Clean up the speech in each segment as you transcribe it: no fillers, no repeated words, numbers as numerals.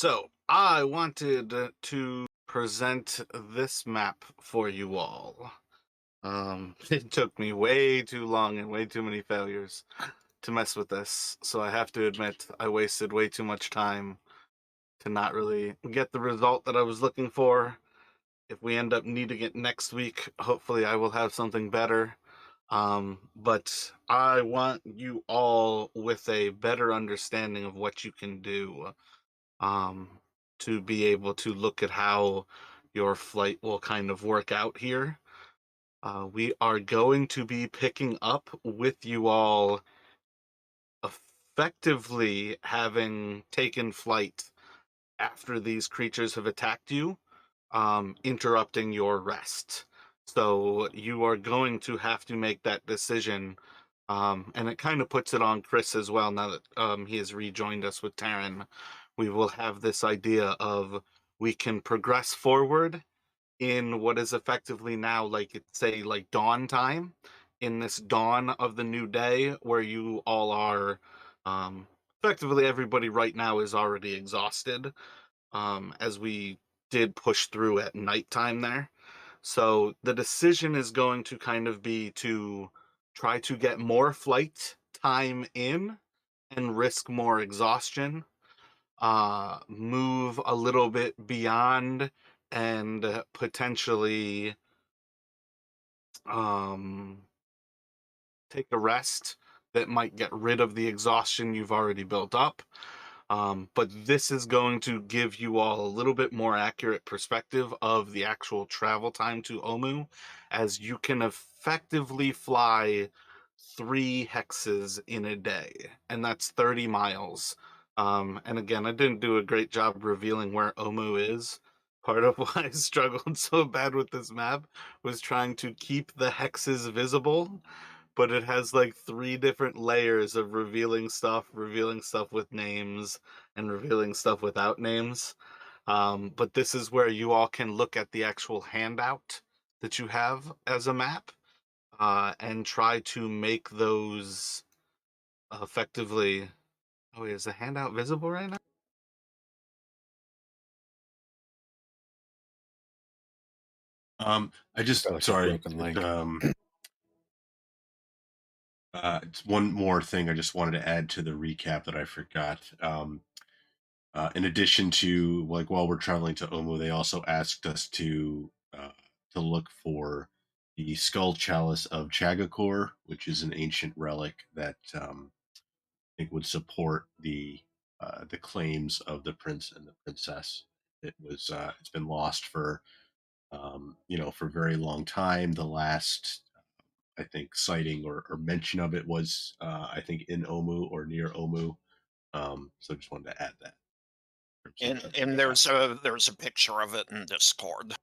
So, I wanted to present this map for you all. It took me way too long and way too many failures to mess with this, so I have to admit I wasted way too much time to not really get the result that I was looking for. If we end up needing it next week, hopefully I will have something better. But I want you all with a better understanding of what you can do um, to be able to look at how your flight will kind of work out here. We are going to be picking up with you all effectively having taken flight after these creatures have attacked you, interrupting your rest. So you are going to have to make that decision. And it kind of puts it on Chris as well now that he has rejoined us with Taryn. We will have this idea of we can progress forward in what is effectively now like it's say like dawn time, in this dawn of the new day where you all are um effectively everybody right now is already exhausted, as we did push through at nighttime there. So the decision is going to kind of be to try to get more flight time in and risk more exhaustion, move a little bit beyond and potentially um, take a rest that might get rid of the exhaustion you've already built up. But this is going to give you all a little bit more accurate perspective of the actual travel time to Omu, as you can effectively fly 3 hexes in a day, and that's 30 miles. And again, I didn't do a great job revealing where Omu is. Part of why I struggled so bad with this map was trying to keep the hexes visible, but it has like 3 different layers of revealing stuff with names, and revealing stuff without names. But this is where you all can look at the actual handout that you have as a map, and try to make those effectively. Oh, wait, is the handout visible right now? I Got just like a sorry. broken link. It's one more thing I just wanted to add to the recap that I forgot. In addition to like while we're traveling to Omu, they also asked us to look for the skull chalice of Chagakor, which is an ancient relic that I think would support the claims of the prince and the princess. It's been lost for for a very long time. The last I think sighting or mention of it was I think in Omu or near Omu. So just wanted to add that in terms of And the map. there's a picture of it in Discord.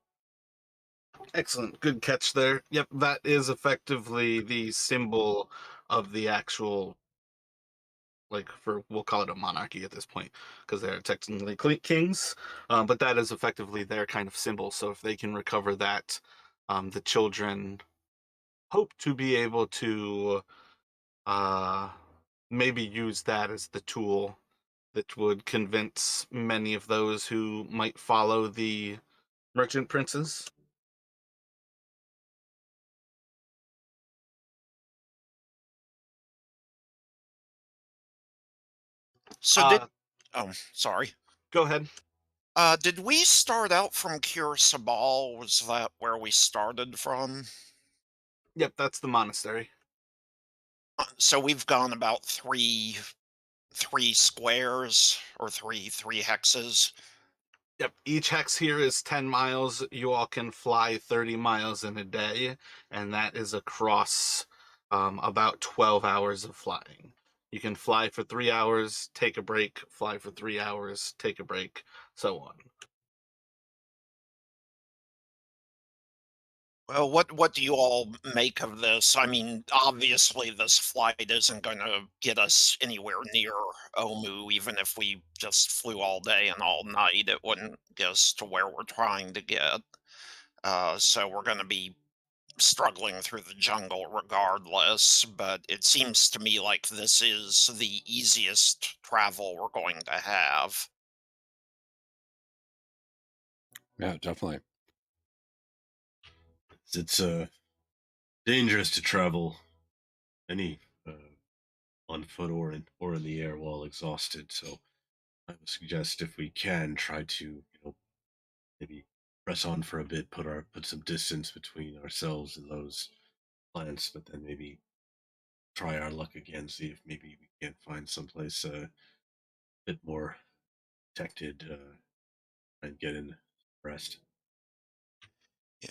Excellent, good catch there. Yep, that is effectively the symbol of the actual, like, for we'll call it a monarchy at this point because they're technically kings, but that is effectively their kind of symbol. So if they can recover that, the children hope to be able to uh, maybe use that as the tool that would convince many of those who might follow the merchant princes. So Uh, sorry. Go ahead. Did we start out from Cure Sabal? Was that where we started from? Yep, that's the monastery. So we've gone about three squares or three hexes. Yep, each hex here is 10 miles. You all can fly 30 miles in a day, and that is across about 12 hours of flying. You can fly for 3 hours, take a break, fly for 3 hours, take a break, so on. Well, what do you all make of this? I mean, obviously this flight isn't going to get us anywhere near Omu, even if we just flew all day and all night. It wouldn't get us to where we're trying to get. So we're going to be struggling through the jungle regardless, but it seems to me like this is the easiest travel we're going to have. Yeah, definitely. It's dangerous to travel any on foot or in the air while exhausted. So I would suggest if we can try to maybe press on for a bit, put some distance between ourselves and those plants, but then maybe try our luck again, see if maybe we can't find someplace a bit more protected and get in rest.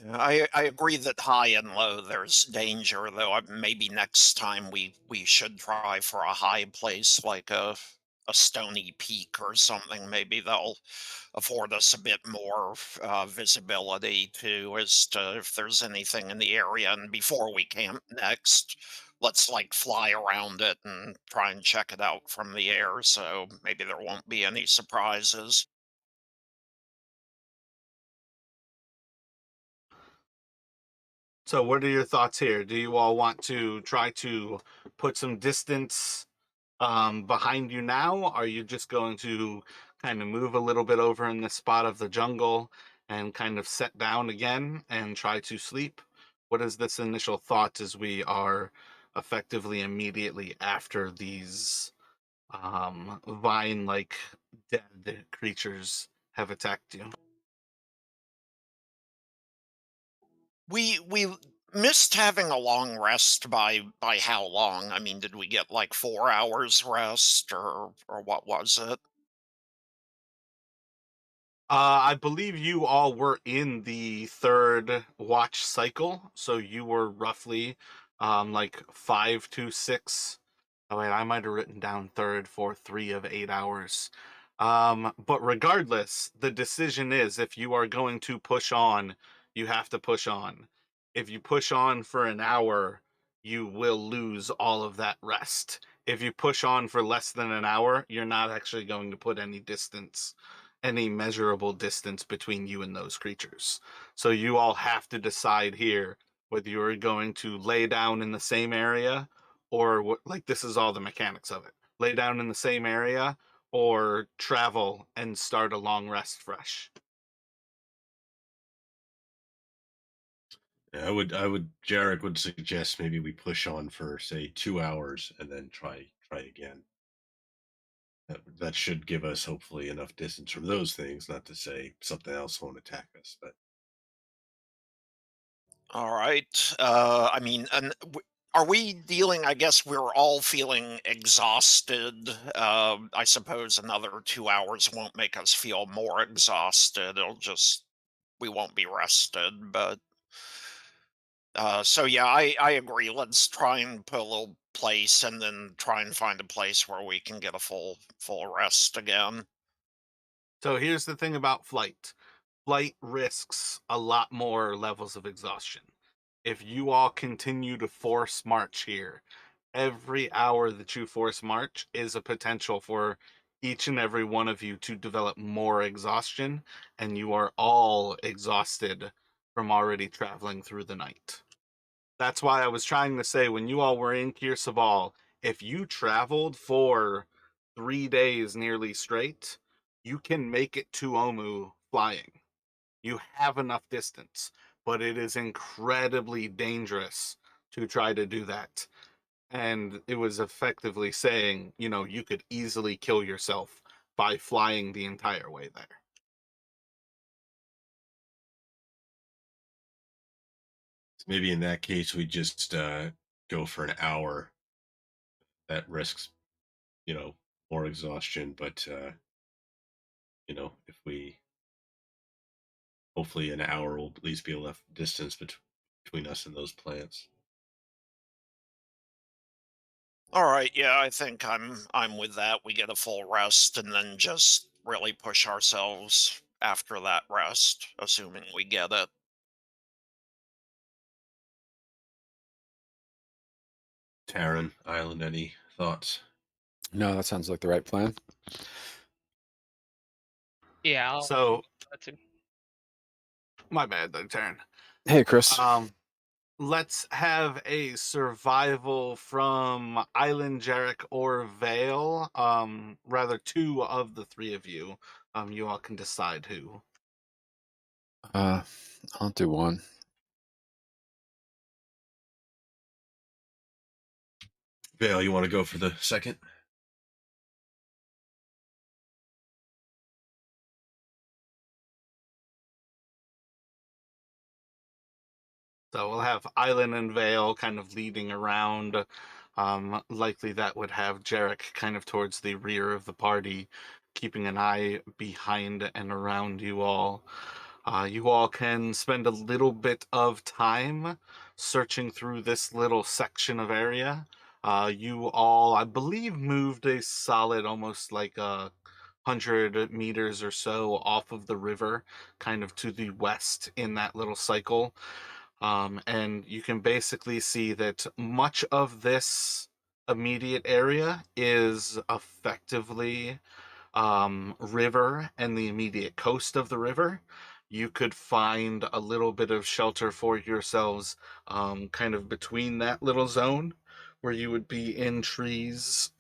Yeah, I agree that high and low there's danger, though. Maybe next time we should try for a high place like a stony peak or something. Maybe they'll afford us a bit more visibility too, as to if there's anything in the area. And before we camp next, let's like fly around it and try and check it out from the air. So maybe there won't be any surprises. So, what are your thoughts here? Do you all want to try to put some distance behind you now? Are you just going to kind of move a little bit over in this spot of the jungle and kind of set down again and try to sleep? What is this initial thought as we are effectively immediately after these vine like dead creatures have attacked you? We missed having a long rest by how long? I mean, did we get like 4 hours rest or what was it? I believe you all were in the third watch cycle, so you were roughly like 5 to 6. Oh wait, I might have written down third for 3 of 8 hours. But regardless, the decision is if you are going to push on, you have to push on. If you push on for an hour, you will lose all of that rest. If you push on for less than an hour, you're not actually going to put any measurable distance between you and those creatures. So you all have to decide here whether you are going to lay down in the same area or what, like this is all the mechanics of it. Lay down in the same area or travel and start a long rest fresh. Yeah, Jarek would suggest maybe we push on for say 2 hours and then try again. That should give us hopefully enough distance from those things. Not to say something else won't attack us, but All right. I mean, are we dealing? I guess we're all feeling exhausted. I suppose another 2 hours won't make us feel more exhausted. We won't be rested. But so yeah, I agree. Let's try and put a little place, and then try and find a place where we can get a full rest again. So here's the thing about flight. Flight risks a lot more levels of exhaustion. If you all continue to force march here, every hour that you force march is a potential for each and every one of you to develop more exhaustion, and you are all exhausted from already traveling through the night. That's why I was trying to say when you all were in Kirsabal, if you traveled for 3 days nearly straight, you can make it to Omu flying. You have enough distance, but it is incredibly dangerous to try to do that. And it was effectively saying, you could easily kill yourself by flying the entire way there. maybe in that case we just go for an hour. That risks you know more exhaustion, but if we hopefully an hour will at least be enough distance between us and those plants. All right, yeah, I think I'm with that. We get a full rest and then just really push ourselves after that rest, assuming we get it. Taryn, Island, any thoughts? No, that sounds like the right plan. Yeah, I'll So, that too. my bad, though, turn. Hey, Chris. Um, let's have a survival from Island, Jarek, or Vale. Rather, two of the three of you. You all can decide who. Uh, I'll do one. Vale, you want to go for the second? So we'll have Island and Vale kind of leading around. Likely that would have Jarek kind of towards the rear of the party, keeping an eye behind and around you all. You all can spend a little bit of time searching through this little section of area. You all, I believe, moved a solid almost like 100 meters or so off of the river, kind of to the west in that little cycle. And you can basically see that much of this immediate area is effectively river and the immediate coast of the river. You could find a little bit of shelter for yourselves kind of between that little zone where you would be in trees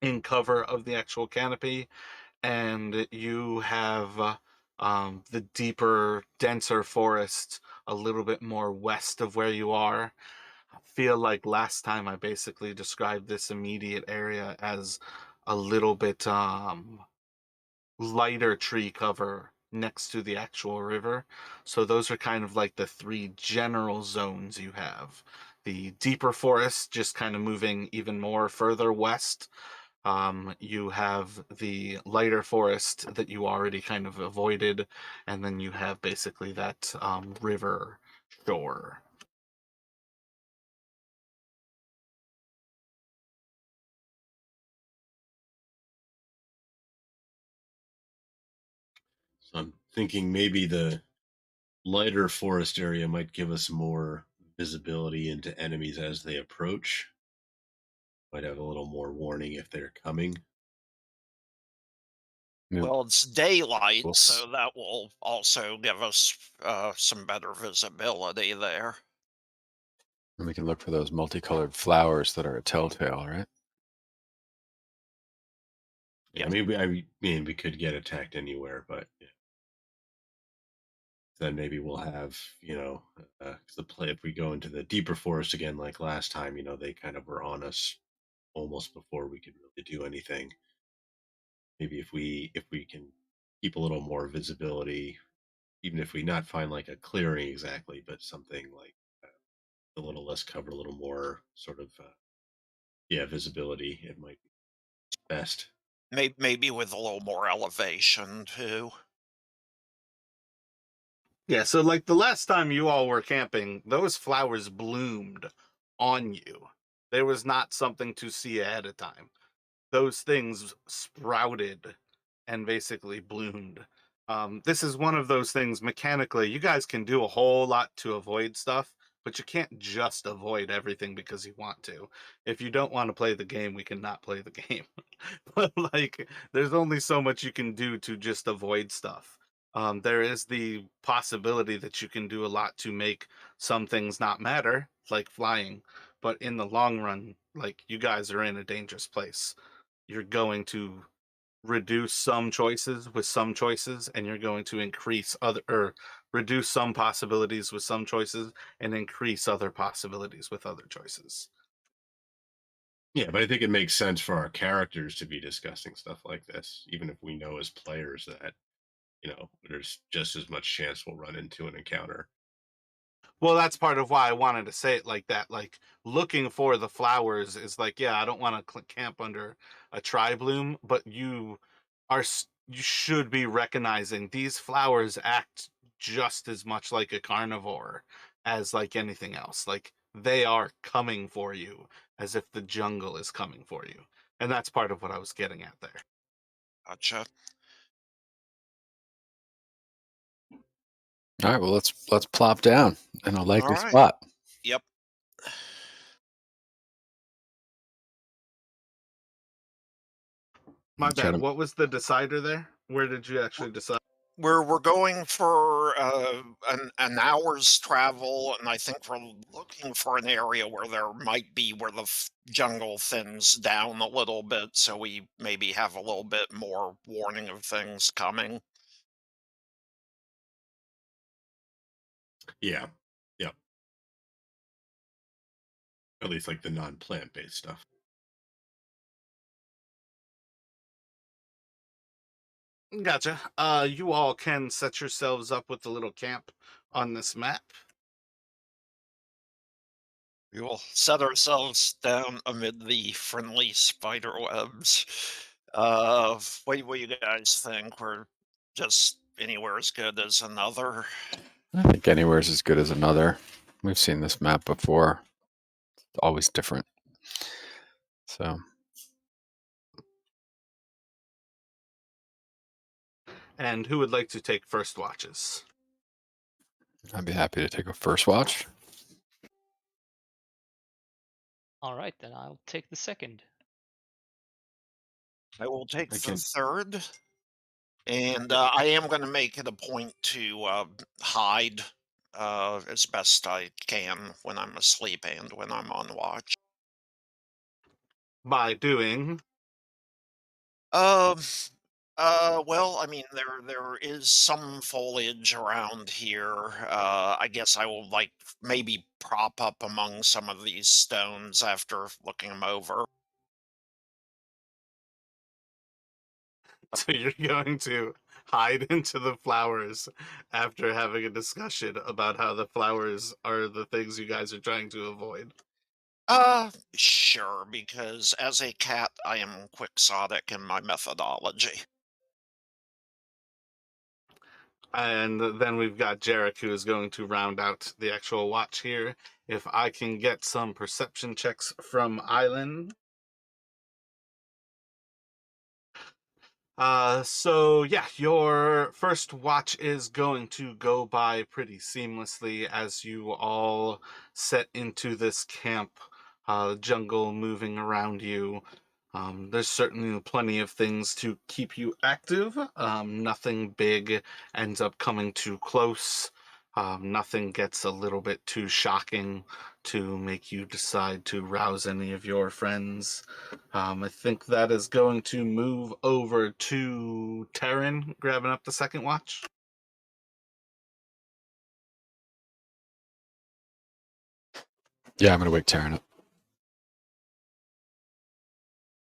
in cover of the actual canopy, and you have the deeper, denser forest a little bit more west of where you are. I feel like last time I basically described this immediate area as a little bit lighter tree cover next to the actual river. So those are kind of like the three general zones you have. The deeper forest just kind of moving even more further west. You have the lighter forest that you already kind of avoided, and then you have basically that river shore. So I'm thinking maybe the lighter forest area might give us more visibility into enemies as they approach. Might have a little more warning if they're coming. I mean, Well, it's daylight, we'll s- so that will also give us some better visibility there. we can look for those multicolored flowers that are a telltale, right? Yeah, I Yeah, mean, I mean, we could get attacked anywhere, but yeah, then maybe we'll have, 'cause the play if we go into the deeper forest again, like last time, they kind of were on us almost before we could really do anything. Maybe if we can keep a little more visibility, even if we not find like a clearing exactly, but something like a little less cover, a little more sort of yeah, visibility, it might be best. maybe with a little more elevation too. Yeah, so like the last time you all were camping, those flowers bloomed on you. There was not something to see ahead of time. Those things sprouted and basically bloomed. This is one of those things mechanically, you guys can do a whole lot to avoid stuff, but you can't just avoid everything because you want to. If you don't want to play the game, we cannot play the game. But like, there's only so much you can do to just avoid stuff. There is the possibility that you can do a lot to make some things not matter, like flying. But in the long run, like you guys are in a dangerous place. You're going to reduce some choices with some choices, and you're going to increase other or reduce some possibilities with some choices and increase other possibilities with other choices. Yeah, but I think it makes sense for our characters to be discussing stuff like this, even if we know as players that, there's just as much chance we'll run into an encounter. Well, that's part of why I wanted to say it like that. Like looking for the flowers is like, yeah, I don't want to camp under a tri bloom, but you should be recognizing these flowers act just as much like a carnivore as like anything else. Like they are coming for you as if the jungle is coming for you. And that's part of what I was getting at there. Gotcha. All right. Well, let's plop down in a All likely right. spot. Yep. My And try bad. to. What was the decider there? Where did you actually decide? We're going for an hour's travel, and I think we're looking for an area where there might be where the jungle thins down a little bit, so we maybe have a little bit more warning of things coming. Yeah. Yep. At least like the non-plant based stuff. Gotcha. You all can set yourselves up with a little camp on this map. We will set ourselves down amid the friendly spider webs. What do you guys think? We're just anywhere as good as another. I think anywhere's as good as another. We've seen this map before. It's always different. So And who would like to take first watches? I'd be happy to take a first watch. All right, then I'll take the second. I will take I the can. third, and I am going to make it a point to hide as best I can when I'm asleep and when I'm on watch. By doing. Um, well, I mean, there is some foliage around here. I guess I will like maybe prop up among some of these stones after looking them over. So you're going to hide into the flowers after having a discussion about how the flowers are the things you guys are trying to avoid. Sure, because as a cat, I am quixotic in my methodology. And then we've got Jarek, who is going to round out the actual watch here. If I can get some perception checks from Island. So yeah, your first watch is going to go by pretty seamlessly as you all set into this camp, jungle moving around you. There's certainly plenty of things to keep you active. Nothing big ends up coming too close. Nothing gets a little bit too shocking to make you decide to rouse any of your friends. I think that is going to move over to Terran, grabbing up the second watch. Yeah, I'm gonna wake Taryn up.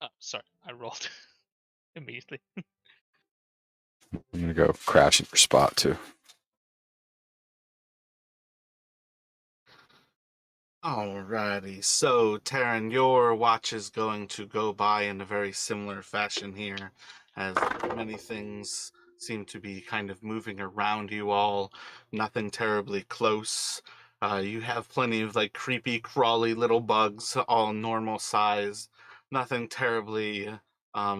Oh, sorry, I rolled immediately. I'm gonna go crash in your spot too. Alrighty, so Terran, your watch is going to go by in a very similar fashion here, as many things seem to be kind of moving around you all, nothing terribly close. You have plenty of like creepy, crawly little bugs, all normal size, nothing terribly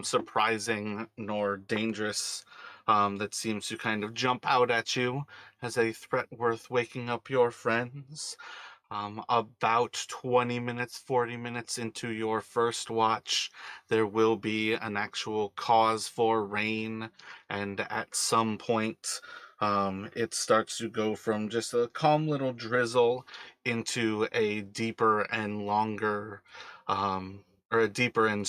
surprising nor dangerous that seems to kind of jump out at you as a threat worth waking up your friends. About 20 minutes, 40 minutes into your first watch, there will be an actual cause for rain, and at some point, it starts to go from just a calm little drizzle into a deeper and longer, um, or a deeper and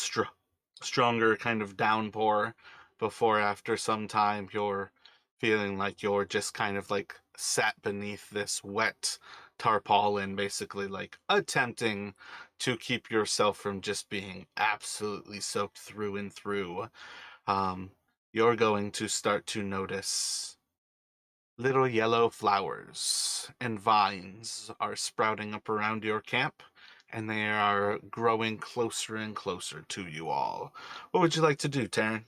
stronger kind of downpour before, after some time, you're feeling like you're just kind of like sat beneath this wet tarpaulin, basically like attempting to keep yourself from just being absolutely soaked through and through. Um, you're going to start to notice little yellow flowers and vines are sprouting up around your camp, and they are growing closer and closer to you all. What would you like to do, Taryn?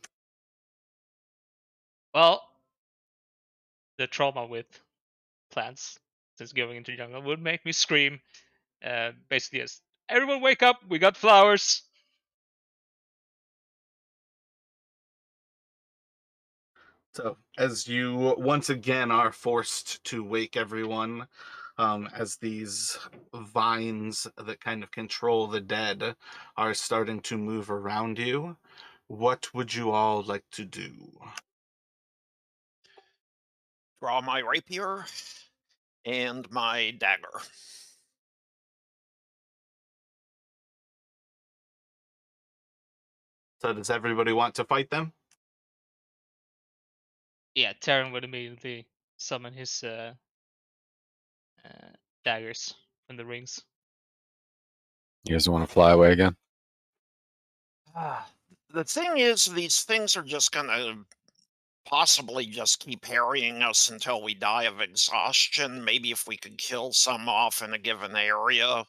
Well, the trauma with plants since going into jungle would make me scream. Basically, yes. Everyone, wake up! We got flowers. So, as you once again are forced to wake everyone, as these vines that kind of control the dead are starting to move around you, what would you all like to do? Draw my rapier and my dagger. So, does everybody want to fight them? Yeah, Terran would immediately summon his daggers from the rings. You guys want to fly away again? The thing is, these things are just gonna possibly just keep harrying us until we die of exhaustion. Maybe if we could kill some off in a given area,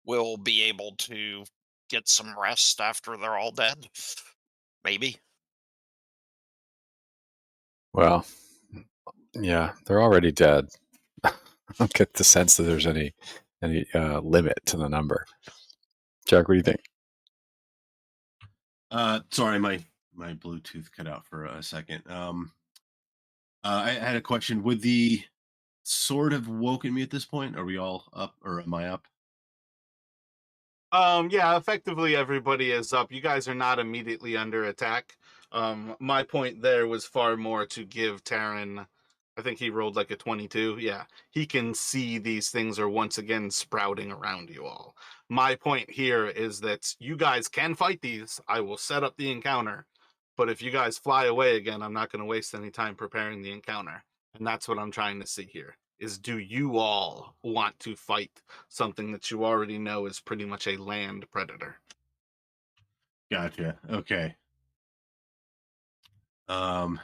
we'll be able to get some rest after they're all dead. Maybe. Well, yeah, they're already dead. I don't get the sense that there's any limit to the number. Jack, what do you think? Sorry, my Bluetooth cut out for a second. I had a question. Would the sword have woken me at this point? Are we all up, or am I up? Yeah, effectively everybody is up. You guys are not immediately under attack. My point there was far more to give Taryn, I think he rolled like a 22. Yeah, he can see these things are once again sprouting around you all. My point here is that you guys can fight these. I will set up the encounter. But if you guys fly away again, I'm not going to waste any time preparing the encounter. And that's what I'm trying to see here. Is do you all want to fight something that you already know is pretty much a land predator? Gotcha. Okay. Um.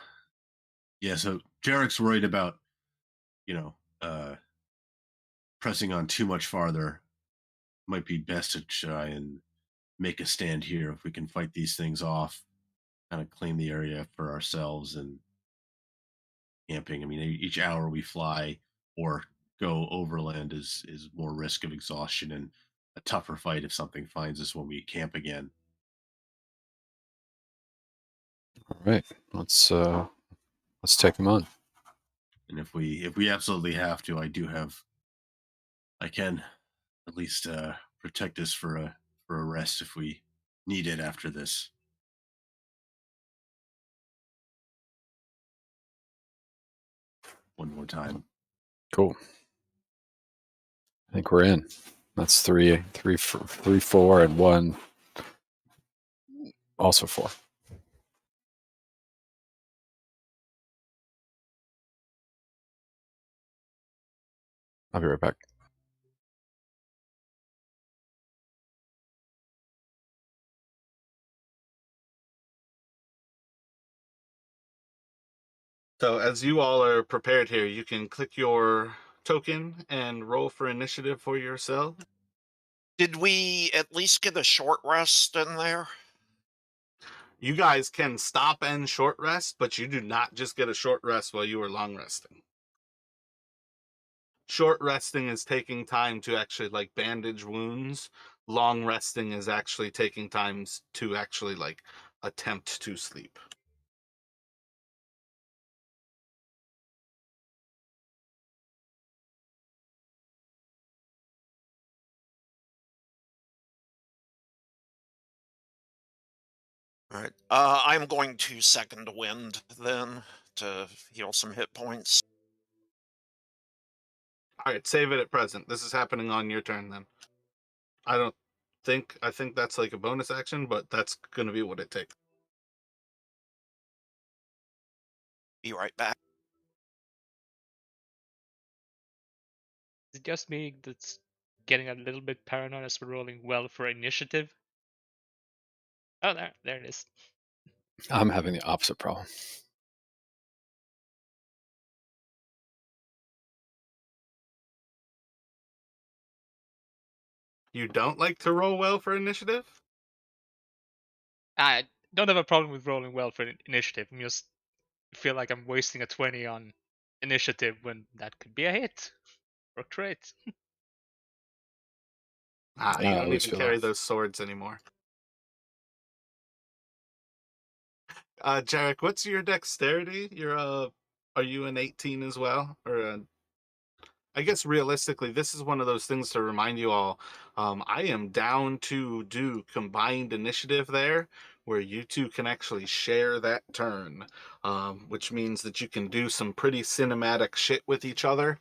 Yeah. So Jarek's worried about, you know, pressing on too much farther. Might be best to try and make a stand here if we can fight these things off. Kind of claim the area for ourselves and camping. I mean, each hour we fly or go overland is more risk of exhaustion and a tougher fight if something finds us when we camp again. All right, let's take them on. And if we absolutely have to, I can at least protect us for a rest if we need it after this. One more time. Cool. I think we're in. That's three, 4, and 1. Also 4. I'll be right back. So as you all are prepared here, you can click your token and roll for initiative for yourself. Did we at least get a short rest in there? You guys can stop and short rest, but you do not just get a short rest while you are long resting. Short resting is taking time to actually like bandage wounds. Long resting is actually taking times to actually like attempt to sleep. All right. I'm going to second wind then to heal some hit points. All right, save it at present. This is happening on your turn then. I think that's like a bonus action, but that's going to be what it takes. Be right back. Is it just me that's getting a little bit paranoid as we're rolling well for initiative? Oh, there it is. I'm having the opposite problem. You don't like to roll well for initiative? I don't have a problem with rolling well for initiative. I just feel like I'm wasting a 20 on initiative when that could be a hit or crit. You I don't always even feel carry off. those swords anymore. Jarek, what's your dexterity? Are you an 18 as well, or I guess realistically, this is one of those things to remind you all. I am down to do combined initiative there, where you two can actually share that turn, which means that you can do some pretty cinematic shit with each other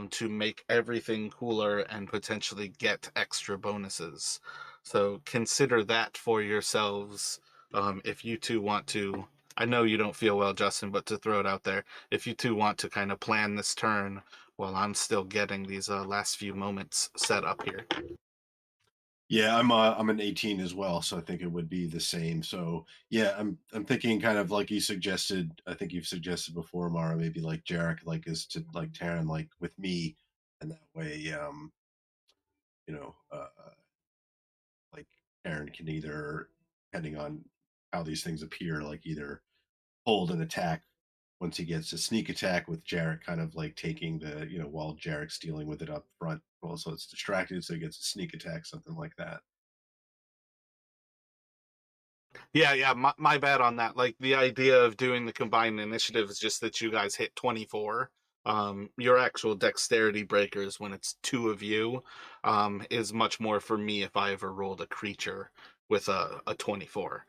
to make everything cooler and potentially get extra bonuses. So consider that for yourselves if you two want to I know you don't feel well, Justin, but to throw it out there, if you two want to kind of plan this turn while I'm still getting these last few moments set up here. Yeah, I'm an 18 as well, so I think it would be the same. So yeah, I'm thinking kind of like you suggested. I think you've suggested before, Mara, maybe like Jarek like is to like Taryn like with me, and that way, you know, like Taryn can either, depending on how these things appear, like either hold an attack once he gets a sneak attack with Jarek kind of like taking the, while Jarek's dealing with it up front. Well, so it's distracted, so he gets a sneak attack, something like that. Yeah, my bad on that. Like the idea of doing the combined initiative is just that you guys hit 24. Your actual dexterity breakers when it's two of you is much more for me if I ever rolled a creature with a 24.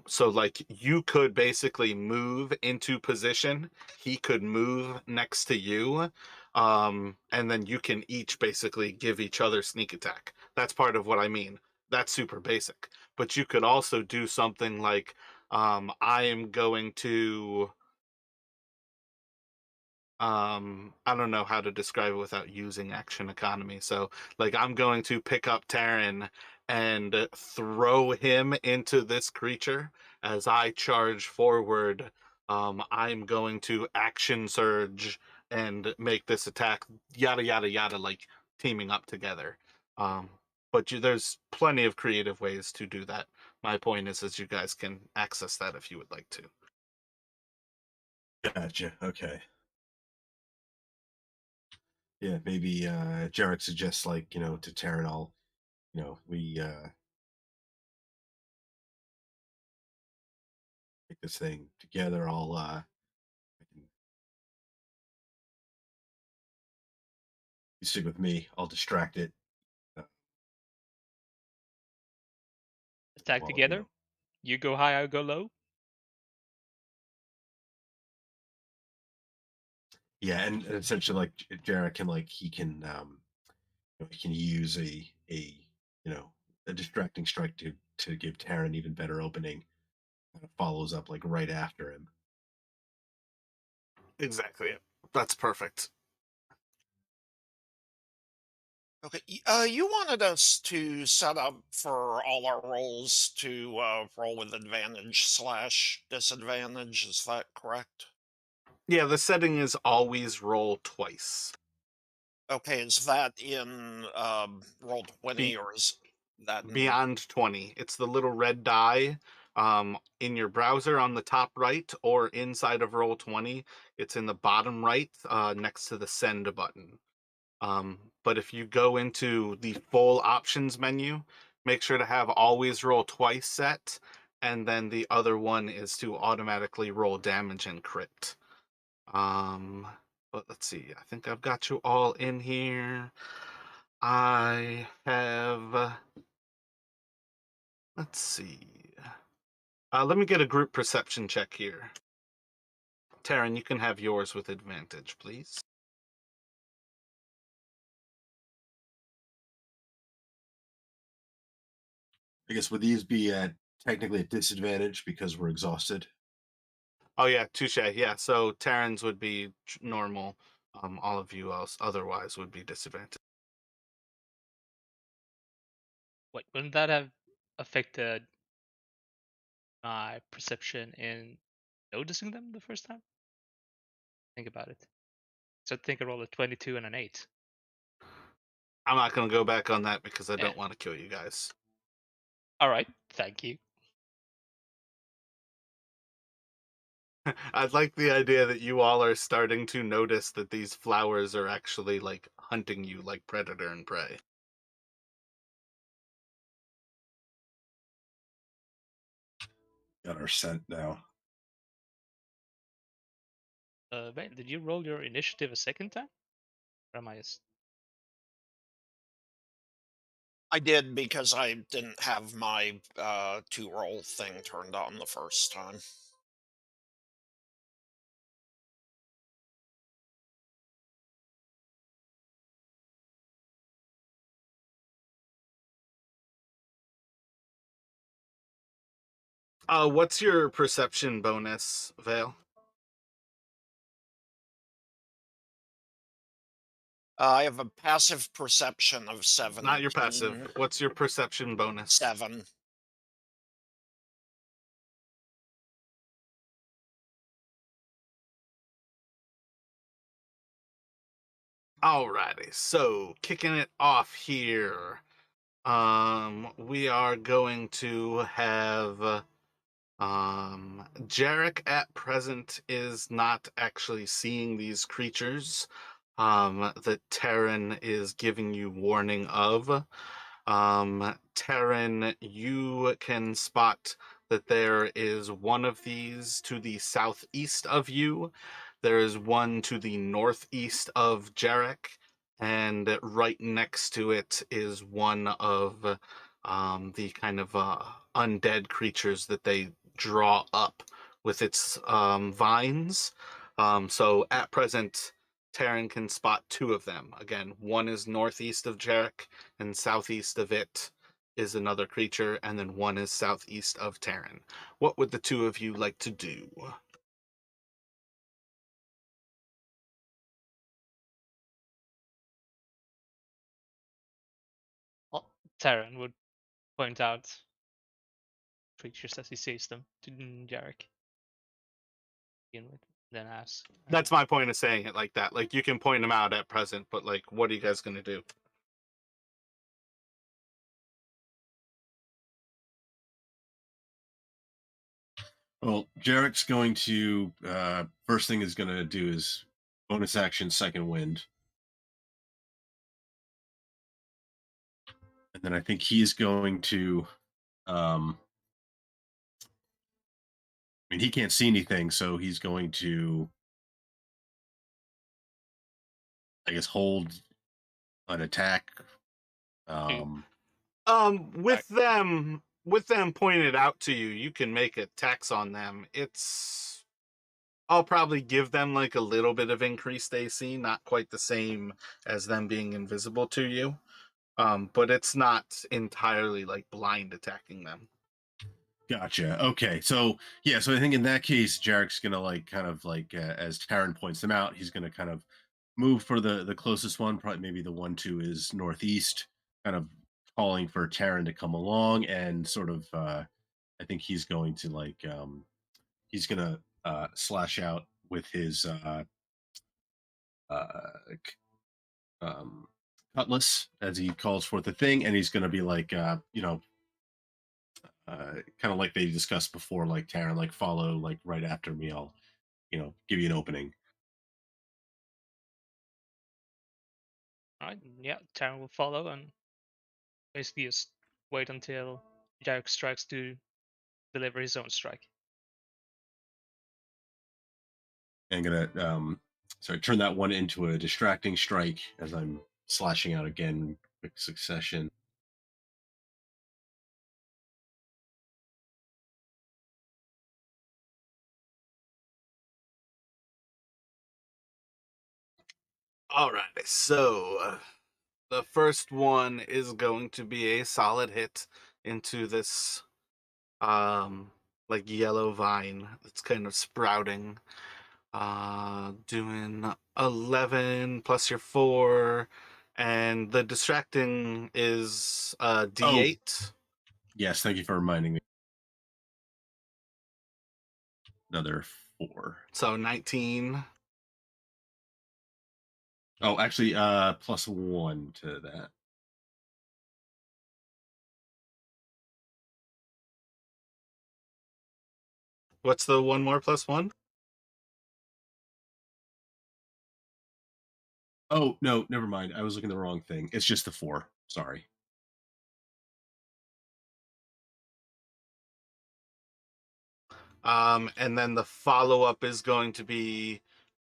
So like you could basically move into position. He could move next to you. And then you can each basically give each other sneak attack. That's part of what I mean. That's super basic. But you could also do something like I am going to I don't know how to describe it without using action economy. So like I'm going to pick up Taryn and throw him into this creature as I charge forward. I'm going to action surge and make this attack, yada yada yada, like teaming up together. Um, but there's plenty of creative ways to do that. My point is you guys can access that if you would like to. Gotcha. Okay. Yeah, maybe Jarek suggests like, to Taryn, I'll, we make this thing together. You stick with me. I'll distract it. Uh, Attack well, together. You go high, I go low. yeah, and essentially like Jarek can like he can use you know a distracting strike to give Taryn even better opening. Kind of follows up like right after him. Exactly. That's perfect. Okay, you wanted us to set up for all our rolls to roll with advantage slash disadvantage. Is that correct? Yeah, the setting is always roll twice. Okay, is that in roll 20 Be- or is that in? Beyond 20. It's the little red die in your browser on the top right or inside of roll 20. It's in the bottom right next to the send button. But if you go into the full options menu, make sure to have always roll twice set. And then the other one is to automatically roll damage and crit. Um, but let's see. I think I've got you all in here. I have. Let's see. Let me get a group perception check here. Taryn, you can have yours with advantage, please. I guess would these be at technically at disadvantage because we're exhausted? Oh yeah, touche. Yeah, so Taryn's would be normal. All of you else otherwise would be disadvantage. Wait, wouldn't that have affected my perception in noticing them the first time? Think about it. So I think I rolled a 22 and an 8. I'm not gonna go back on that because I Yeah. don't want to kill you guys. All right. Thank you. I'd like the idea that you all are starting to notice that these flowers are actually like hunting you like predator and prey. Got our scent now. Wait, did you roll your initiative a second time? Or am I just... I did because I didn't have my two roll thing turned on the first time. What's your perception bonus, Vale? I have a passive perception of Not your passive. What's your perception bonus? 7. Alrighty, so kicking it off here. We are going to have Jarek at present is not actually seeing these creatures that Terran is giving you warning of. Terran, you can spot that there is one of these to the southeast of you. There is one to the northeast of Jarek, and right next to it is one of the kind of undead creatures that they draw up with its vines. So at present, Terran can spot two of them. Again, one is northeast of Jarek, and southeast of it is another creature, and then one is southeast of Terran. What would the two of you like to do? Well, Terran would point out creatures as he sees them to Jarek. Begin with, then ask. That's my point of saying it like that. Like, you can point them out at present, but like, what are you guys going to do? Well, Jarek's going to first thing is going to do is bonus action second wind, and then I think he's going to. I mean, he can't see anything, so he's going to, I guess, hold an attack. Um, With them pointed out to you, you can make attacks on them. I'll probably give them like a little bit of increased AC, not quite the same as them being invisible to you. But it's not entirely like blind attacking them. Gotcha. Okay. So yeah. So I think in that case, Jarek's gonna like kind of like as Taryn points them out, he's gonna kind of move for the closest one. Probably maybe the 1-2 is northeast, kind of calling for Taryn to come along and sort of. I think he's going to like he's gonna slash out with his uh, um, cutlass as he calls forth the thing, and he's gonna be like kind of like they discussed before, like Taryn, like follow like right after me. I'll give you an opening. Alright, yeah, Terran will follow and basically just wait until Jarek strikes to deliver his own strike. And gonna sorry, turn that one into a distracting strike as I'm slashing out again, quick succession. Alright, so the first one is going to be a solid hit into this like yellow vine that's kind of sprouting. Doing 11 plus your 4, and the distracting is Oh, D8. yes, thank you for reminding me. Another 4. So 19. Oh, actually, +1 to that. What's the one more plus one? Oh no, never mind. I was looking at the wrong thing. It's just the 4. Sorry. And then the follow up is going to be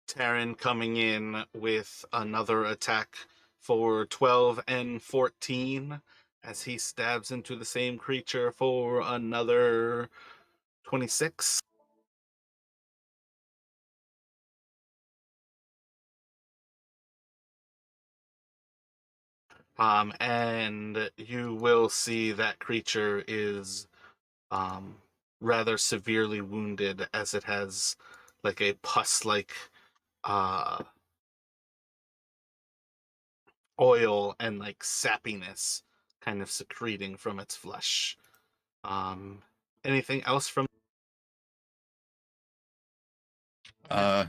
Terran coming in with another attack for 12 and 14 as he stabs into the same creature for another 26. And you will see that creature is rather severely wounded, as it has like a pus-like oil and like sappiness kind of secreting from its flesh. Anything else from? Go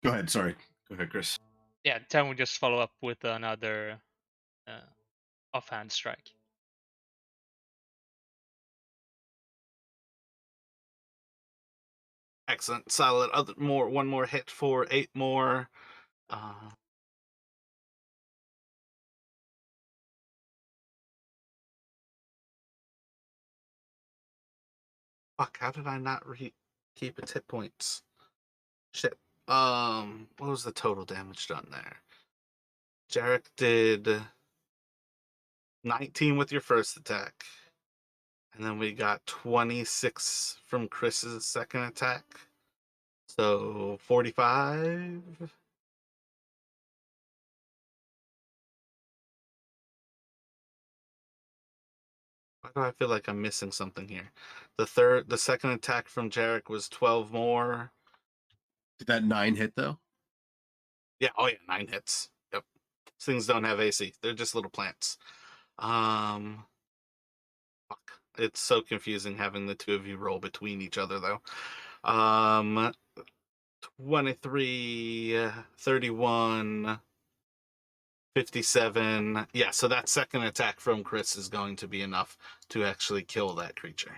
ahead. Sorry. Go ahead, Chris. Yeah, Tan would just follow up with another offhand strike. Excellent, solid. One more hit for 8 more. Fuck, how did I not keep its hit points? Shit. What was the total damage done there? Jarek did 19 with your first attack. And then we got 26 from Chris's second attack. So 45. Why do I feel like I'm missing something here? The second attack from Jarek was 12 more. Did that 9 hit though? Yeah, oh yeah, 9 hits. Yep. These things don't have AC. They're just little plants. Fuck. It's so confusing having the two of you roll between each other though. 23, 31, 57. Yeah, so that second attack from Chris is going to be enough to actually kill that creature.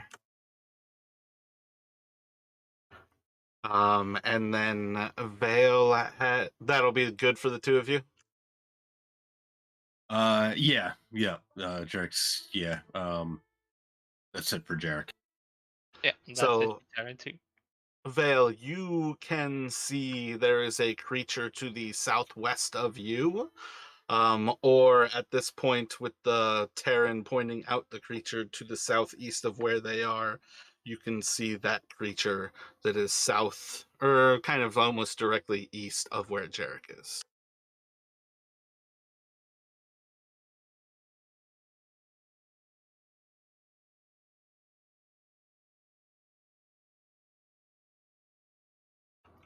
And then Vale, that'll be good for the two of you. Yeah. Jarek's, yeah. That's it for Jarek. Yeah, that's So, it. Terran too. Vale, you can see there is a creature to the southwest of you. Or at this point, with the Terran pointing out the creature to the southeast of where they are, you can see that creature that is south, or kind of almost directly east of where Jarek is.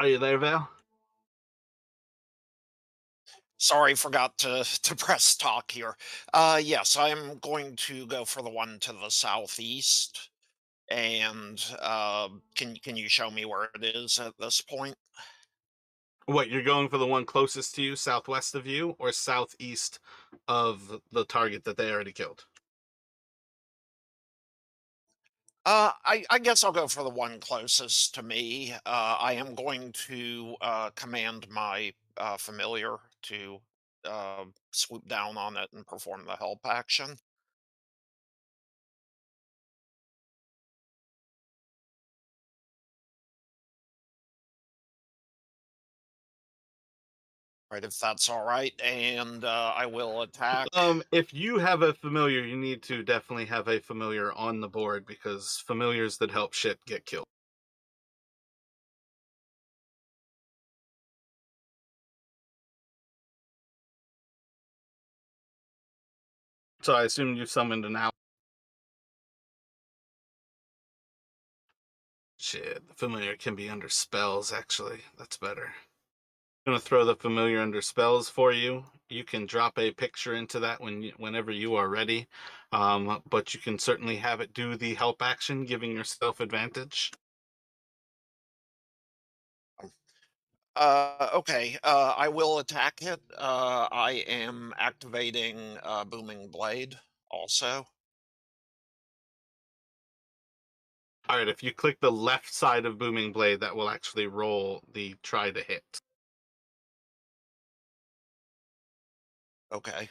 Are you there, Vale? Sorry, forgot to press talk here. Yes, I'm going to go for the one to the southeast. And can you show me where it is at this point? What, you're going for the one closest to you, southwest of you, or southeast of the target that they already killed? I guess I'll go for the one closest to me. I am going to command my familiar to swoop down on it and perform the help action. Right, if that's all right, and I will attack. If you have a familiar, you need to definitely have a familiar on the board, because familiars that help shit get killed. So I assume you summoned an owl. Shit, the familiar can be under spells, actually. That's better. I'm gonna throw the familiar under spells for you. You can drop a picture into that whenever you are ready. But you can certainly have it do the help action, giving yourself advantage. Okay, I will attack it. I am activating Booming Blade also. All right, if you click the left side of Booming Blade, that will actually roll the try to hit. Okay.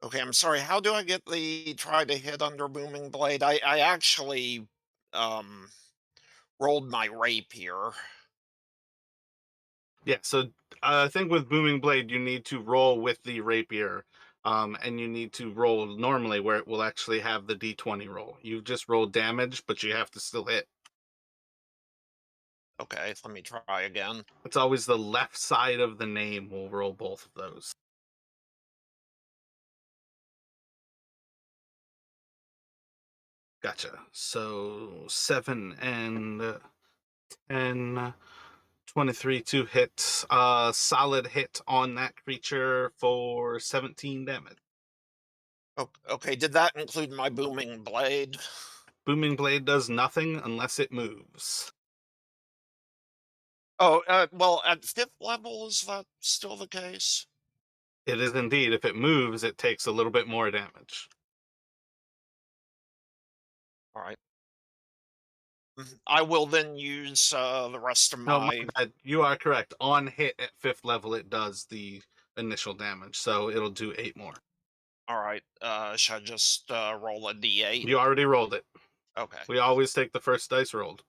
Okay, I'm sorry. How do I get the try to hit under Booming Blade? I actually um rolled my rapier. Yeah, so I think with Booming Blade, you need to roll with the rapier, and you need to roll normally where it will actually have the d20 roll. You just roll damage, but you have to still hit. Okay, let me try again. It's always the left side of the name will roll both of those. Gotcha. So 7 and 10, 23 to hit. Solid hit on that creature for 17 damage. Okay, did that include my booming blade? Booming Blade does nothing unless it moves. Oh, well, at 5th level, is that still the case? It is indeed. If it moves, it takes a little bit more damage. All right. I will then use the rest of No, my my. bad. You are correct. On hit at 5th level, it does the initial damage, so it'll do 8 more. All right. Should I just roll a d8? You already rolled it. Okay. We always take the first dice rolled.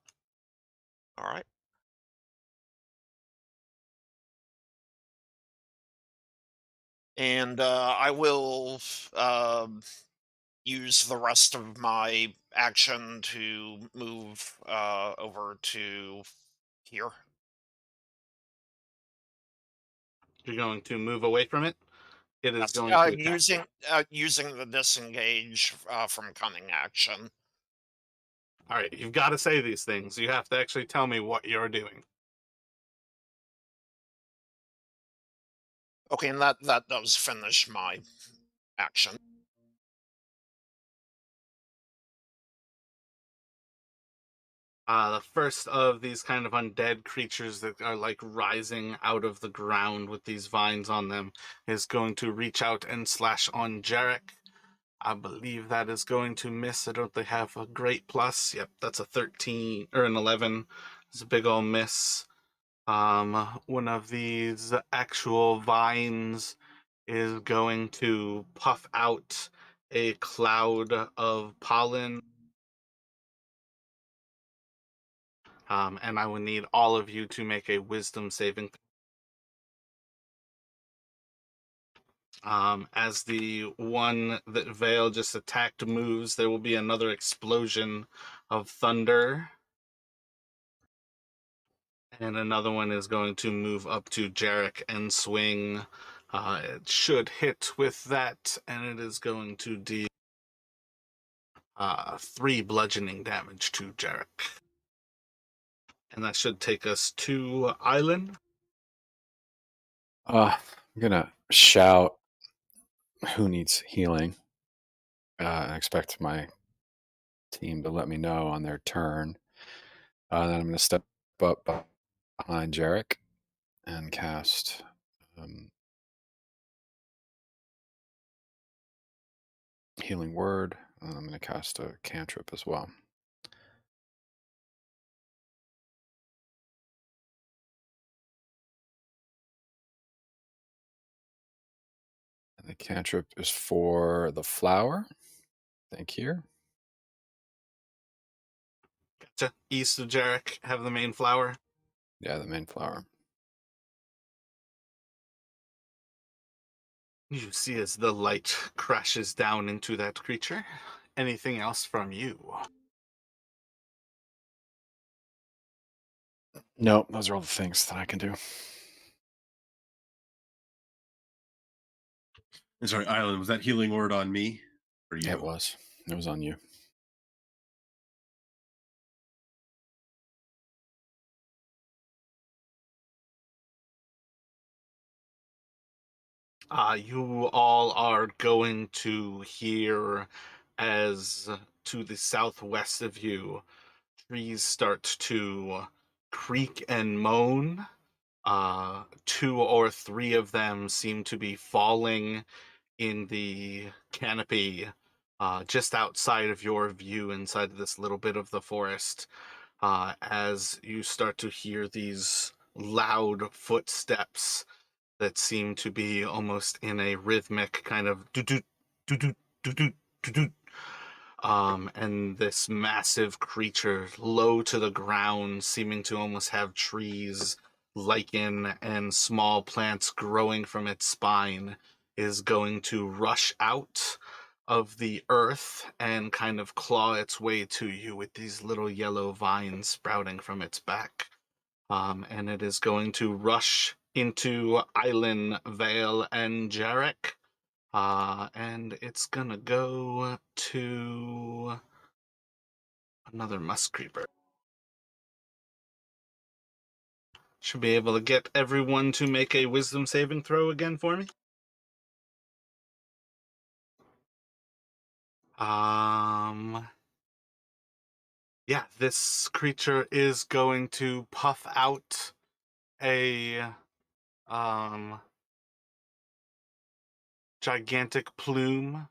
All right. And I will use the rest of my action to move over to here. You're going to move away from it. It is Yes, going to attack. using the disengage from cunning action. All right, you've got to say these things. You have to actually tell me what you're doing. Okay, and that does finish my action. The first of these kind of undead creatures that are like rising out of the ground with these vines on them is going to reach out and slash on Jarek. I believe that is going to miss. I don't think they have a great plus. Yep, that's a 13 or an 11. It's a big old miss. One of these actual vines is going to puff out a cloud of pollen. And I will need all of you to make a wisdom saving. As the one that Vale just attacked moves, there will be another explosion of thunder. And another one is going to move up to Jarek and swing. It should hit with that, and it is going to deal 3 bludgeoning damage to Jarek. And that should take us to Island. I'm gonna shout who needs healing. I expect my team to let me know on their turn. Then I'm gonna step up behind Jarek and cast Healing Word. And I'm gonna cast a cantrip as well. And the cantrip is for the flower. Thank you. Gotcha. East of Jarek, have the main flower. Yeah, the main flower. You see as the light crashes down into that creature. Anything else from you? Nope, those are all the things that I can do. And sorry, Island, was that healing word on me or you? It was. It was on you. You all are going to hear as to the southwest of you, trees start to creak and moan. 2 or 3 of them seem to be falling in the canopy just outside of your view inside this little bit of the forest as you start to hear these loud footsteps that seem to be almost in a rhythmic kind of do-do, do-do, do-do, do-do. And this massive creature, low to the ground, seeming to almost have trees, lichen, and small plants growing from its spine, is going to rush out of the earth and kind of claw its way to you with these little yellow vines sprouting from its back. And it is going to rush into Island, Vale, and Jarek. And it's gonna go to Another musk creeper. Should be able to get everyone to make a wisdom saving throw again for me. Yeah, this creature is going to puff out a gigantic plume.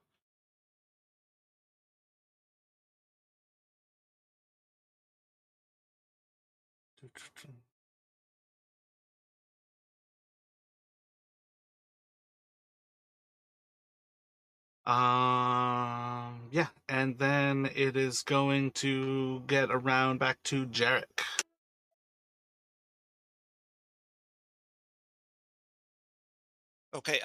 Yeah, and then it is going to get around back to Jarek. Okay,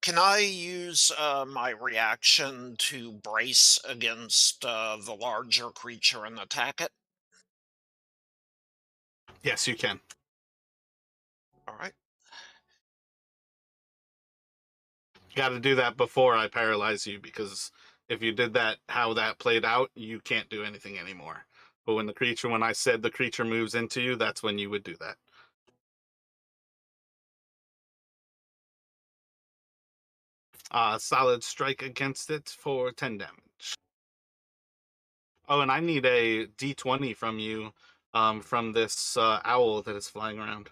can I use my reaction to brace against the larger creature and attack it? Yes, you can. All right. Got to do that before I paralyze you, because if you did that, how that played out, you can't do anything anymore. But when I said the creature moves into you, that's when you would do that. Solid strike against it for 10 damage. Oh, and I need a d20 from you, from this owl that is flying around.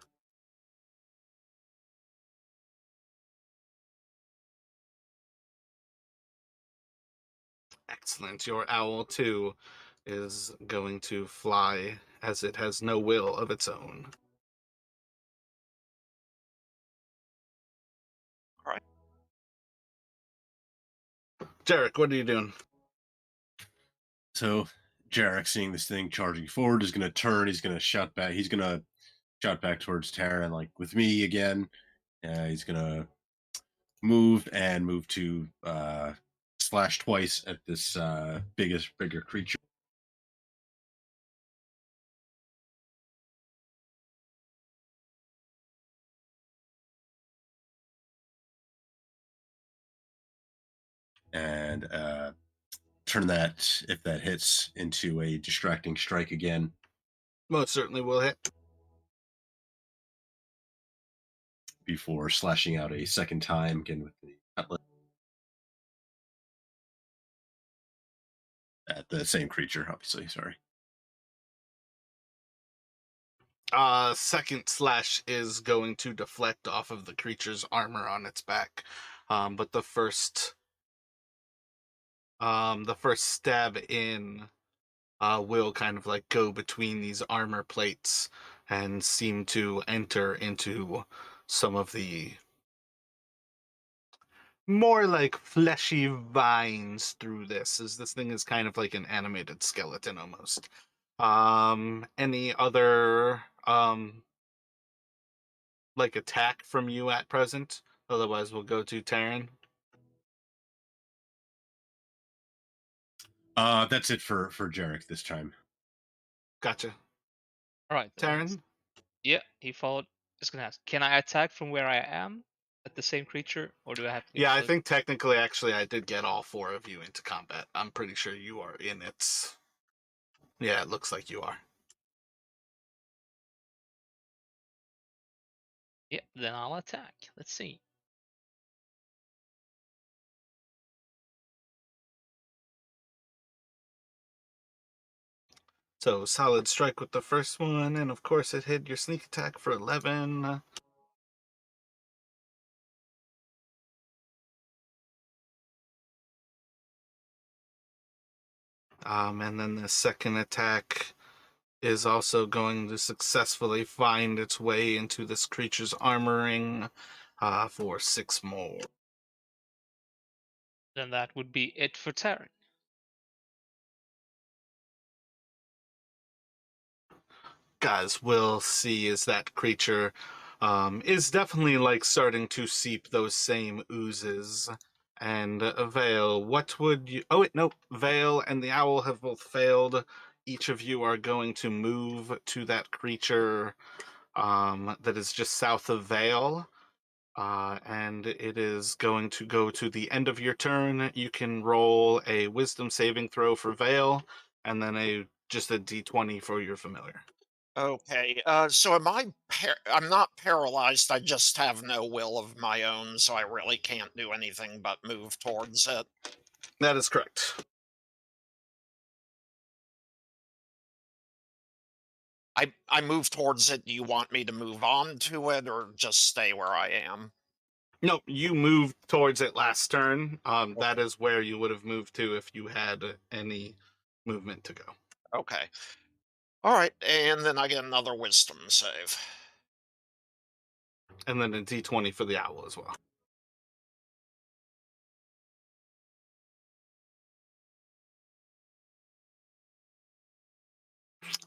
Excellent. Your owl, too, is going to fly, as it has no will of its own. All right. Jarek, what are you doing? So Jarek, seeing this thing charging forward, is going to turn. He's going to shout back. He's going to shout back towards Tara, and like with me again. He's going to move to slash twice at this bigger creature. And turn that, if that hits, into a distracting strike again. Most certainly will hit. Before slashing out a second time, again with the cutlass at the same creature, obviously. Sorry. Second slash is going to deflect off of the creature's armor on its back. But the first stab in will kind of like go between these armor plates and seem to enter into some of the more like fleshy vines through this, as this thing is kind of like an animated skeleton almost. Any other like attack from you at present? Otherwise we'll go to Taryn. That's it for Jarek this time. Gotcha. All right. Taryn? Yeah, he followed. Just gonna ask, can I attack from where I am at the same creature, or do I have to Yeah, I actually? think technically actually I did get all four of you into combat. I'm pretty sure you are in its. Yeah, it looks like you are. Yeah, then I'll attack. Let's see. So solid strike with the first one, and of course it hit your sneak attack for 11. And then the second attack is also going to successfully find its way into this creature's armoring for 6 more. Then that would be it for Terran. Guys will see is that creature is definitely like starting to seep those same oozes. And Vale, what would you? Oh wait, no. Vale and the owl have both failed. Each of you are going to move to that creature that is just south of Vale. And it is going to go to the end of your turn. You can roll a wisdom saving throw for Vale. and then just a d20 for your familiar. Okay. So am I? I'm not paralyzed. I just have no will of my own, so I really can't do anything but move towards it. That is correct. I move towards it. Do you want me to move on to it or just stay where I am? No, you moved towards it last turn. That Okay. is where you would have moved to if you had any movement to go. Okay. All right. And then I get another wisdom save. And then a d20 for the owl as well.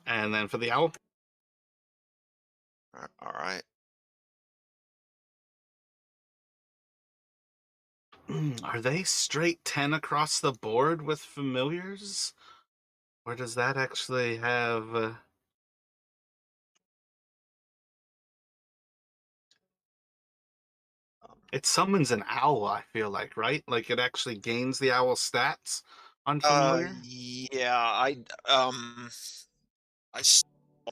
And then for the owl, All right. are they straight 10 across the board with familiars? Or does that actually have. It summons an owl, I feel like, right? Like it actually gains the owl stats on familiar? Yeah. I s-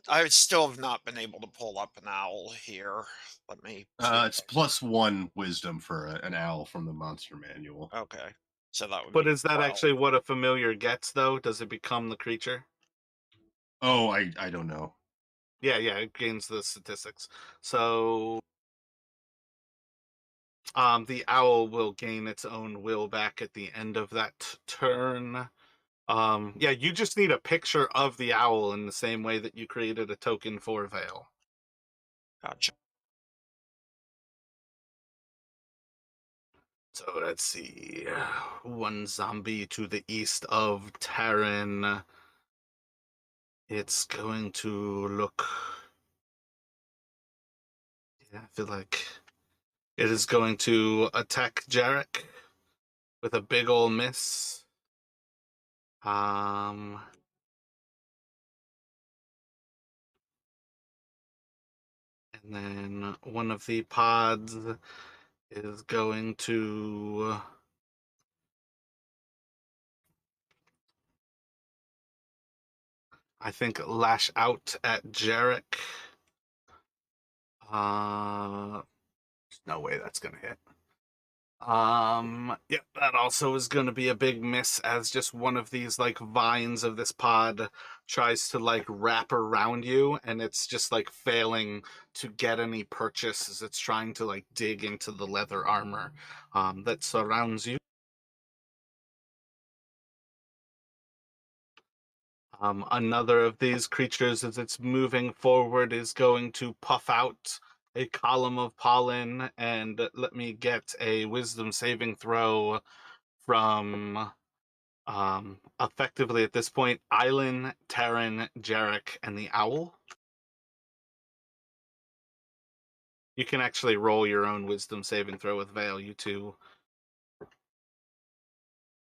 I still have not been able to pull up an owl here. Let me see. It's +1 wisdom for an owl from the monster manual. Okay. So that would But be is that 12. actually what a familiar gets, though? Does it become the creature? Oh, I don't know. Yeah, it gains the statistics. So the owl will gain its own will back at the end of that turn. Yeah, you just need a picture of the owl in the same way that you created a token for Veil. Gotcha. So let's see. One zombie to the east of Terran. It's going to look. Yeah, I feel like it is going to attack Jarek with a big ol' miss. Um, and then one of the pods is going to. I think lash out at Jarek. There's no way that's gonna hit. Yep, that also is going to be a big miss as just one of these like vines of this pod tries to like wrap around you, and it's just like failing to get any purchase as it's trying to like dig into the leather armor that surrounds you. Another of these creatures, as it's moving forward, is going to puff out a column of pollen, and let me get a wisdom saving throw from effectively at this point, Island, Terran, Jarek, and the owl. You can actually roll your own wisdom saving throw with Vale, you two.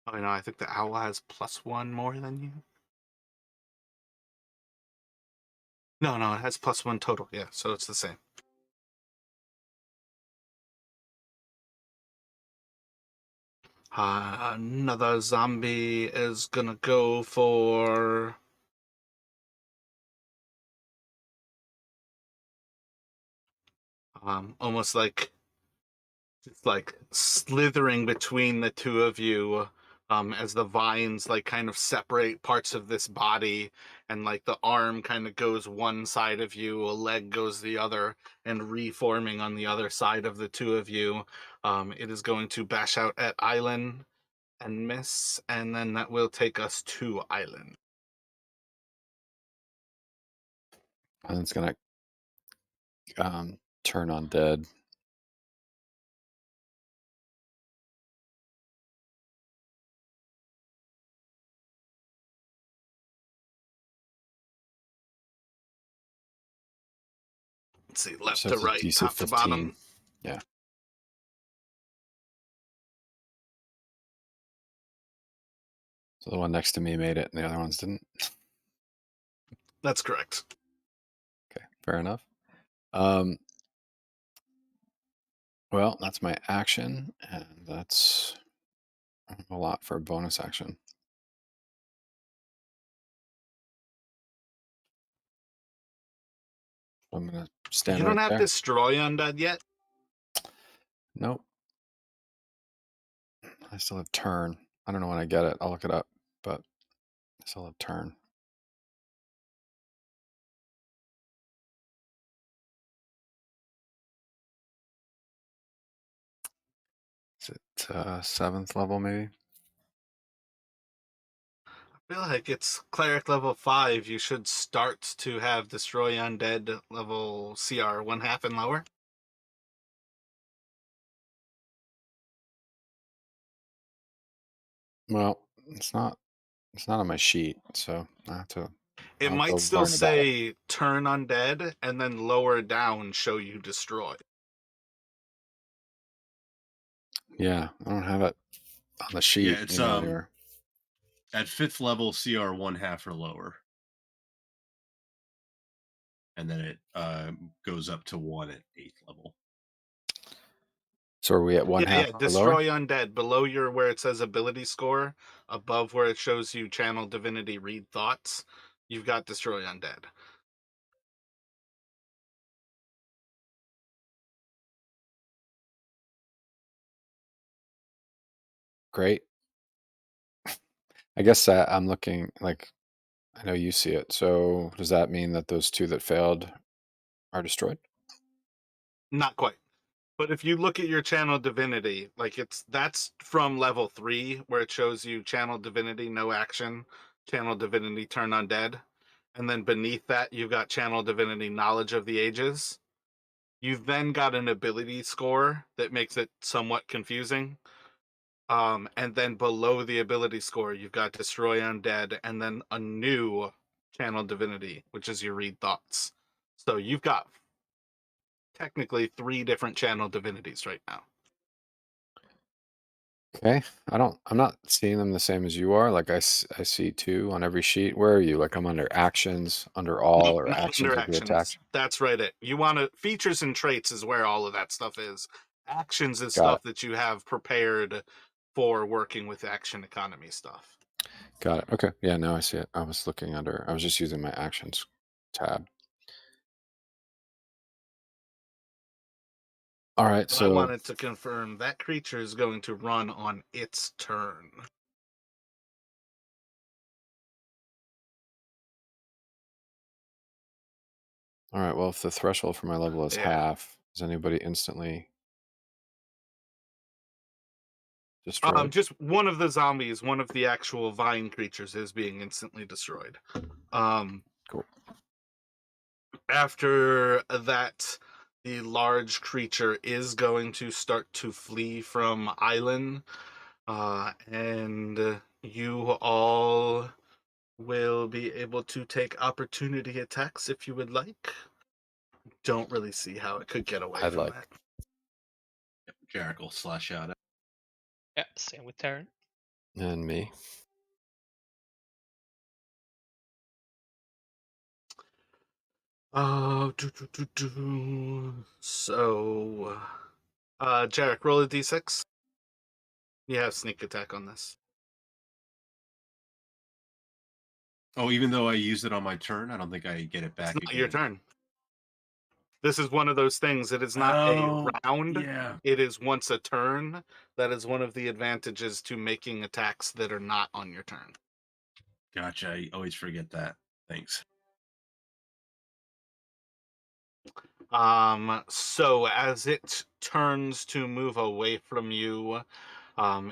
Oh no, I think the owl has +1 more than you. No, it has +1 total. Yeah, so it's the same. Another zombie is gonna go for almost like just like slithering between the two of you, as the vines like kind of separate parts of this body, and like the arm kind of goes one side of you, a leg goes the other, and reforming on the other side of the two of you. It is going to bash out at Island and miss, and then that will take us to Island. And it's gonna turn on dead. Let's see, left So to it's a right, DC top to 15. bottom. Yeah. So the one next to me made it, and the other ones didn't. That's correct. Okay, fair enough. Um, well, that's my action, and that's a lot for a bonus action. I'm gonna stand You right don't have there. destroy undead yet? Nope. I still have turn. I don't know when I get it. I'll look it up, but I still have turn. Is it 7th level maybe? I feel like it's cleric level 5. You should start to have destroy undead level CR 1/2 and lower. Well, it's not on my sheet, so It I'll go might still learn about it. say turn undead and then lower down show you destroy. Yeah, I don't have it on the Yeah, sheet, it's anywhere. at 5th level CR 1/2 or lower, and then it goes up to 1 at 8th level. So are we at 1/2 Yeah, or lower? destroy undead below your where it says ability score, above where it shows you channel divinity read thoughts. You've got destroy undead. Great. I guess I'm looking like I know you see it. So does that mean that those 2 that failed are destroyed? Not quite. But if you look at your channel divinity, like that's from level 3 where it shows you channel divinity no action, channel divinity turn undead, and then beneath that you've got channel divinity knowledge of the ages. You've then got an ability score that makes it somewhat confusing. And then below the ability score, you've got destroy undead, and then a new channel divinity, which is your read thoughts. So you've got technically 3 different channel divinities right now. Okay. I'm not seeing them the same as you are. Like I see 2 on every sheet. Where are you? Like I'm under actions, under No, all, or not actions under would be actions. attacked. That's right. It. You want to features and traits is where all of that stuff is. Actions is Got stuff it. that you have prepared for working with action economy stuff. Got it. Okay. Yeah, now I see it. I was just using my actions tab. All right. But I So, wanted to confirm that creature is going to run on its turn. all right. Well, if the threshold for my level is Yeah. half, is anybody instantly destroyed? Just one of the zombies, one of the actual vine creatures, is being instantly destroyed. Cool. After that, the large creature is going to start to flee from Island, and you all will be able to take opportunity attacks if you would like. Don't really see how it could get away I'd from like. that. Jarek will slash out at. Yeah, same with Terran. And me. So, Jarek, roll a d6. You have sneak attack on this. Oh, even though I used it on my turn, I don't think I get it It's back not your again. turn. This is one of those things. It is not a Oh, round. yeah. It is once a turn. That is one of the advantages to making attacks that are not on your turn. Gotcha. I always forget that. Thanks. So as it turns to move away from you,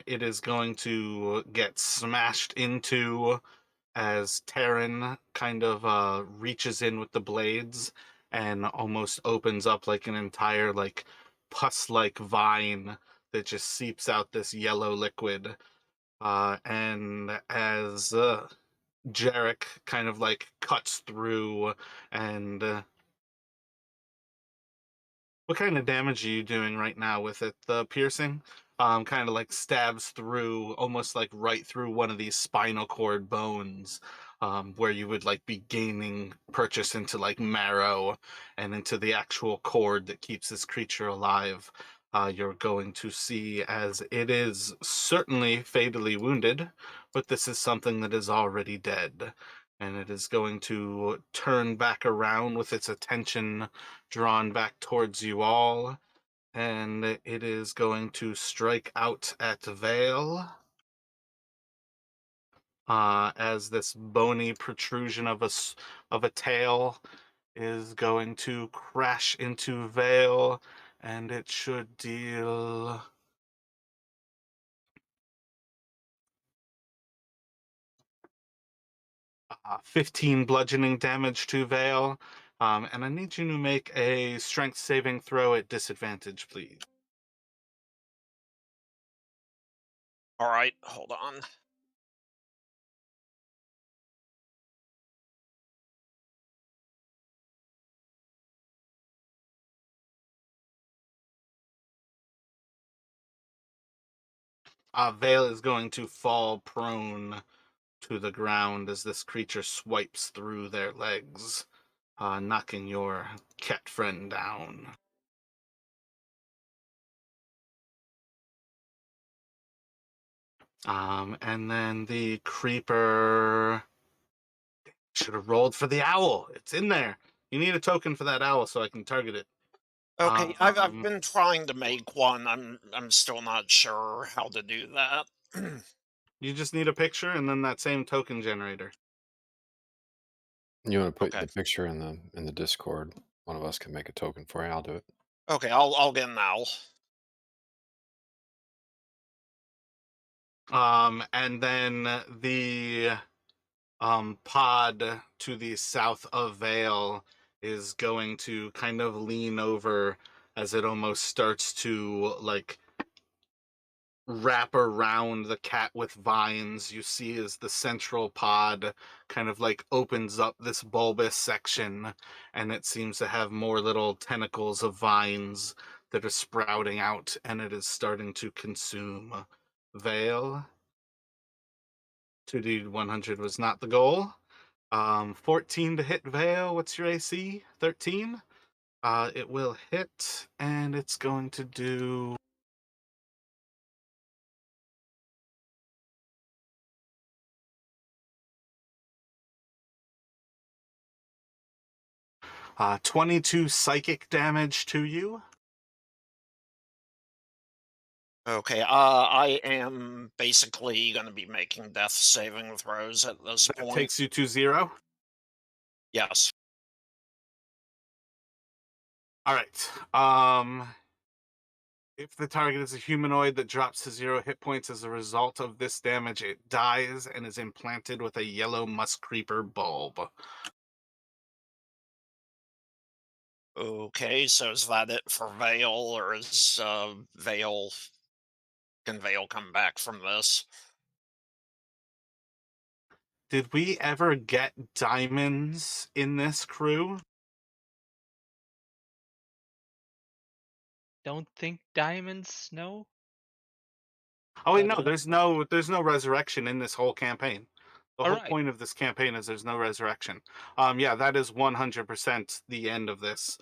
it is going to get smashed into as Terran kind of reaches in with the blades and almost opens up like an entire like pus-like vine that just seeps out this yellow liquid. And as Jarek kind of like cuts through and what kind of damage are you doing right now with it? The piercing? Kind of like stabs through, almost like right through one of these spinal cord bones, where you would like be gaining purchase into like marrow and into the actual cord that keeps this creature alive. You're going to see as it is certainly fatally wounded, but this is something that is already dead. and it is going to turn back around with its attention drawn back towards you all, and it is going to strike out at Vale. As this bony protrusion of a tail is going to crash into Vale, and it should deal 15 bludgeoning damage to Vale. And I need you to make a strength saving throw at disadvantage, please. All right, hold on. Vale is going to fall prone to the ground as this creature swipes through their legs, knocking your cat friend down. And then the creeper should have rolled for the owl. It's in there. You need a token for that owl so I can target it. Okay, I've Um, been trying to make one. I'm still not sure how to do that. you just need a picture and then that same token generator. You want to put Okay. the picture in the Discord? One of us can make a token for you. I'll do it. Okay, I'll get an owl. And then the pod to the south of Vale is going to kind of lean over as it almost starts to like wrap around the cat with vines. You see as the central pod kind of like opens up this bulbous section, and it seems to have more little tentacles of vines that are sprouting out, and it is starting to consume Vale. 2D100 was not the goal. 14 to hit Vale. What's your AC? 13. It will hit, and it's going to do 22 psychic damage to you. Okay, I am basically going to be making death saving throws at this That point. takes you to 0. Yes. All right. If the target is a humanoid that drops to 0 hit points as a result of this damage, it dies and is implanted with a yellow musk creeper bulb. Okay, so is that it for Vale, or is Vale... Can Vale come back from this? Did we ever get diamonds in this crew? Don't think diamonds. No. Oh wait, no, Uh, there's no resurrection in this whole campaign. The all whole right. point of this campaign is there's no resurrection. Yeah, that is 100% the end of this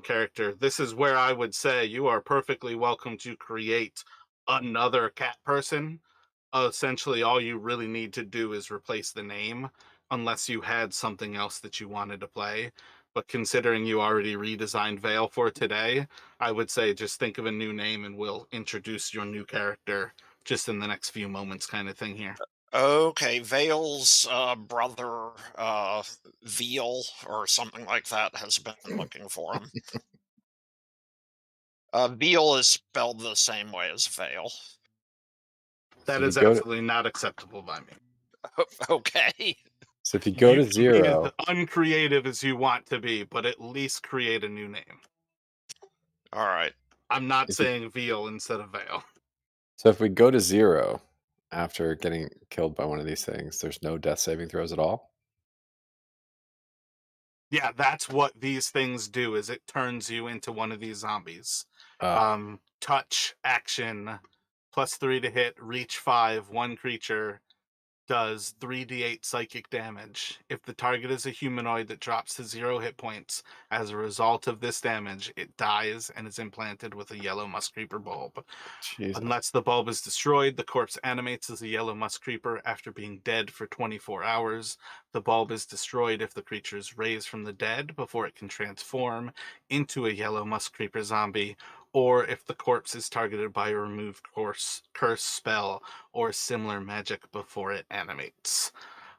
character. This is where I would say you are perfectly welcome to create another cat person. Essentially, all you really need to do is replace the name, unless you had something else that you wanted to play. But considering you already redesigned Vale for today, I would say just think of a new name and we'll introduce your new character just in the next few moments, kind of thing here. Okay, Vale's brother, Veal, or something like that, has been looking for him. Veal is spelled the same way as Vale. That So if you is go to absolutely not acceptable by me. Okay. so if you go You to can be as 0, uncreative as you want to be, but at least create a new name. All right. I'm not if you, saying Veal instead of Vale. so if we go to 0 after getting killed by one of these things, there's no death saving throws at all. Yeah, that's what these things do, is it turns you into one of these zombies. Ah, Touch, action, +3 to hit, reach 5, one creature, does 3d8 psychic damage. If the target is a humanoid that drops to 0 hit points as a result of this damage, it dies and is implanted with a yellow musk creeper bulb. Jesus. Unless the bulb is destroyed, the corpse animates as a yellow musk creeper after being dead for 24 hours. The bulb is destroyed if the creature is raised from the dead before it can transform into a yellow musk creeper zombie, or if the corpse is targeted by a removed curse spell or similar magic before it animates.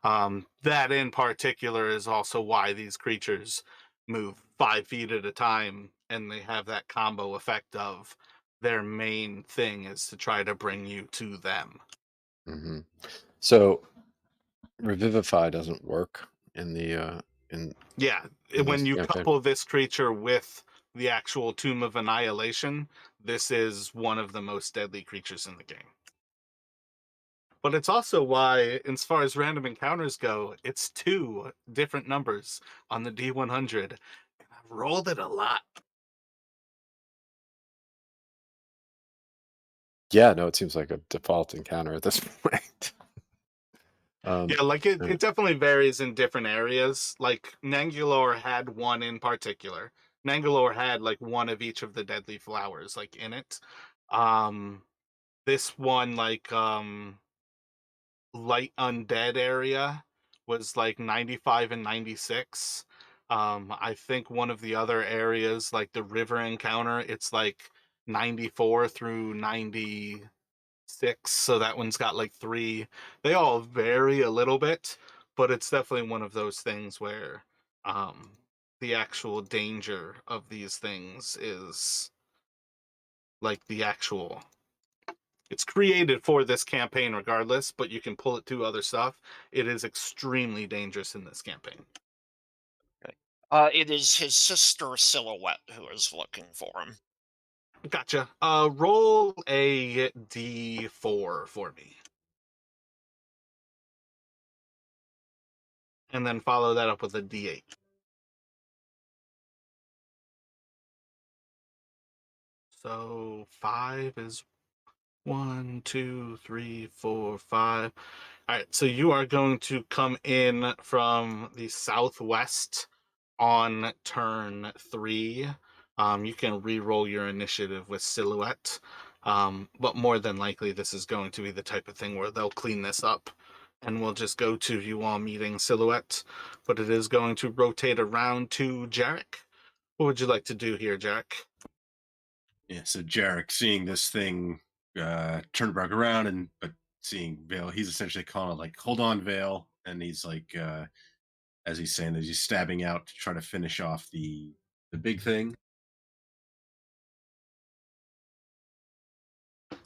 That in particular is also why these creatures move 5 feet at a time, and they have that combo effect of their main thing is to try to bring you to them. Hmm. So Revivify doesn't work in the in Yeah, in when this you campaign. couple this creature with the actual Tomb of Annihilation, this is one of the most deadly creatures in the game. But it's also why, as far as random encounters go, it's 2 different numbers on the D100. And I've rolled it a lot. Yeah, no, it seems like a default encounter at this point. Yeah, like it Yeah. definitely varies in different areas. Like Nangulor had one in particular. Nangulor had like one of each of the deadly flowers like in it. Um this one light undead area was like 95 and 96. I think one of the other areas like the river encounter, it's like 94 through 96, so that one's got like 3. They all vary a little bit, but it's definitely one of those things where um the actual danger of these things is like the actual, it's created for this campaign regardless, but you can pull it to other stuff. It is extremely dangerous in this campaign. It is his sister Silhouette who is looking for him. Gotcha. Roll a d4 for me. And then follow that up with a d8. So 5 is 1, 2, 3, 4, 5. All right, so you are going to come in from the southwest on turn 3. You can re-roll your initiative with Silhouette, but more than likely this is going to be the type of thing where they'll clean this up, and we'll just go to you all meeting Silhouette. But it is going to rotate around to Jarek. What would you like to do here, Jarek? Yeah, so Jarek, seeing this thing turn back around, and but seeing Vale, he's essentially calling it like, "Hold on, Vale," and he's like, as he's saying, that he's stabbing out to try to finish off the big thing.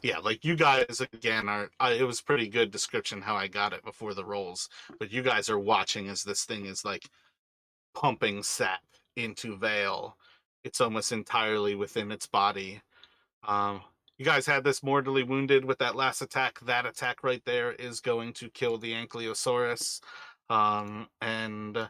Yeah, like you guys again are. It was pretty good description how I got it before the rolls, but you guys are watching as this thing is like pumping sap into Vale. It's almost entirely within its body. You guys had this mortally wounded with that last attack. That attack right there is going to kill the Ankylosaurus. And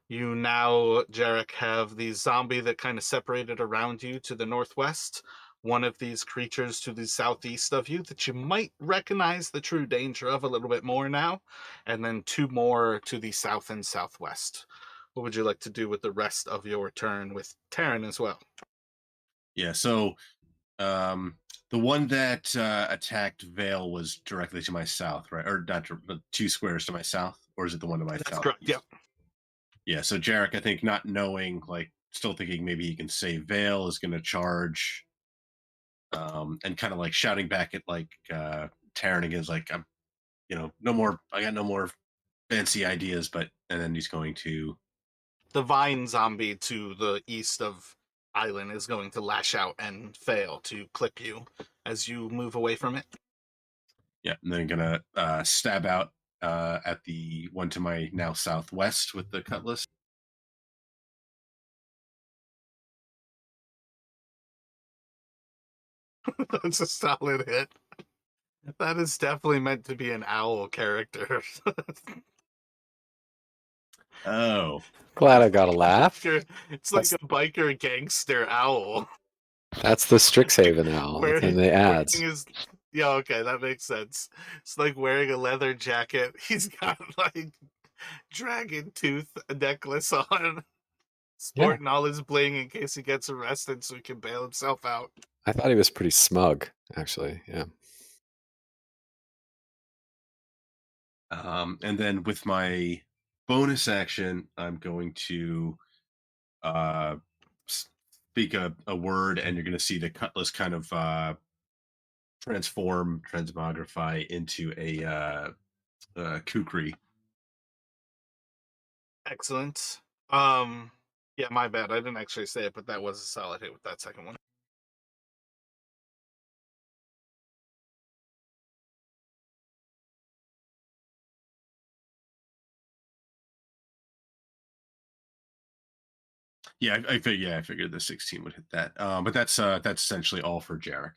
you now, Jarek, have the zombie that kind of separated around you to the northwest. One of these creatures to the southeast of you that you might recognize the true danger of a little bit more now. And then 2 more to the south and southwest. What would you like to do with the rest of your turn with Terran as well? Yeah, so um, the one that attacked Vale was directly to my south, right? Or not, but 2 squares to my south, or is it the one to my That's south? correct. Yep. Yeah, so Jarek, I think, not knowing, like, still thinking maybe he can save Vale, is going to charge, and kind of like shouting back at like Taryn again, is like, "I'm, no more. I got no more fancy ideas," but and then he's going to, The vine zombie to the east of Island is going to lash out and fail to clip you as you move away from it. yeah, and then gonna stab out at the one to my now southwest with the cutlass. That's a solid hit. That is definitely meant to be an owl character. Oh, Glad I got a laugh. It's like a biker gangster owl. That's the Strixhaven owl. Wearing, And the wearing ads. his Yeah, okay, that makes sense. It's like wearing a leather jacket. He's got like dragon tooth necklace on, Yeah. sporting all his bling in case he gets arrested so he can bail himself out. I thought he was pretty smug, actually. Yeah. And then with my bonus action, I'm going to uh, speak a word, and you're going to see the cutlass kind of transmogrify into a kukri. Excellent. Yeah, my bad. I didn't actually say it, but that was a solid hit with that second one. Yeah, I figured the 16 would hit that. But that's essentially all for Jarek.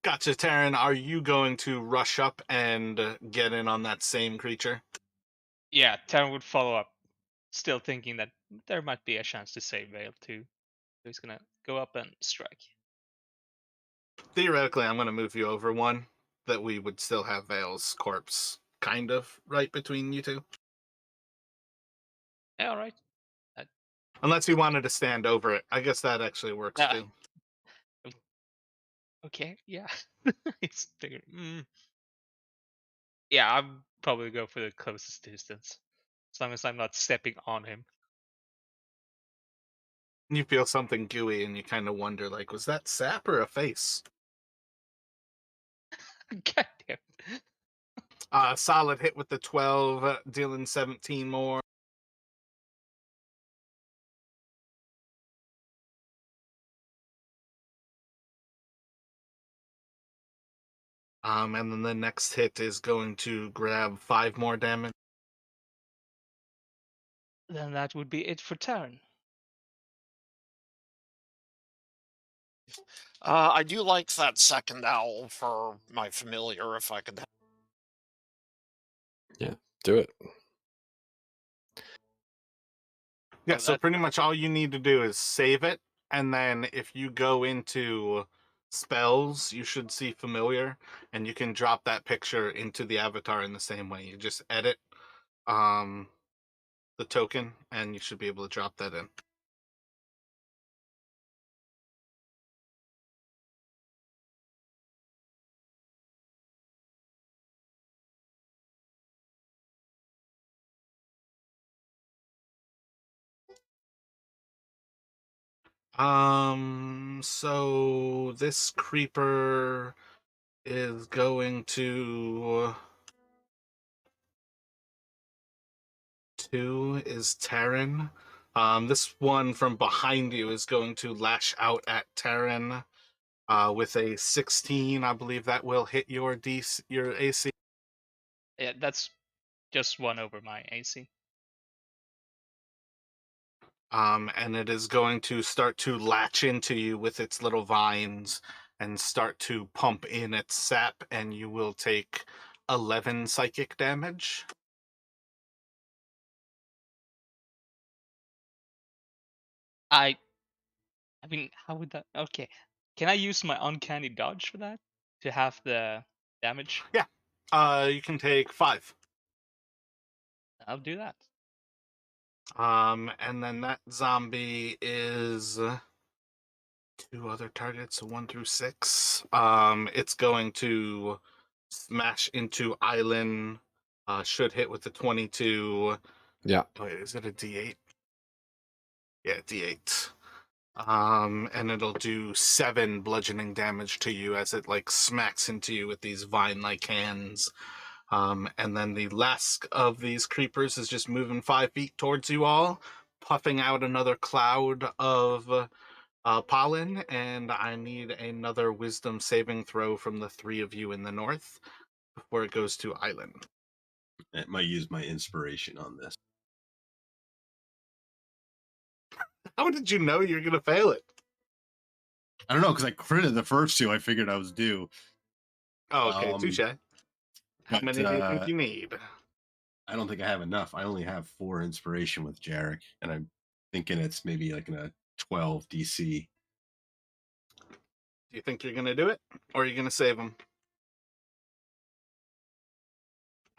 Gotcha, Taryn. Are you going to rush up and get in on that same creature? Yeah, Terran would follow up, still thinking that there might be a chance to save Vale too. So he's gonna go up and strike. Theoretically, I'm going to move you over one that we would still have Vale's corpse kind of right between you two. Yeah, all right. Unless you wanted to stand over it. I guess that actually works Uh, too. okay, yeah. It's bigger. Yeah, I'm probably go for the closest distance, as long as I'm not stepping on him. You feel something gooey and you kind of wonder, like, was that sap or a face? God damn. Solid hit with the 12, dealing 17 more. And then the next hit is going to grab 5 more damage. Then that would be it for Terran. I do like that second owl for my familiar. If I could, Yeah. Do it. Yeah, Oh, so that pretty much all you need to do is save it, and then if you go into spells, you should see familiar, and you can drop that picture into the avatar in the same way. You just edit um, the token, and you should be able to drop that in. So this creeper is going to 2 is Terran. This one from behind you is going to lash out at Terran with a 16. I believe that will hit your DC, your AC. yeah, that's just one over my AC. And it is going to start to latch into you with its little vines and start to pump in its sap, and you will take 11 psychic damage. I mean, how would that? Okay, can I use my uncanny dodge for that to have the damage? Yeah. You can take 5. I'll do that. And then that zombie is 2 other targets, so 1 through 6. It's going to smash into Island. Should hit with the 22. Yeah. Wait, is it a D8? Yeah, D8. And it'll do 7 bludgeoning damage to you as it like smacks into you with these vine-like hands. And then the last of these creepers is just moving 5 feet towards you all, puffing out another cloud of pollen, and I need another wisdom saving throw from the 3 of you in the north before it goes to Island. I might use my inspiration on this. How did you know you're gonna fail it? I don't know, because I critted the first 2. I figured I was due. Oh, okay, touche. How But many do you think you need? I don't think I have enough. I only have 4 inspiration with Jarek, and I'm thinking it's maybe like in a 12 DC. Do you think you're gonna do it, or are you gonna save him?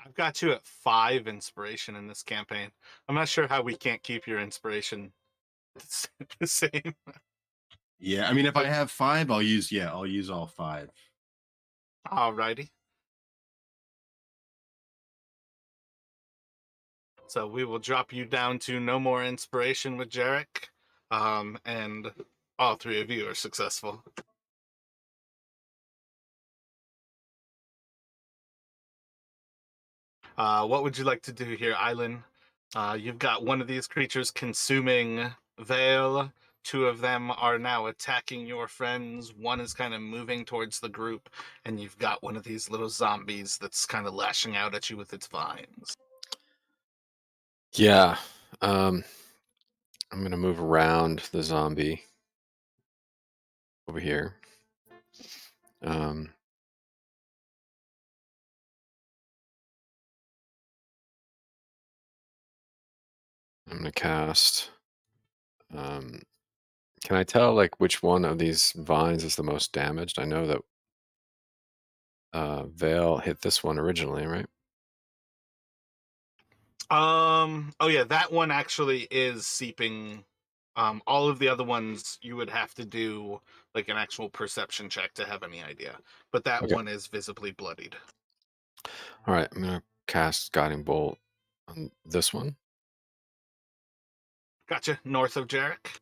I've got you at 5 inspiration in this campaign. I'm not sure how we can't keep your inspiration the same. Yeah, I mean, if I have 5, I'll use all 5. Alrighty. So we will drop you down to no more inspiration with Jarek, and all 3 of you are successful. What would you like to do here, Island? You've got one of these creatures consuming Vale. 2 of them are now attacking your friends. One is kind of moving towards the group, and you've got one of these little zombies that's kind of lashing out at you with its vines. Yeah. I'm gonna move around the zombie over here. Um, I'm gonna cast. Can I tell like which one of these vines is the most damaged? I know that Vale hit this one originally, right? Oh yeah, that one actually is seeping. All of the other ones you would have to do like an actual perception check to have any idea. But that Okay. one is visibly bloodied. All right, I'm gonna cast Guiding Bolt on this one. Gotcha. North of Jarek.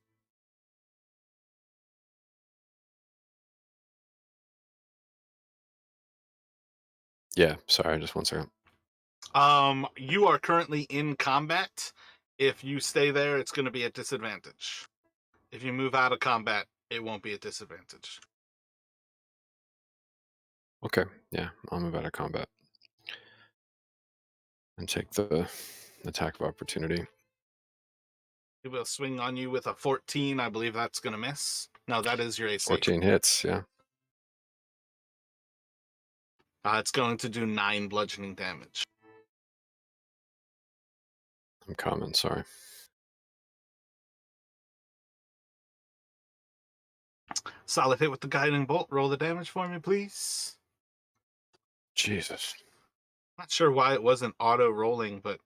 Yeah, sorry, just 1 second. You are currently in combat. If you stay there, it's going to be at disadvantage. If you move out of combat, it won't be a disadvantage. Okay, yeah, I'll move out of combat and take the attack of opportunity. He will swing on you with a 14. I believe that's going to miss. No, that is your AC. 14 hits, yeah. It's going to do 9 bludgeoning damage. I'm coming, sorry. Solid hit with the guiding bolt. Roll the damage for me, please. Jesus. Not sure why it wasn't auto rolling, but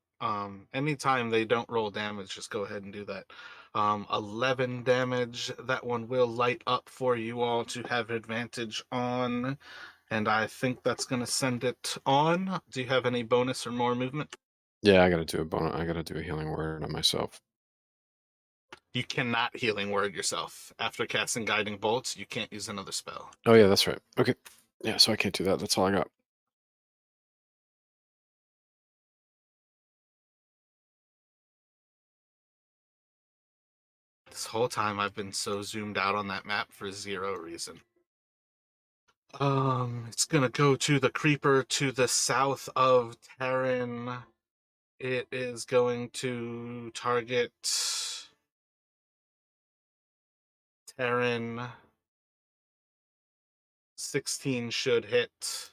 anytime they don't roll damage, just go ahead and do that. 11 damage. That one will light up for you all to have advantage on, and I think that's going to send it on. Do you have any bonus or more movement? Yeah, I gotta do a bonus. I gotta do a healing word on myself. You cannot healing word yourself. After casting guiding bolts, you can't use another spell. Oh yeah, that's right. Okay. Yeah, so I can't do that. That's all I got. This whole time I've been so zoomed out on that map for 0 reason. It's gonna go to the creeper to the south of Terran. It is going to target Terran. 16 should hit.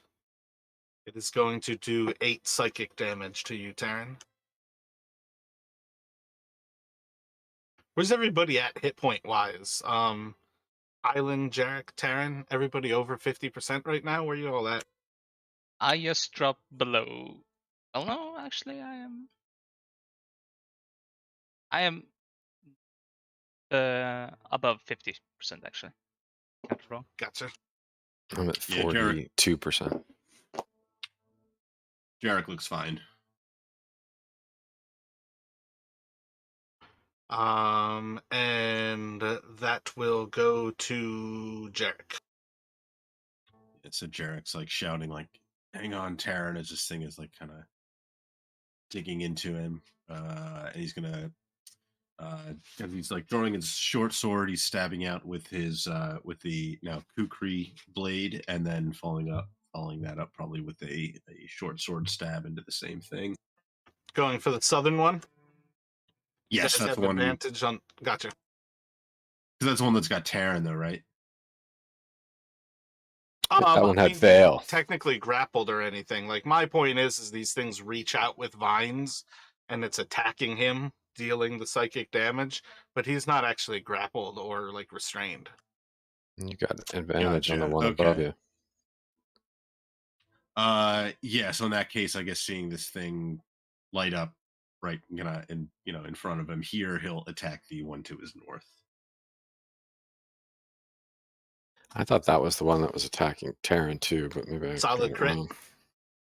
It is going to do 8 psychic damage to you, Terran. Where's everybody at hit point wise? Island, Jarek, Terran, everybody over 50% right now? Where you all at? I just dropped below. Oh no, actually, I am above 50% actually. Can't wrong. Gotcha. I'm at Yeah, Jarek. 42%. Jarek looks fine. And that will go to Jarek. So Jarek's like shouting, like, "Hang on, Taryn!" As this thing is like kind of digging into him, and he's gonna, and he's like drawing his short sword. He's stabbing out with his with the now kukri blade, and then following that up probably with a short sword stab into the same thing. Going for the southern one? You Yes, guys that's have the one. advantage on. Gotcha. That's the one that's got Taryn though, right? That one had they're Vale. not technically grappled or anything. Like my point is these things reach out with vines, and it's attacking him, dealing the psychic damage. But he's not actually grappled or like restrained. You got advantage on the Gotcha. one above Okay. you. Yeah. So in that case, I guess seeing this thing light up right, in front of him here, he'll attack the one to his north. I thought that was the one that was attacking Terran too, but maybe I got Solid it crit.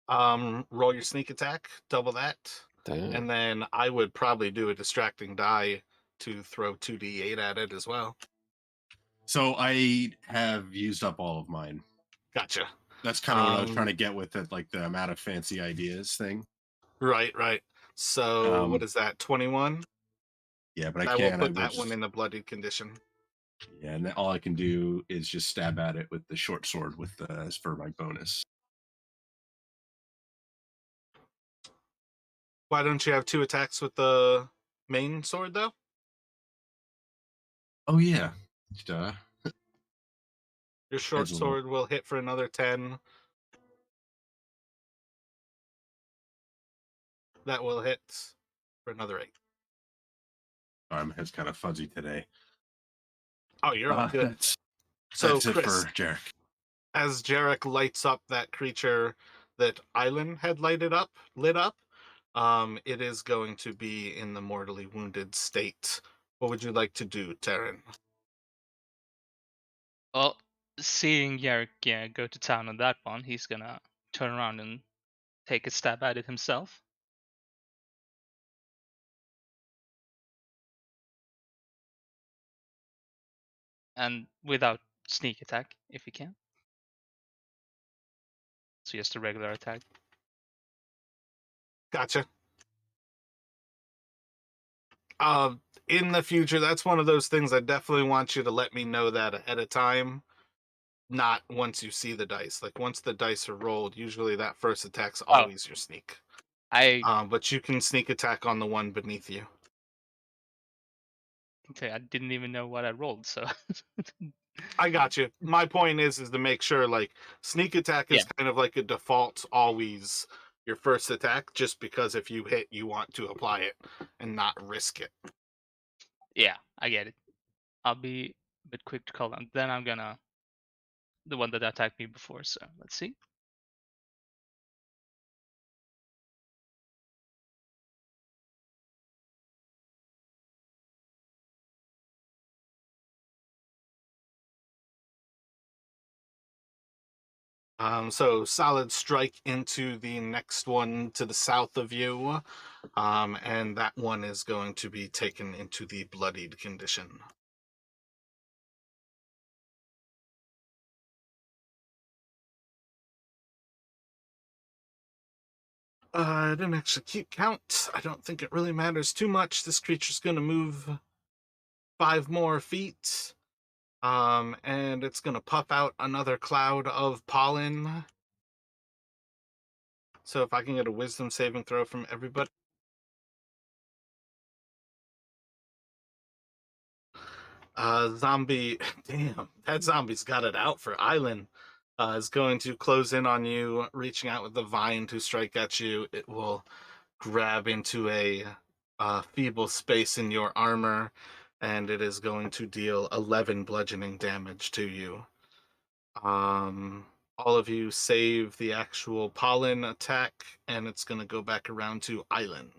wrong. Roll your sneak attack, double that. Damn. And then I would probably do a distracting die to throw 2d8 at it as well. So I have used up all of mine. Gotcha. That's kind of what I was trying to get with it, like the amount of fancy ideas thing. Right. So what is that, 21? Yeah, but I will I put will that just, one in the bloodied condition. yeah, and then all I can do is just stab at it with the short sword with as for my bonus. Why don't you have 2 attacks with the main sword, though? Oh yeah, duh. Your short Adds a little. sword will hit for another 10. That will hit for another 8. My head's kind of fuzzy today. Oh, you're all good. So, That's it Chris, for Jarek. as Jarek lights up that creature that Island had lit up, it is going to be in the mortally wounded state. What would you like to do, Terran? Well, seeing Yarrick go to town on that one, he's gonna turn around and take a stab at it himself. And without sneak attack, if he can. So just a regular attack. Gotcha. Uh, in the future, that's one of those things I definitely want you to let me know that ahead of time. Not once you see the dice. Like once the dice are rolled, usually that first attack's Oh, always your sneak. I But you can sneak attack on the one beneath you. okay, I didn't even know what I rolled, so I got you. My point is to make sure like sneak attack is yeah, kind of like a default always your first attack, just because if you hit, you want to apply it and not risk it. yeah, I get it. I'll be a bit quick to call them. Then I'm gonna the one that attacked me before. So let's see. So solid strike into the next one to the south of you, and that one is going to be taken into the bloodied condition. I didn't actually keep count. I don't think it really matters too much. This creature's going to move 5 more feet, and it's going to puff out another cloud of pollen. So if I can get a wisdom saving throw from everybody. Zombie, damn, that zombie's got it out for Island. Is going to close in on you, reaching out with the vine to strike at you. It will grab into a feeble space in your armor, and it is going to deal 11 bludgeoning damage to you. All of you save the actual pollen attack, and it's going to go back around to Island.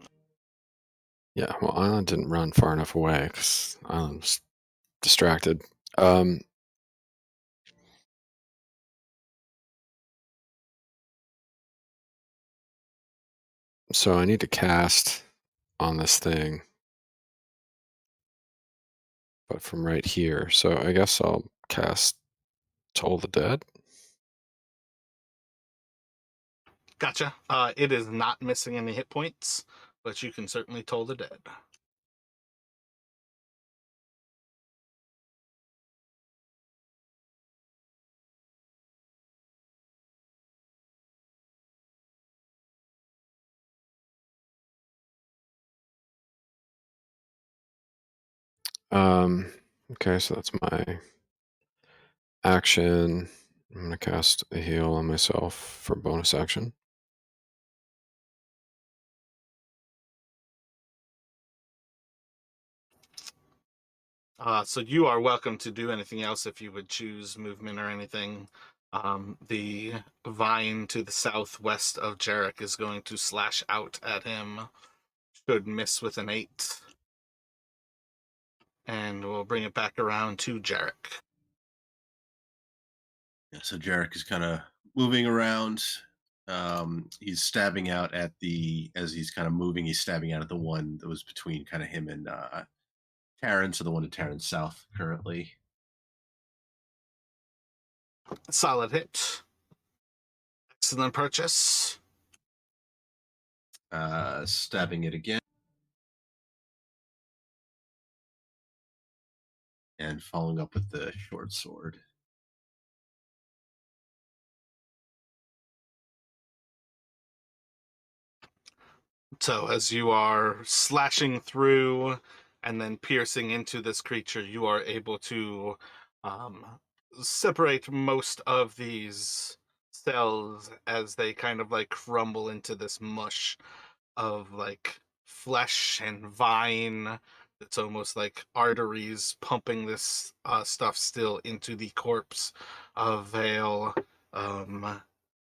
Yeah, well, Island didn't run far enough away because Island was distracted. So I need to cast on this thing, but from right here. So I guess I'll cast Toll the Dead. Gotcha. It is not missing any hit points, but you can certainly toll the dead. Okay, so that's my action. I'm gonna cast a heal on myself for bonus action. So you are welcome to do anything else if you would choose movement or anything. The vine to the southwest of Jarek is going to slash out at him. Should miss with an 8. And we'll bring it back around to Jarek. Yeah, so Jarek is kind of moving around. He's stabbing out at as he's kind of moving, he's stabbing out at the one that was between kind of him and Taryn, so the one to Taryn's south currently. Solid hit. Excellent purchase. Stabbing it again. And following up with the short sword. So as you are slashing through and then piercing into this creature, you are able to um, separate most of these cells as they kind of like crumble into this mush of like flesh and vine. It's almost like arteries pumping this stuff still into the corpse of Vale.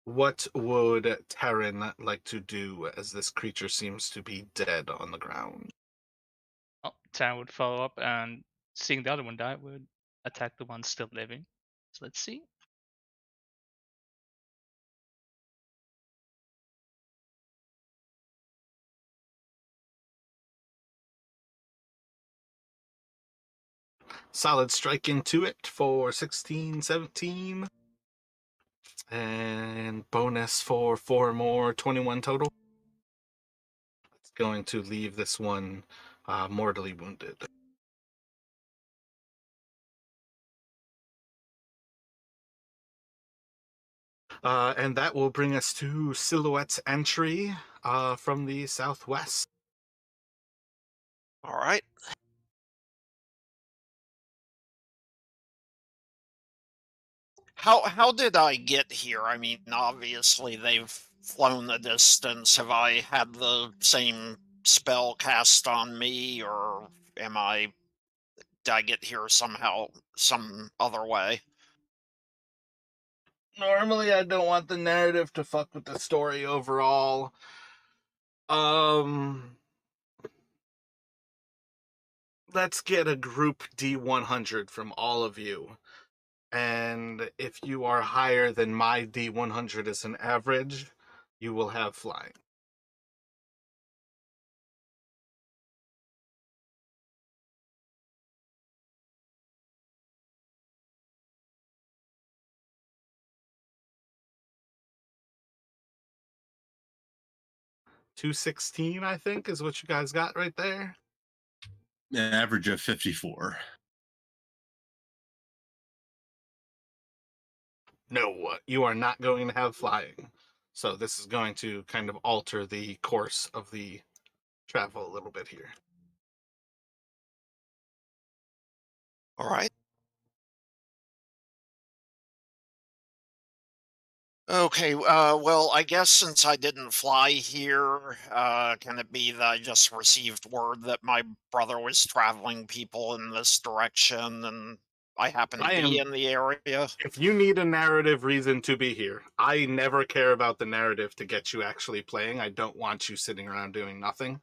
What would Terran like to do as this creature seems to be dead on the ground? Well, Taryn would follow up and seeing the other one die would attack the one still living. So let's see. Solid strike into it for 16, 17. And bonus for 4 more, 21 total. It's going to leave this one mortally wounded. And that will bring us to Silhouette's entry from the southwest. All right. How did I get here? I mean, obviously they've flown the distance. Have I had the same spell cast on me, or did I get here somehow, some other way? Normally, I don't want the narrative to fuck with the story overall. Let's get a group D100 from all of you. And if you are higher than my D100 as an average, you will have flying. $216, I think, is what you guys got right there. Average of 54. No, you are not going to have flying. So this is going to kind of alter the course of the travel a little bit here. All right. Okay, well, I guess since I didn't fly here, can it be that I just received word that my brother was traveling people in this direction and I happen to I be am in the area? If you need a narrative reason to be here, I never care about the narrative to get you actually playing. I don't want you sitting around doing nothing.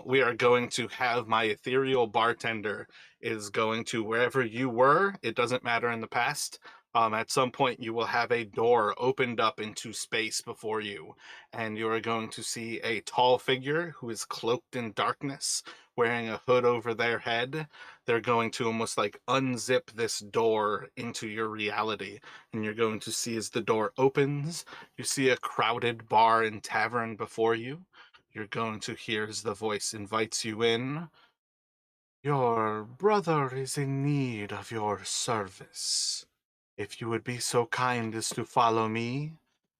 We are going to have my ethereal bartender is going to wherever you were. It doesn't matter in the past. At some point, you will have a door opened up into space before you, and you are going to see a tall figure who is cloaked in darkness, wearing a hood over their head. They're going to almost like unzip this door into your reality. And you're going to see as the door opens, you see a crowded bar and tavern before you. You're going to hear as the voice invites you in. Your brother is in need of your service. If you would be so kind as to follow me,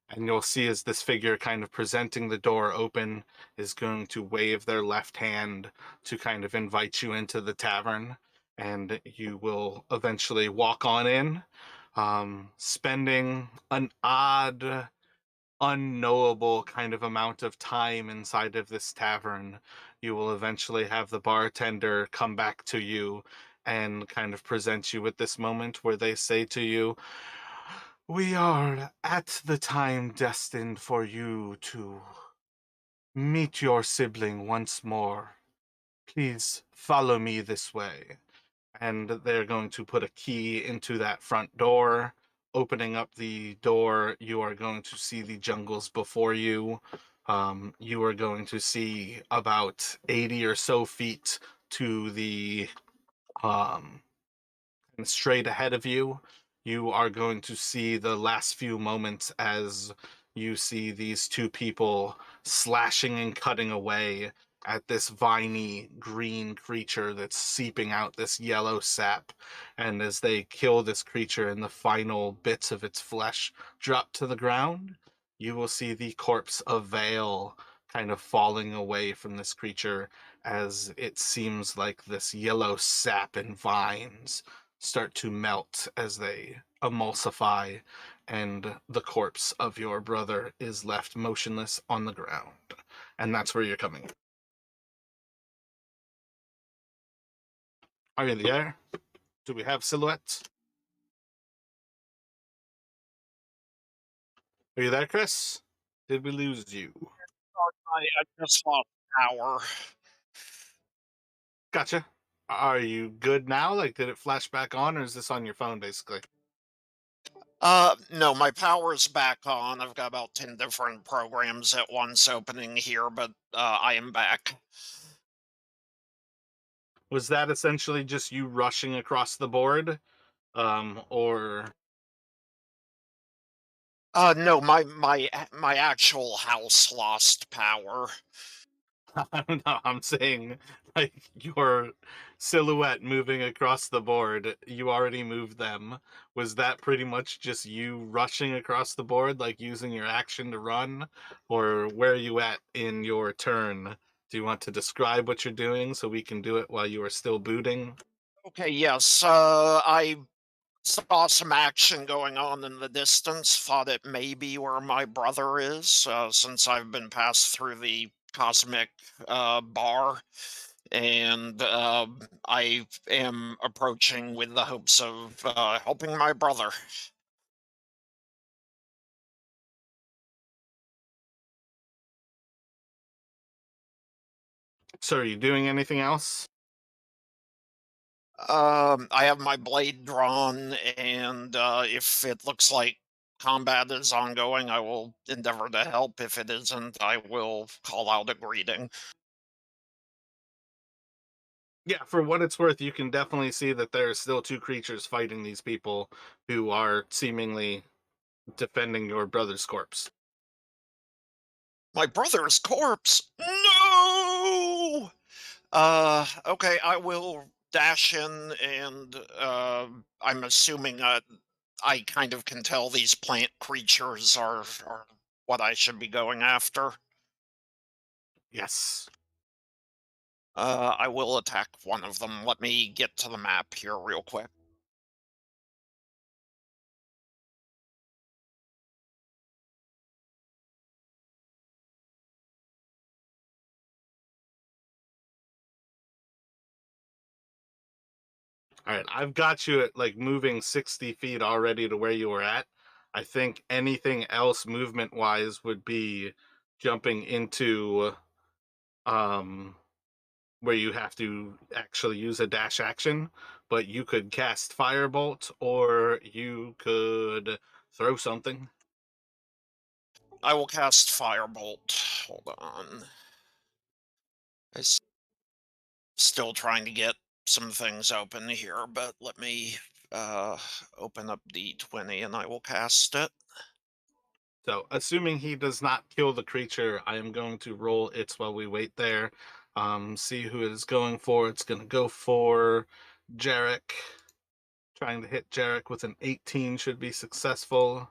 and you'll see as this figure kind of presenting the door open is going to wave their left hand to kind of invite you into the tavern, and you will eventually walk on in, spending an odd, unknowable kind of amount of time inside of this tavern. You will eventually have the bartender come back to you and kind of present you with this moment where they say to you, "We are at the time destined for you to meet your sibling once more. Please follow me this way." And they're going to put a key into that front door. Opening up the door, you are going to see the jungles before you. You are going to see about 80 or so feet to the um, and straight ahead of you. You are going to see the last few moments as you see these two people slashing and cutting away at this viney green creature that's seeping out this yellow sap. And as they kill this creature and the final bits of its flesh drop to the ground, you will see the corpse of Vale kind of falling away from this creature as it seems like this yellow sap and vines start to melt as they emulsify, and the corpse of your brother is left motionless on the ground. And that's where you're coming. Are you in the air? Do we have silhouettes? Are you there, Chris? Did we lose you? I just lost power. Gotcha. Are you good now? Like, did it flash back on, or is this on your phone, basically? No, my power's back on. I've got about 10 different programs at once opening here, but I am back. Was that essentially just you rushing across the board? Or No, my actual house lost power. I don't know. I'm saying, like, your silhouette moving across the board, you already moved them. Was that pretty much just you rushing across the board, like using your action to run? Or where are you at in your turn? Do you want to describe what you're doing so we can do it while you are still booting? Okay, yes, I saw some action going on in the distance, thought it may be where my brother is, since I've been passed through the cosmic bar, and I am approaching with the hopes of helping my brother. So, are you doing anything else? I have my blade drawn, and if it looks like combat is ongoing, I will endeavor to help. If it isn't, I will call out a greeting. Yeah, for what it's worth, you can definitely see that there are still two creatures fighting these people who are seemingly defending your brother's corpse. My brother's corpse? No! Okay, I will dash in, and I'm assuming I kind of can tell these plant creatures are what I should be going after. Yes. I will attack one of them. Let me get to the map here real quick. All right, I've got you at like moving 60 feet already to where you were at. I think anything else movement wise would be jumping into um where you have to actually use a dash action, but you could cast Firebolt or you could throw something. I will cast Firebolt. Hold on. I'm still trying to get some things open here, but let me open up D20 and I will cast it. So, assuming he does not kill the creature, I am going to roll its while we wait there. See who it is going for. It's going to go for Jarek. Trying to hit Jarek with an 18 should be successful.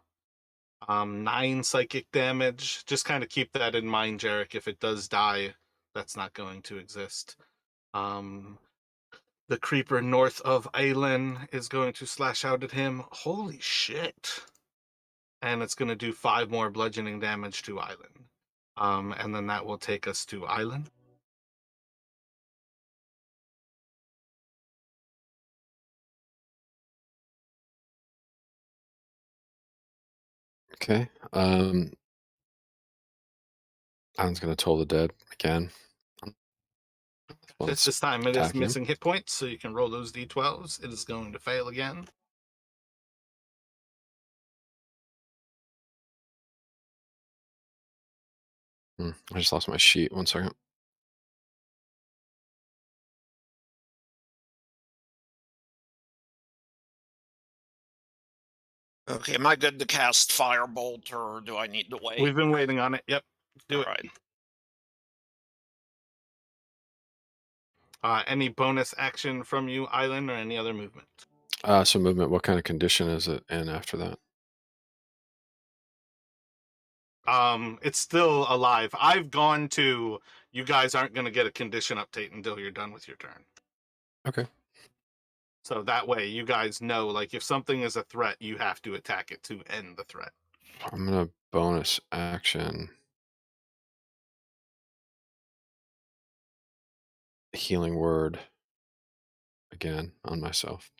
9 psychic damage. Just kind of keep that in mind, Jarek. If it does die, that's not going to exist. Um, the creeper north of Aylin is going to slash out at him. Holy shit. And it's going to do 5 more bludgeoning damage to Aylin. And then that will take us to Aylin. Okay. Alan's gonna toll the dead again. Well, At it's this time, it is attacking him. missing hit points, so you can roll those d12s. It is going to fail again. I just lost my sheet. 1 second. Okay, am I good to cast Firebolt, or do I need to wait? We've been waiting on it. Yep, do All it. right. Any bonus action from you, Island, or any other movement? So movement. What kind of condition is it in after that? It's still alive. I've gone to. You guys aren't going to get a condition update until you're done with your turn. Okay. So that way, you guys know, like, if something is a threat, you have to attack it to end the threat. I'm gonna bonus action healing word again on myself.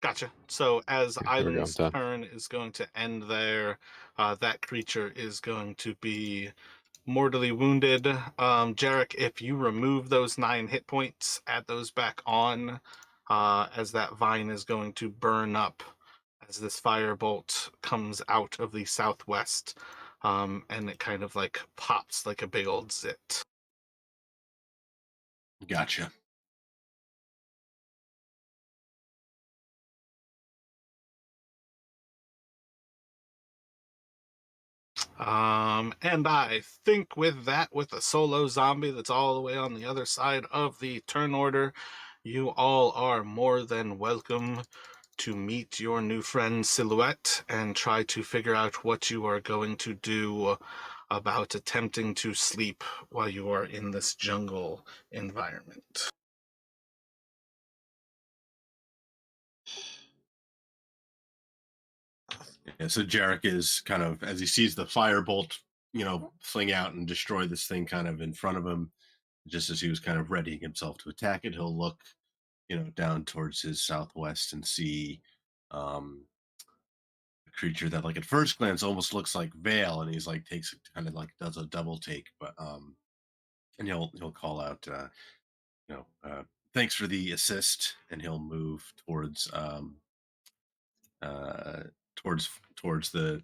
Gotcha. So as Okay, there we go. I'm Island's done. turn is going to end there, that creature is going to be mortally wounded. Jarek, if you remove those 9 hit points, add those back on, as that vine is going to burn up as this firebolt comes out of the southwest, and it kind of like pops like a big old zit. Gotcha. And I think with that, with a solo zombie that's all the way on the other side of the turn order, you all are more than welcome to meet your new friend Silhouette and try to figure out what you are going to do about attempting to sleep while you are in this jungle environment. Yeah, so Jarek is kind of, as he sees the firebolt, fling out and destroy this thing kind of in front of him, just as he was kind of readying himself to attack it, he'll look, down towards his southwest and see a creature that, like, at first glance almost looks like Vale, and he's like takes kind of like does a double take, but and he'll call out, you know, uh, thanks for the assist, and he'll move uh, towards the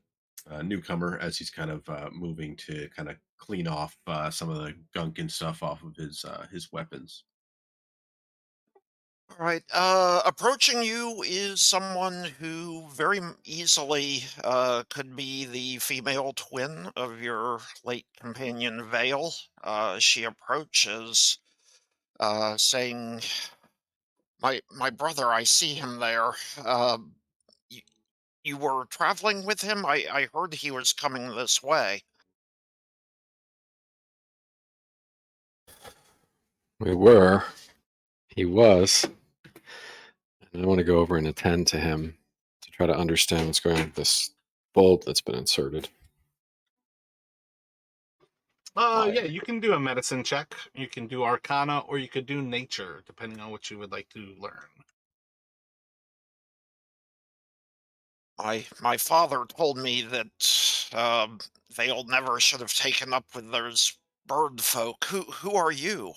newcomer as he's kind of moving to kind of clean off some of the gunk and stuff off of his weapons. All right. Approaching you is someone who very easily could be the female twin of your late companion Vale. She approaches, saying, "My brother, I see him there. You, you were traveling with him? I heard he was coming this way." We were. He was. And I want to go over and attend to him to try to understand what's going on with this bulb that's been inserted. Yeah, you can do a medicine check. You can do Arcana, or you could do Nature, depending on what you would like to learn. My father told me that Vale never should have taken up with those bird folk. Who are you?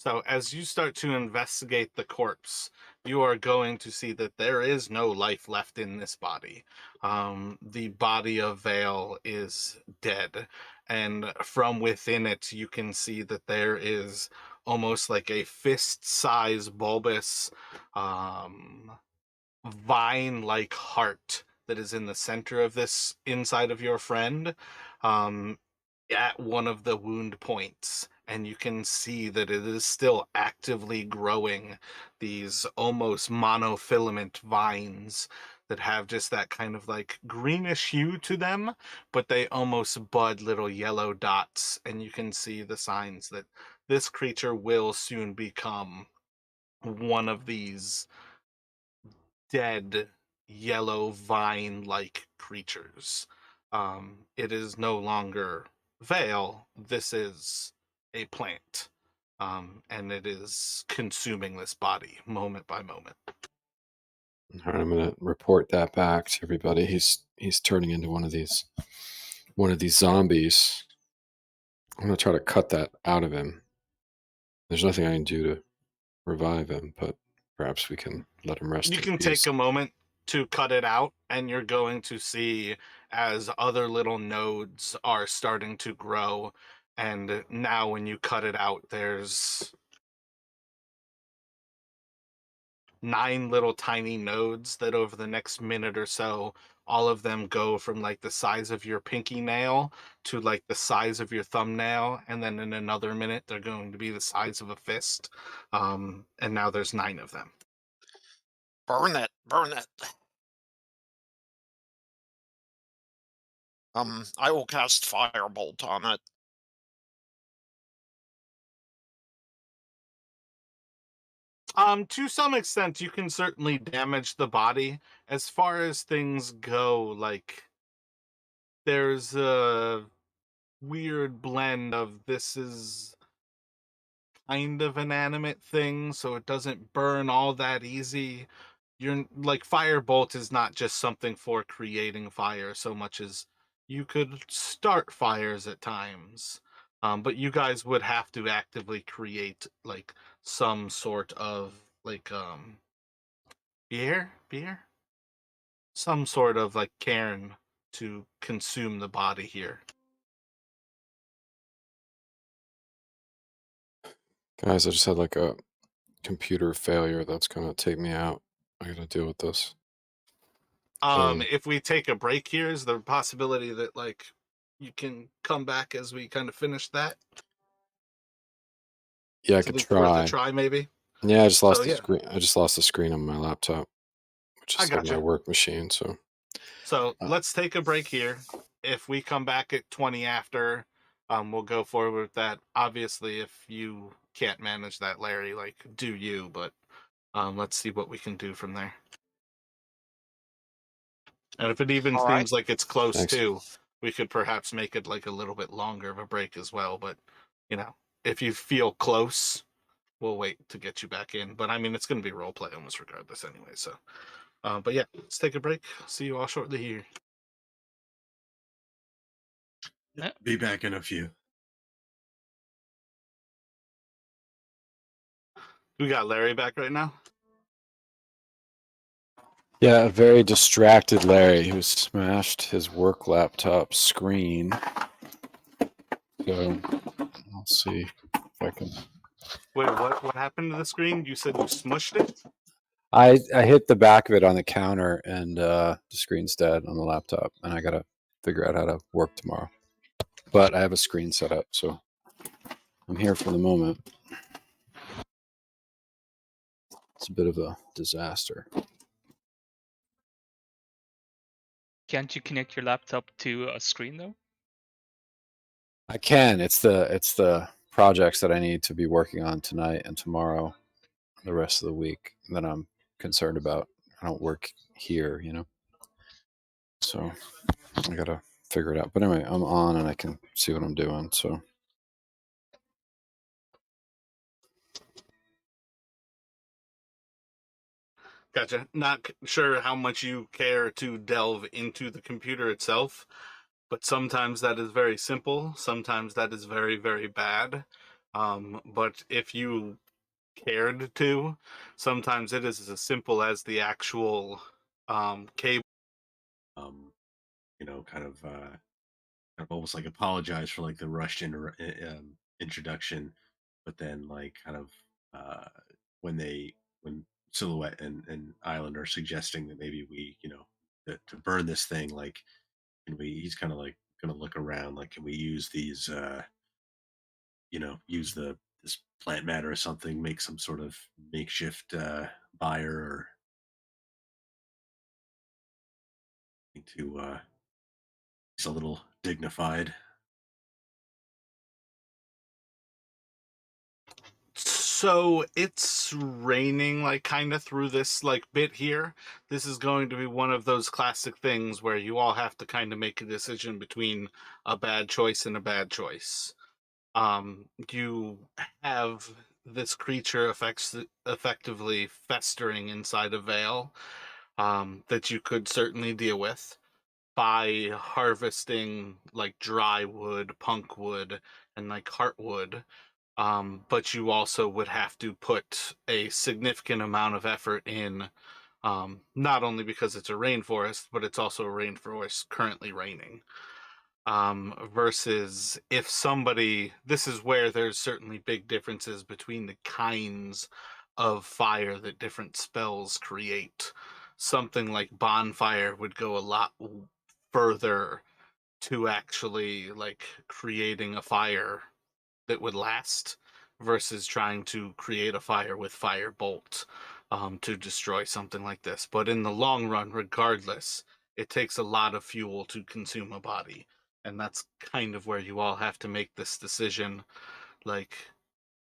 So, as you start to investigate the corpse, you are going to see that there is no life left in this body. The body of Vale is dead, and from within it, you can see that there is almost like a fist size bulbous vine like heart that is in the center of this inside of your friend. Um, at one of the wound points, and you can see that it is still actively growing these almost monofilament vines that have just that kind of like greenish hue to them, but they almost bud little yellow dots, and you can see the signs that this creature will soon become one of these dead yellow vine like creatures. It is no longer Vale, this is a plant. And it is consuming this body moment by moment. All right, I'm gonna report that back to everybody. He's turning into one of these zombies. I'm gonna try to cut that out of him. There's nothing I can do to revive him, but perhaps we can let him rest You in can peace. take a moment to cut it out, and you're going to see as other little nodes are starting to grow. And now, when you cut it out, there's 9 little tiny nodes that over the next minute or so, all of them go from like the size of your pinky nail to like the size of your thumbnail, and then in another minute they're going to be the size of a fist. And now there's 9 of them. Burn it, burn it. I will cast Firebolt on it. To some extent, you can certainly damage the body. As far as things go, like, there's a weird blend of this is kind of an animate thing, so it doesn't burn all that easy. You're like, firebolt is not just something for creating fire so much as you could start fires at times. But you guys would have to actively create like some sort of like beer, some sort of like cairn to consume the body here. Guys, I just had like a computer failure that's gonna take me out. I gotta deal with this. So If we take a break here, is there a possibility that like you can come back as we kind of finish that? yeah, I It's at could least worth a try. try, maybe. Yeah, I just So lost the yeah, screen. I just lost the screen on my laptop, which I is like my gotcha. work machine. So So uh, let's take a break here. If we come back at 20 after, we'll go forward with that. Obviously, if you can't manage that, Larry, like, do you? But let's see what we can do from there. And if it even All right. seems like it's close thanks. too, we could perhaps make it like a little bit longer of a break as well. But, you know, if you feel close, we'll wait to get you back in. But I mean, it's going to be role play almost regardless anyway. So, but yeah, let's take a break. See you all shortly here. Yeah. Be back in a few. We got Larry back right now. Yeah, a very distracted Larry who smashed his work laptop screen. So I'll see if I can. Wait, what happened to the screen? You said you smushed it? I hit the back of it on the counter, and the screen's dead on the laptop, and I gotta figure out how to work tomorrow. But I have a screen set up, so I'm here for the moment. It's a bit of a disaster. Can't you connect your laptop to a screen though? I can. It's the projects that I need to be working on tonight and tomorrow, the rest of the week, that I'm concerned about. I don't work here, so I gotta figure it out. But anyway, I'm on and I can see what I'm doing. So Gotcha. Not sure how much you care to delve into the computer itself, but sometimes that is very simple. Sometimes that is very, very bad. But if you cared to, sometimes it is as simple as the actual cable. Um, kind of almost like apologize for like the rushed introduction, but then like kind of uh, when Silhouette and Island are suggesting that maybe we, to burn this thing, like, can we? He's kind of like going to look around, like, can we use these, use the this plant matter or something, make some sort of makeshift buyer or to he's a little dignified. So it's raining like kind of through this like bit here. This is going to be one of those classic things where you all have to kind of make a decision between a bad choice and a bad choice. You have this creature effectively festering inside a veil. that you could certainly deal with by harvesting like dry wood, punk wood, and like heartwood. But you also would have to put a significant amount of effort in, not only because it's a rainforest, but it's also a rainforest currently raining. Versus if somebody, this is where there's certainly big differences between the kinds of fire that different spells create. Something like bonfire would go a lot further to actually like creating a fire that would last versus trying to create a fire with firebolt to destroy something like this. But in the long run, regardless, it takes a lot of fuel to consume a body. And that's kind of where you all have to make this decision. Like,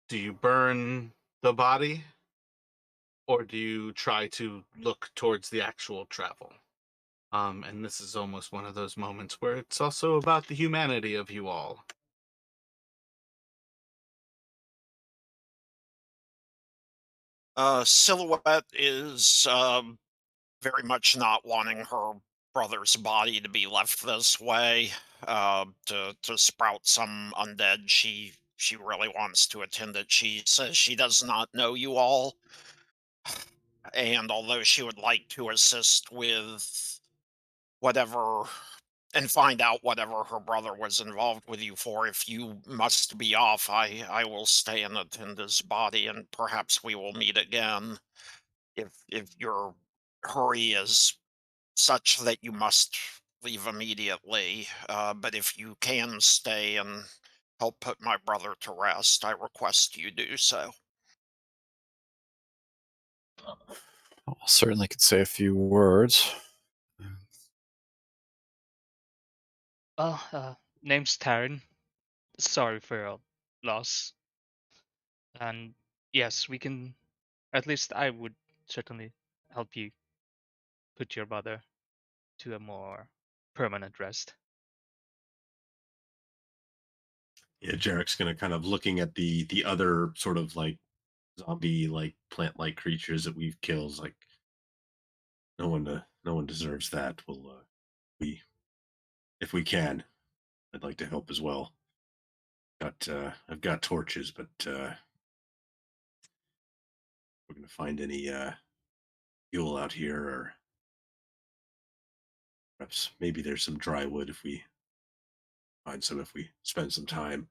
do you burn the body or do you try to look towards the actual travel? And this is almost one of those moments where it's also about the humanity of you all. Silhouette is very much not wanting her brother's body to be left this way, to sprout some undead. She really wants to attend it. She says she does not know you all, and although she would like to assist with whatever and find out whatever her brother was involved with you for, if you must be off, I will stay and attend his body, and perhaps we will meet again if your hurry is such that you must leave immediately. But if you can stay and help put my brother to rest, I request you do so. I certainly could say a few words. Well, name's Taryn. Sorry for your loss. And yes, we can, at least I would certainly help you put your brother to a more permanent rest. Yeah, Jarek's gonna kind of looking at the other sort of like zombie like plant like creatures that we've killed. Like no one deserves that. We'll we if we can, I'd like to help as well. Got I've got torches, but we're gonna find any fuel out here, or perhaps maybe there's some dry wood if we find some if we spend some time.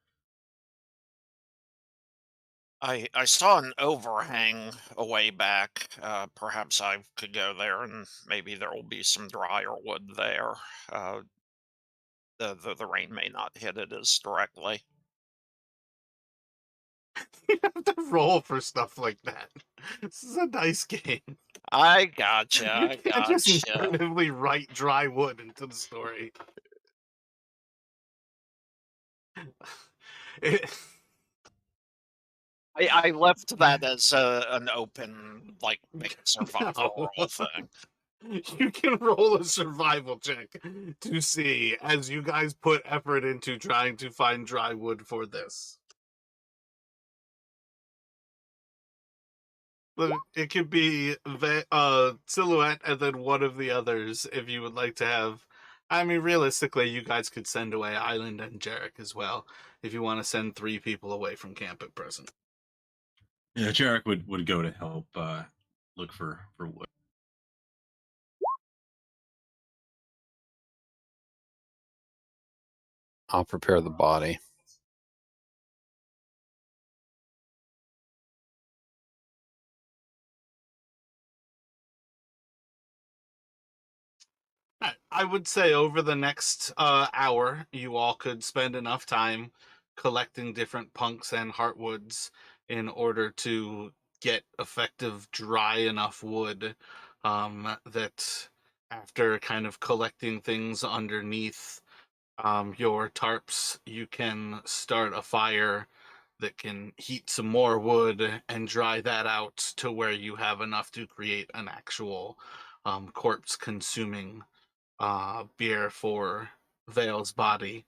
I saw an overhang a way back. Perhaps I could go there, and maybe there will be some drier wood there. Uh, the rain may not hit it as directly. You have to roll for stuff like that. This is a dice game. I gotcha. You I can't just gotcha. narratively write dry wood into the story. It, I left that as an open, like, make a survival no. roll thing. You can roll a survival check to see as you guys put effort into trying to find dry wood for this. It could be Silhouette and then one of the others if you would like to have. I mean, realistically, you guys could send away Island and Jarek as well if you want to send 3 people away from camp at present. Yeah, Jarek would go to help look for wood. I'll prepare the body. I would say over the next hour, you all could spend enough time collecting different punks and heartwoods in order to get effective, dry enough wood that after kind of collecting things underneath your tarps, you can start a fire that can heat some more wood and dry that out to where you have enough to create an actual corpse consuming beer for Vale's body.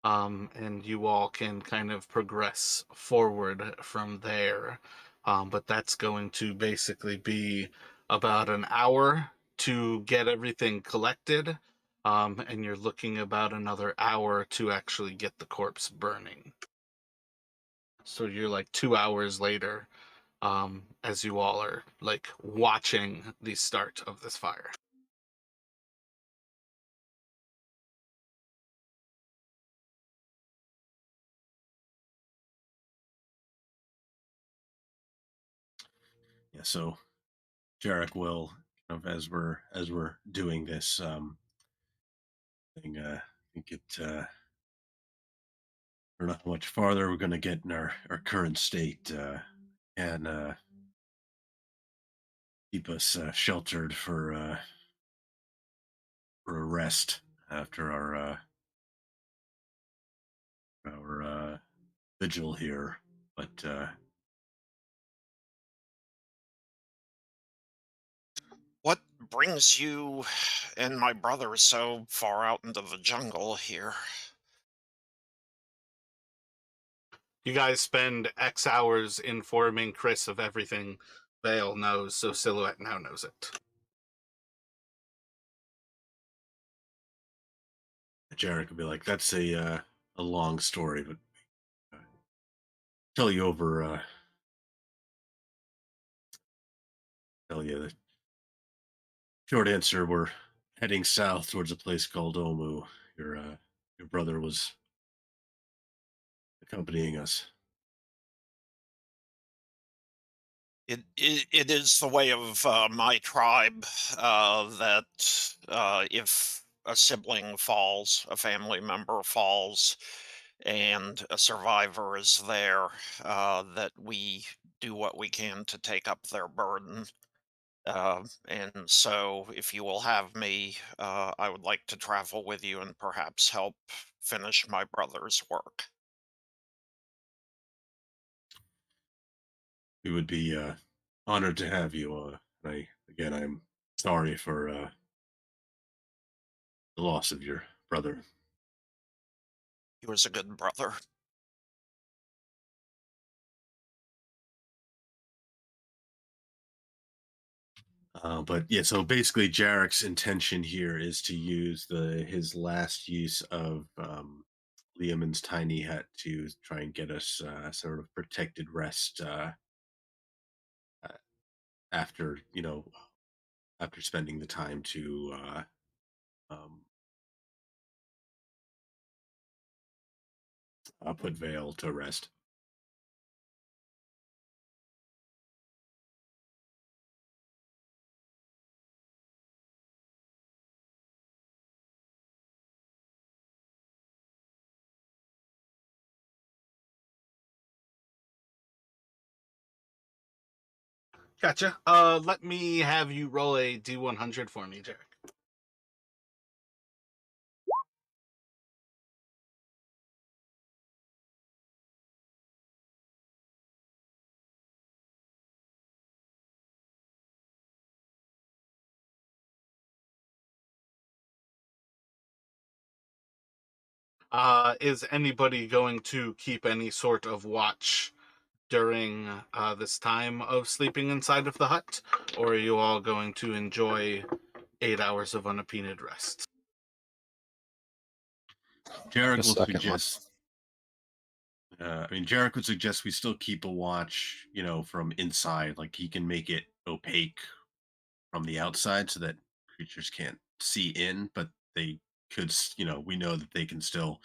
And you all can kind of progress forward from there. But that's going to basically be about an hour to get everything collected, and you're looking about another hour to actually get the corpse burning. So you're like 2 hours later, as you all are like watching the start of this fire. Yeah, so Jarek will, as we're doing this thing, I think I don't know how much farther we're going to get in our current state, and keep us sheltered for a rest after our vigil here. But What brings you and my brother so far out into the jungle here? You guys spend X hours informing Chris of everything Vale knows, so Silhouette now knows it. Jarek will be like, "That's a long story, but uh, tell you over. Tell you the short answer. We're heading south towards a place called Omu. Your brother was accompanying us." It is the way of my tribe that if a sibling falls, a family member falls, and a survivor is there, that we do what we can to take up their burden. And so, if you will have me, I would like to travel with you and perhaps help finish my brother's work. We would be honored to have you. I'm sorry for the loss of your brother. He was a good brother. But yeah, so basically, Jarek's intention here is to use his last use of Liamon's tiny hut to try and get us sort of protected rest uh, after after spending the time to um, put Vale to rest. Gotcha. Let me have you roll a D100 for me, Jarek. Is anybody going to keep any sort of watch during this time of sleeping inside of the hut, or are you all going to enjoy 8 hours of unimpeded rest? Jarek The will second one. suggest. Jarek would suggest we still keep a watch, from inside. Like he can make it opaque from the outside so that creatures can't see in, but they could, we know that they can still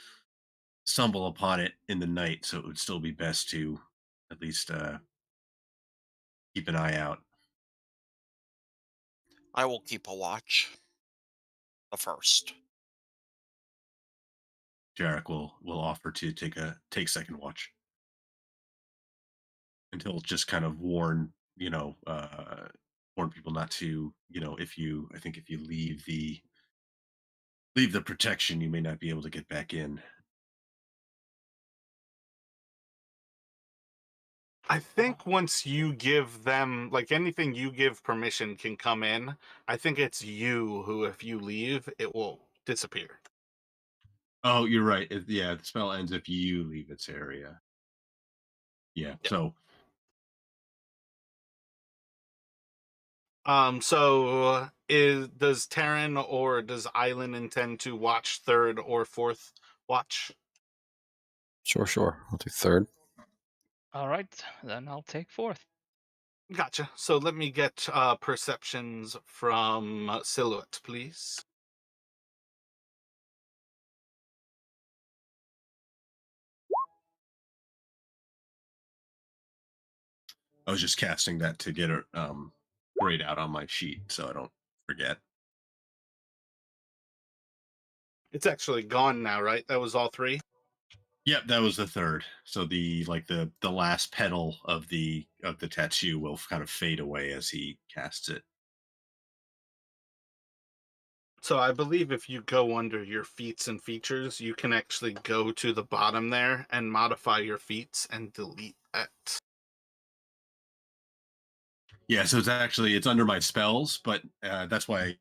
stumble upon it in the night. So it would still be best to at least keep an eye out. I will keep a watch. The first. Jarek will offer to take second watch until just kind of warn people not to, if you leave the protection, you may not be able to get back in. I think once you give them, like anything you give permission can come in. I think it's you who, if you leave, it will disappear. Oh, you're right. Yeah, the spell ends if you leave its area. Yeah. Yeah. So So does Terran or does Island intend to watch third or fourth watch? Sure. I'll do third. All right, then I'll take fourth. Gotcha. So let me get perceptions from Silhouette, please. I was just casting that to get a grayed out on my sheet so I don't forget. It's actually gone now, right? That was all three. Yep, that was the third. So the last petal of the tattoo will kind of fade away as he casts it. So I believe if you go under your feats and features, you can actually go to the bottom there and modify your feats and delete that. Yeah, so it's under my spells, but that's why.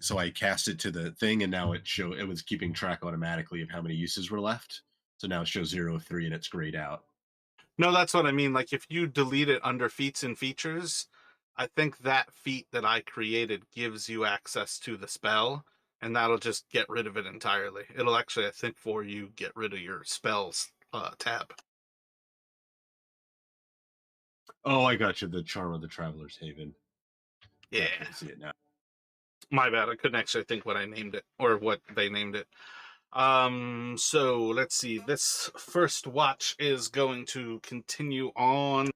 So I cast it to the thing, and now it was keeping track automatically of how many uses were left. So now it shows 0 of 3, and it's grayed out. No, that's what I mean. Like if you delete it under feats and features, I think that feat that I created gives you access to the spell, and that'll just get rid of it entirely. It'll actually, I think, for you get rid of your spells tab. Oh, I got you. The charm of the traveler's haven. Yeah, Gotcha. I see it now. my bad. I couldn't actually think what I named it or what they named it. So let's see. This first watch is going to continue on.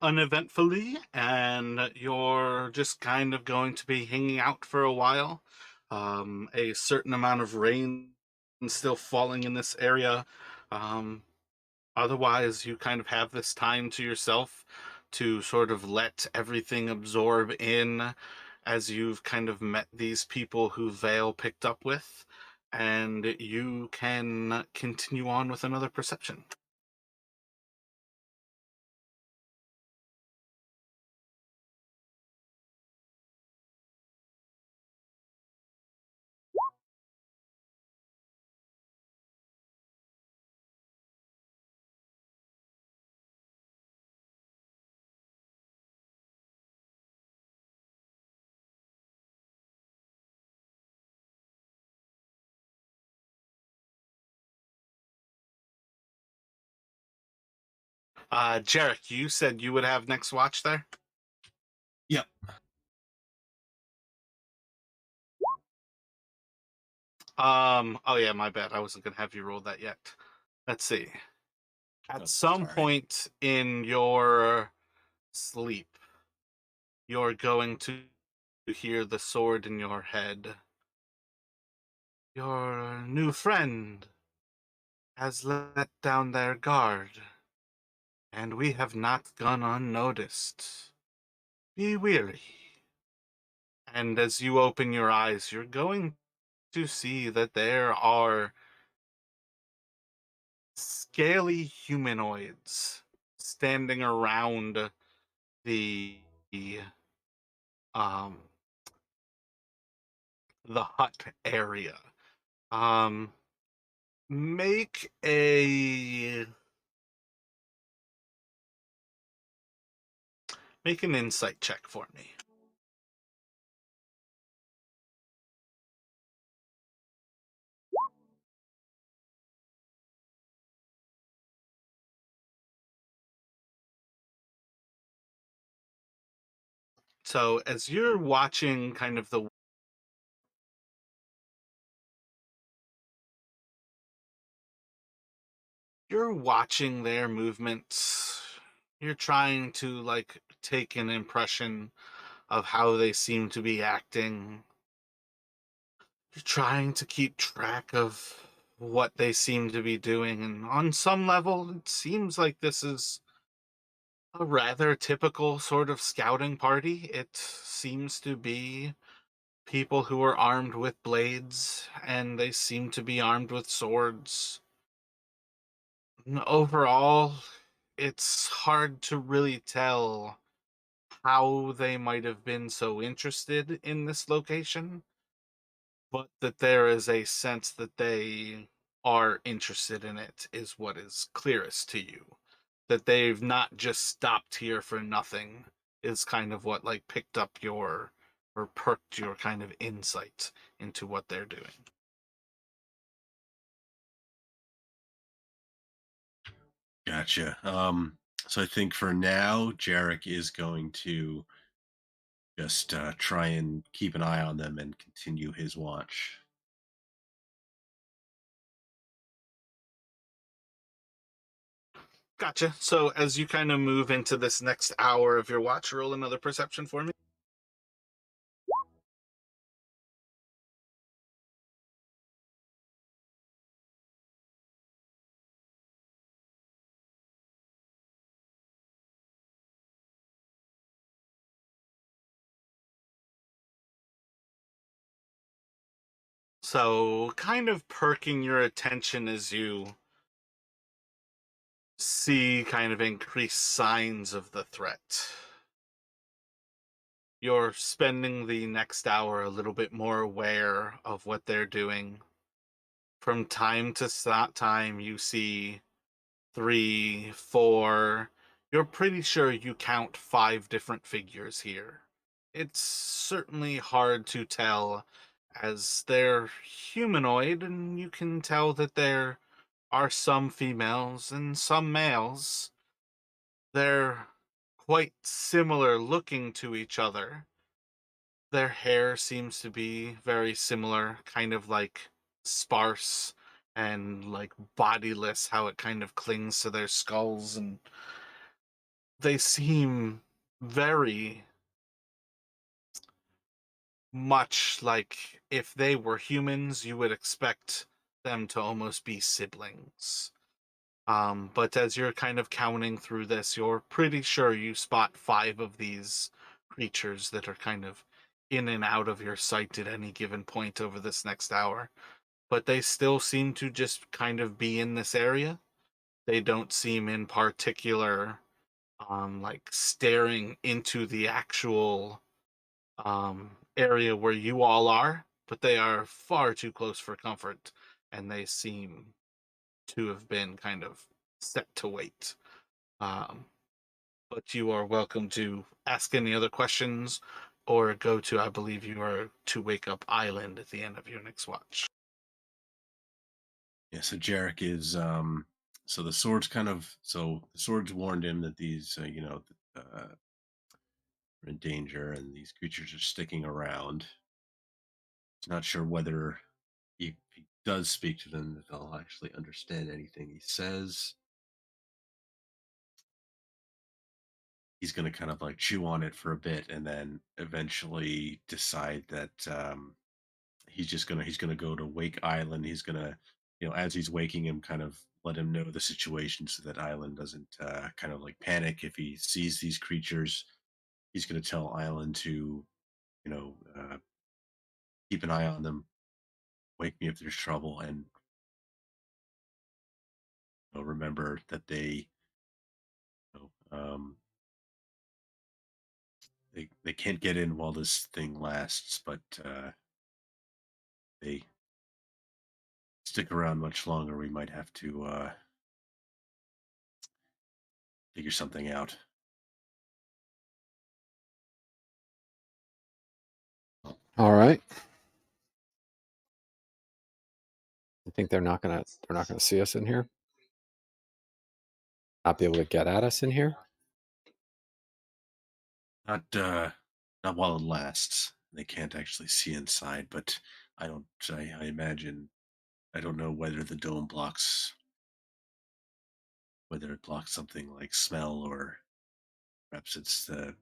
Uneventfully, and you're just kind of going to be hanging out for a while. A certain amount of rain still falling in this area. Um, Otherwise, you kind of have this time to yourself to sort of let everything absorb in as you've kind of met these people who Vale picked up with, and you can continue on with another perception. Jarek, you said you would have next watch there? Yep. Oh yeah, my bad. I wasn't gonna have you roll that yet. Let's see. At Oh, some sorry. point in your sleep, you're going to hear the sword in your head. Your new friend has let down their guard, and we have not gone unnoticed. Be weary. And as you open your eyes, you're going to see that there are scaly humanoids standing around the um the hut area. Um make a make an insight check for me. So as you're watching kind of the you're watching their movements, you're trying to like take an impression of how they seem to be acting. You're trying to keep track of what they seem to be doing, and on some level it seems like this is a rather typical sort of scouting party. It seems to be people who are armed with blades, and they seem to be armed with swords. Overall, it's hard to really tell how they might have been so interested in this location, but that there is a sense that they are interested in it is what is clearest to you. That they've not just stopped here for nothing is kind of what like picked up your or perked your kind of insight into what they're doing. Gotcha. So I think for now, Jarek is going to just try and keep an eye on them and continue his watch. Gotcha. So as you kind of move into this next hour of your watch, roll another perception for me. So kind of perking your attention as you see kind of increased signs of the threat. You're spending the next hour a little bit more aware of what they're doing. From time to time, you see 3, 4. You're pretty sure you count 5 different figures here. It's certainly hard to tell as they're humanoid, and you can tell that there are some females and some males. They're quite similar looking to each other. Their hair seems to be very similar, kind of like sparse and like bodiless, how it kind of clings to their skulls, and they seem very much like if they were humans, you would expect them to almost be siblings. But as you're kind of counting through this, you're pretty sure you spot 5 of these creatures that are kind of in and out of your sight at any given point over this next hour. But they still seem to just kind of be in this area. They don't seem in particular like staring into the actual area where you all are, but they are far too close for comfort, and they seem to have been kind of set to wait. Um, but you are welcome to ask any other questions or go to, I believe you are to Wake Up Island at the end of your next watch. Yeah. So Jarek is. So the swords kind of. So the swords warned him that these, are in danger and these creatures are sticking around. He's not sure whether if he does speak to them, that they'll actually understand anything he says. He's going to kind of like chew on it for a bit and then eventually decide that he's gonna go to Wake Island. He's gonna, as he's waking him, kind of let him know the situation so that Island doesn't kind of like panic if he sees these creatures. He's gonna tell Island to, you know, uh, keep an eye on them, wake me if there's trouble, and remember that they can't get in while this thing lasts, but they stick around much longer. We might have to figure something out. All right. You think they're not gonna see us in here? Not be able to get at us in here? Not while it lasts. They can't actually see inside, but I don't. I imagine. I don't know whether the dome blocks, whether it blocks something like smell, or perhaps it's the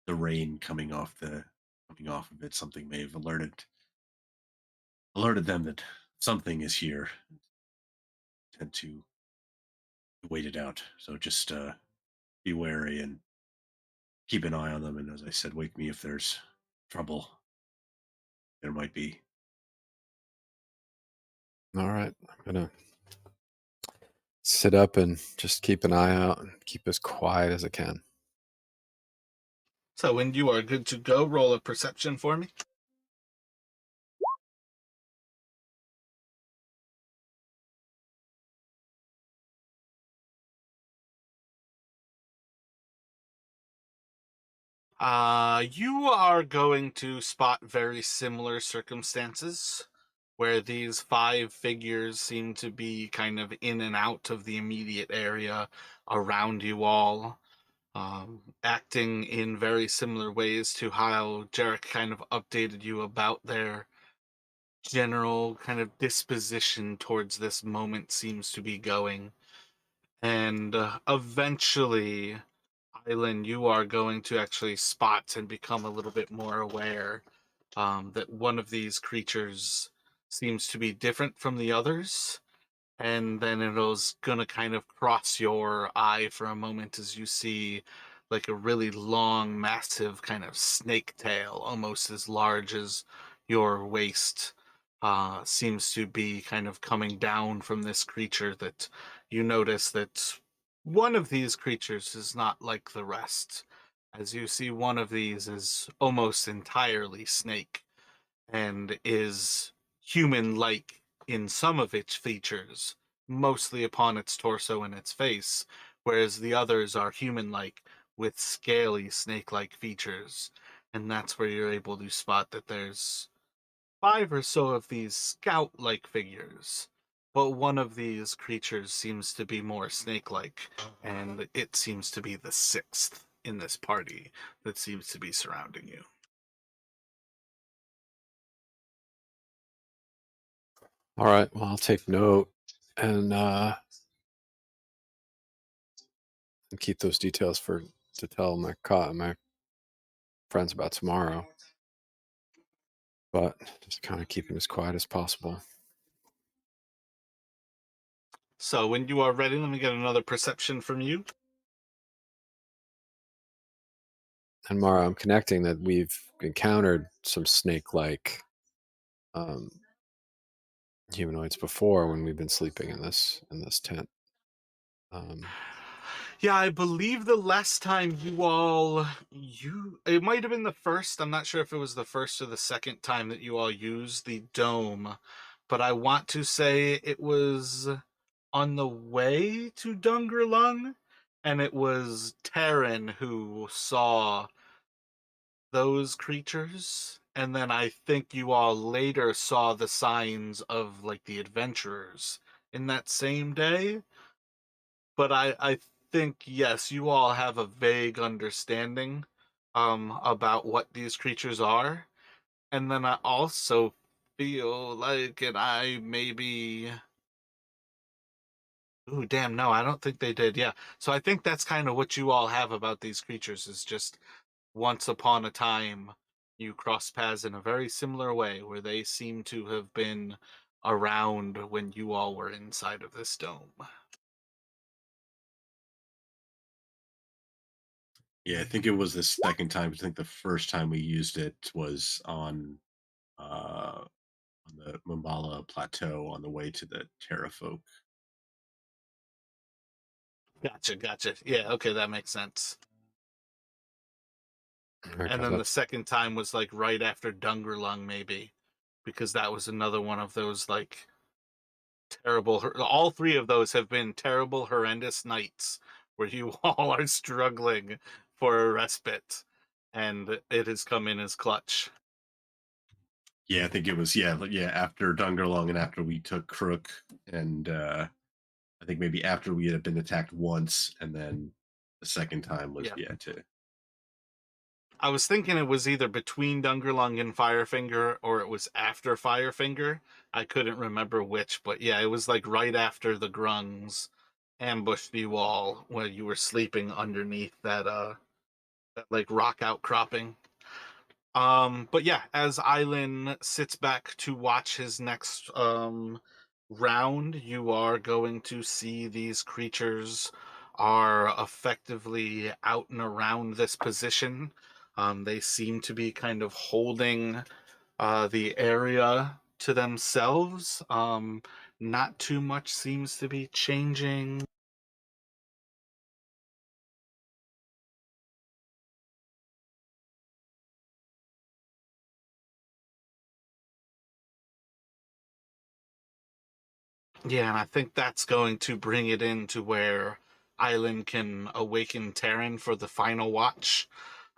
rain coming off of it. Something may have alerted them that something is here. Tend to wait it out. So just be wary and keep an eye on them. And as I said, wake me if there's trouble. there might be. All right. I'm gonna sit up and just keep an eye out and keep as quiet as I can. So when you are good to go, roll a perception for me. You are going to spot very similar circumstances where these five figures seem to be kind of in and out of the immediate area around you all, acting in very similar ways to how Jarek kind of updated you about their general kind of disposition towards this moment seems to be going. And eventually, Island, you are going to actually spot and become a little bit more aware that one of these creatures seems to be different from the others. And then it was gonna kind of cross your eye for a moment as you see like a really long, massive kind of snake tail, almost as large as your waist, seems to be kind of coming down from this creature. That you notice that one of these creatures is not like the rest, as you see one of these is almost entirely snake and is human-like in some of its features, mostly upon its torso and its face, whereas the others are human-like with scaly snake-like features. And that's where you're able to spot that there's five or so of these scout-like figures, but one of these creatures seems to be more snake-like, and it seems to be the sixth in this party that seems to be surrounding you. All right. Well, I'll take note and keep those details for to tell my friends about tomorrow. But just kind of keeping as quiet as possible. So when you are ready, let me get another perception from you. And Mara, I'm connecting that we've encountered some snake-like humanoids before when we've been sleeping in this tent. Yeah, I believe the last time it might have been the first. I'm not sure if it was the first or the second time that you all used the dome, but I want to say it was on the way to Dungerlung, and it was Terran who saw those creatures. And then I think you all later saw the signs of like the adventurers in that same day. But I think yes, you all have a vague understanding about what these creatures are. And then I also feel like and I maybe ooh damn no, I don't think they did. Yeah. So I think that's kind of what you all have about these creatures is just once upon a time you cross paths in a very similar way where they seem to have been around when you all were inside of this dome. Yeah, I think it was the second time. I think the first time we used it was on the Mambala Plateau on the way to the Terra Folk. Gotcha. Yeah, okay, that makes sense. Okay, And then the that's second time was like right after Dungerlung, maybe, because that was another one of those like terrible. All three of those have been terrible, horrendous nights where you all are struggling for a respite, and it has come in as clutch. Yeah, I think it was after Dungerlong and after we took Crook, and I think maybe after we had been attacked once, and then the second time was Yeah, to I was thinking it was either between Dungerlung and Firefinger, or it was after Firefinger. I couldn't remember which, but yeah, it was like right after the Grungs ambushed you all where you were sleeping underneath that like rock outcropping. But yeah, as Island sits back to watch his next round, you are going to see these creatures are effectively out and around this position. They seem to be kind of holding the area to themselves. Not too much seems to be changing. Yeah, and I think that's going to bring it into where Island can awaken Terran for the final watch.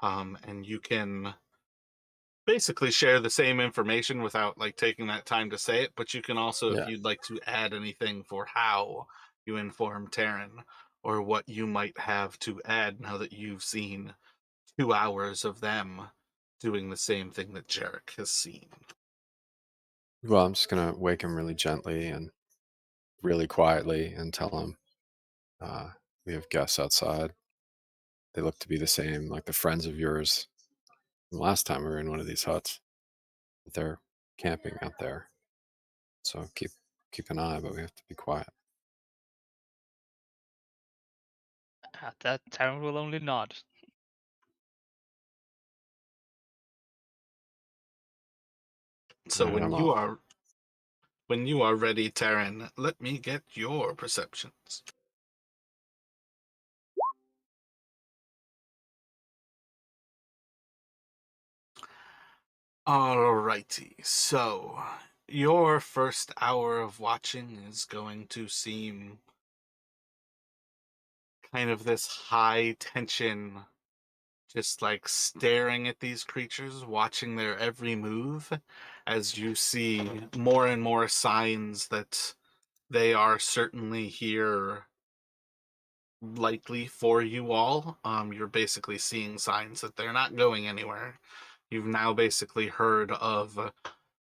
And you can basically share the same information without like taking that time to say it, but you can also, if Yeah. you'd like to add anything for how you inform Terran or what you might have to add now that you've seen 2 hours of them doing the same thing that Jarek has seen. Well, I'm just gonna wake him really gently and really quietly and tell him uh, we have guests outside. They look to be the same, like the friends of yours from last time we were in one of these huts. They're camping out there, so keep an eye, but we have to be quiet. At that, Taryn will only nod. So All right, I'm off. when you are ready, Terran, let me get your perceptions. Alrighty, so your first hour of watching is going to seem kind of this high tension, just like staring at these creatures, watching their every move as you see more and more signs that they are certainly here likely for you all. You're basically seeing signs that they're not going anywhere. You've now basically heard of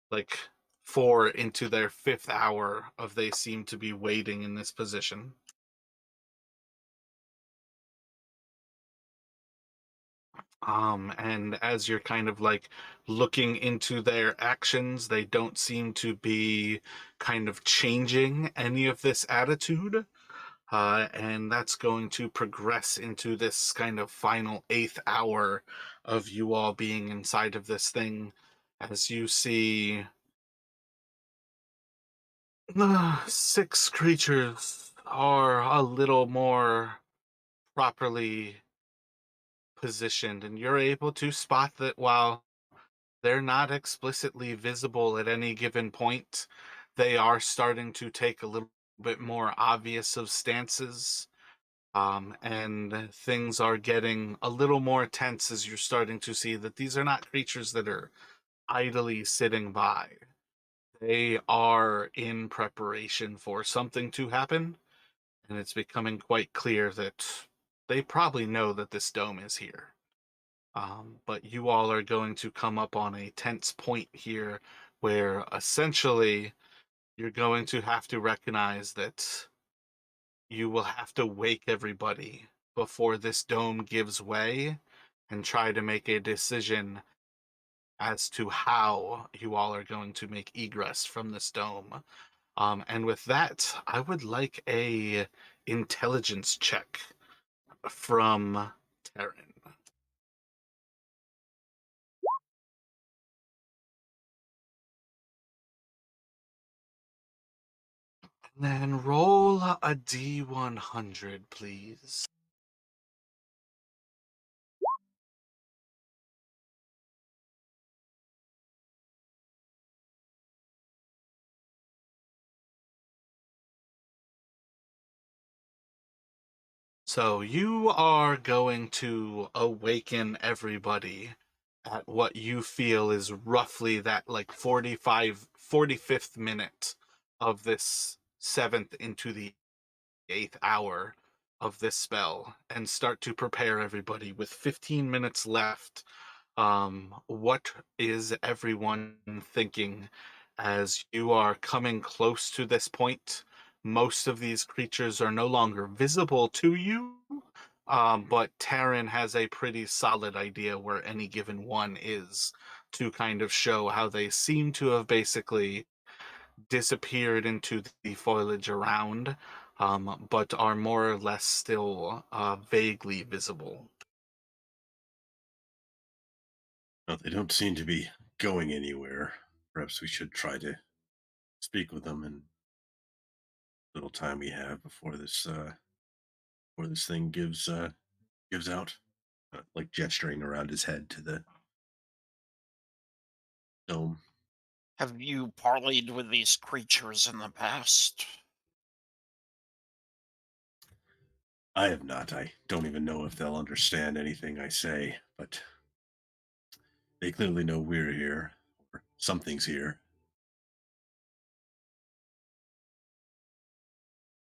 like 4 into their 5th hour of they seem to be waiting in this position. And as you're kind of like looking into their actions, they don't seem to be kind of changing any of this attitude. And that's going to progress into this kind of final 8th hour of you all being inside of this thing as you see 6 creatures are a little more properly positioned, and you're able to spot that while they're not explicitly visible at any given point, they are starting to take a little bit more obvious of stances. And things are getting a little more tense as you're starting to see that these are not creatures that are idly sitting by. They are in preparation for something to happen, and it's becoming quite clear that they probably know that this dome is here. But you all are going to come up on a tense point here where essentially you're going to have to recognize that you will have to wake everybody before this dome gives way and try to make a decision as to how you all are going to make egress from this dome. And with that, I would like a intelligence check from Terran. Then roll a D100, please. So you are going to awaken everybody at what you feel is roughly that like 45th minute of this 7th into the 8th hour of this spell and start to prepare everybody with 15 minutes left. What is everyone thinking as you are coming close to this point? Most of these creatures are no longer visible to you, but Taryn has a pretty solid idea where any given one is to kind of show how they seem to have basically disappeared into the foliage around, but are more or less still vaguely visible. No, they don't seem to be going anywhere. Perhaps we should try to speak with them in little time we have before this thing gives out. Like gesturing around his head to the dome. Have you parleyed with these creatures in the past? I have not. I don't even know if they'll understand anything I say, but they clearly know we're here, or something's here.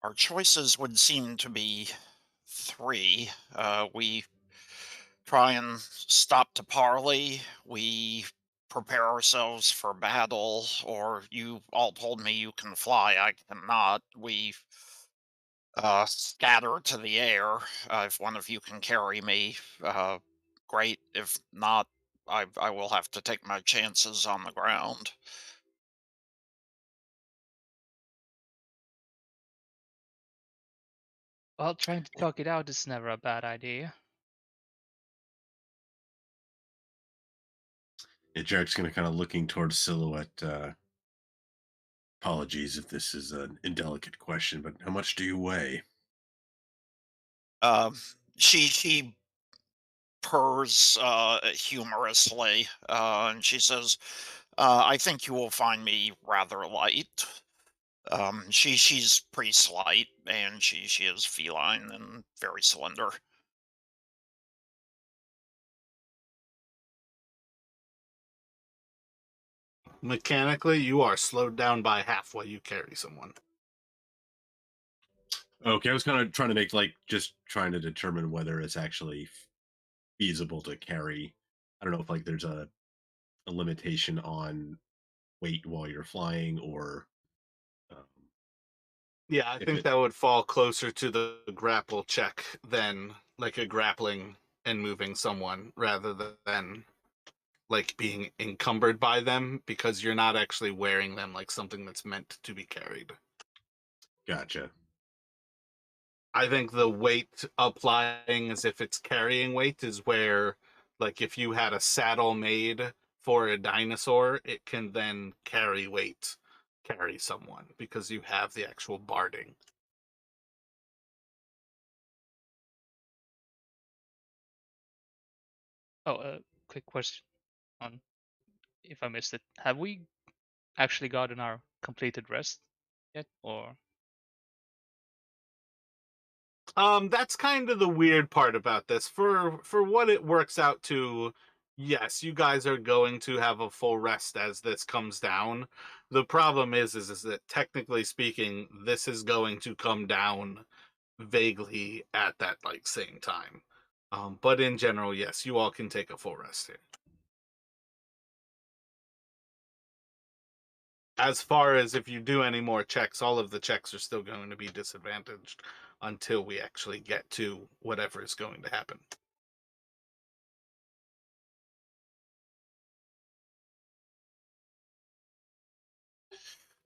Our choices would seem to be three. We try and stop to parley. We prepare ourselves for battle, or you all told me you can fly. I cannot. We scatter to the air. If one of you can carry me, great. If not, I will have to take my chances on the ground. Well, trying to talk it out is never a bad idea. Yeah, Jarek's gonna kind of looking towards Silhouette. Apologies if this is an indelicate question, but how much do you weigh? Um, she purrs humorously, and she says, "I think you will find me rather light." She's pretty slight, and she is feline and very slender. Mechanically, you are slowed down by half while you carry someone. Okay, I was kind of trying to make like just trying to determine whether it's actually feasible to carry. I don't know if like there's a limitation on weight while you're flying, or um, Yeah, I if think it. that would fall closer to the grapple check than like a grappling and moving someone rather than like being encumbered by them because you're not actually wearing them like something that's meant to be carried. Gotcha. I think the weight applying as if it's carrying weight is where, like, if you had a saddle made for a dinosaur, it can then carry weight, carry someone because you have the actual barding. Oh, quick question on if I missed it. Have we actually gotten our completed rest yet, or That's kind of the weird part about this. For what it works out to, yes, you guys are going to have a full rest as this comes down. The problem is that technically speaking, this is going to come down vaguely at that like same time. But in general, yes, you all can take a full rest here. As far as if you do any more checks, all of the checks are still going to be disadvantaged until we actually get to whatever is going to happen.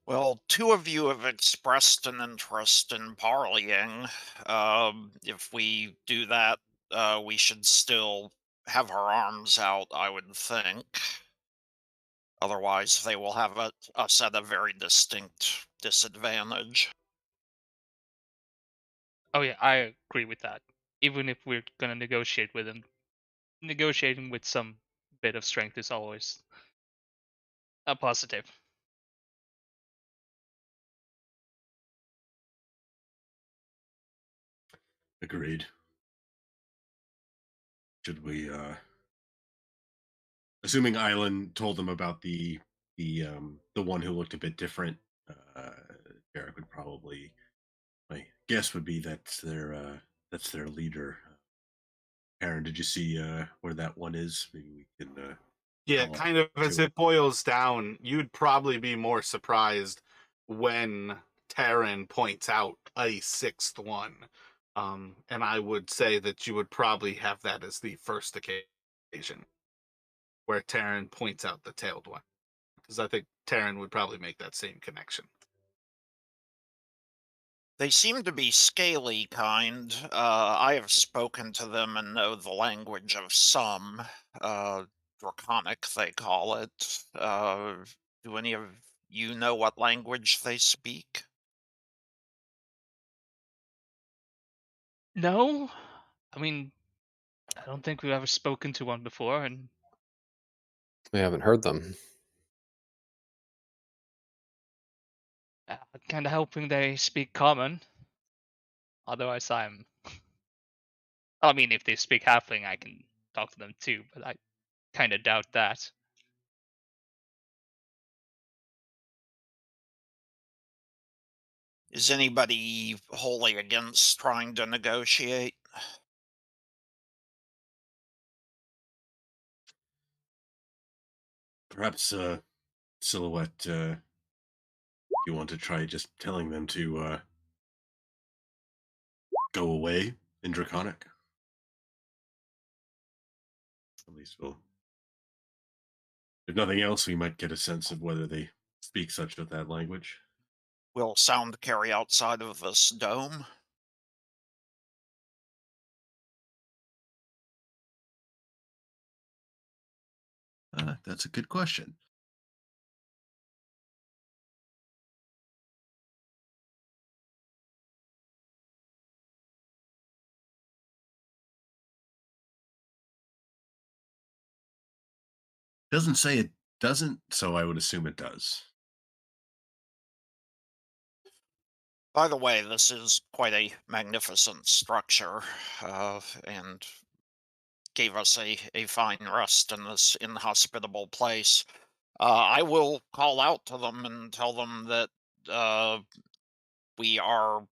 Well, two of you have expressed an interest in parleying. If we do that, we should still have our arms out, I would think. Otherwise, they will have us at a very distinct disadvantage. oh yeah, I agree with that. Even if we're gonna negotiate with them, negotiating with some bit of strength is always a positive. Agreed. Should we assuming Island told them about the one who looked a bit different, uh Derek would probably, my guess would be that's their leader. Aaron, did you see where that one is? Maybe we can Yeah, follow up kind of as to it. it boils down, you'd probably be more surprised when Taryn points out a sixth one. And I would say that you would probably have that as the first occasion where Taryn points out the tailed one. Because I think Taryn would probably make that same connection. They seem to be scaly kind. I have spoken to them and know the language of some. Draconic, they call it. Do any of you know what language they speak? No, I mean, I don't think we've ever spoken to one before, and We haven't heard them. kind of hoping they speak common. Otherwise, I mean, if they speak halfling, I can talk to them too, but I kind of doubt that. Is anybody wholly against trying to negotiate? Perhaps Silhouette, you want to try just telling them to go away in Draconic? At least if nothing else, we might get a sense of whether they speak such of that language. Will sound carry outside of this dome? That's a good question. Doesn't say it doesn't, so I would assume it does. By the way, this is quite a magnificent structure, and gave us a fine rest in this inhospitable place. I will call out to them and tell them that uh, we are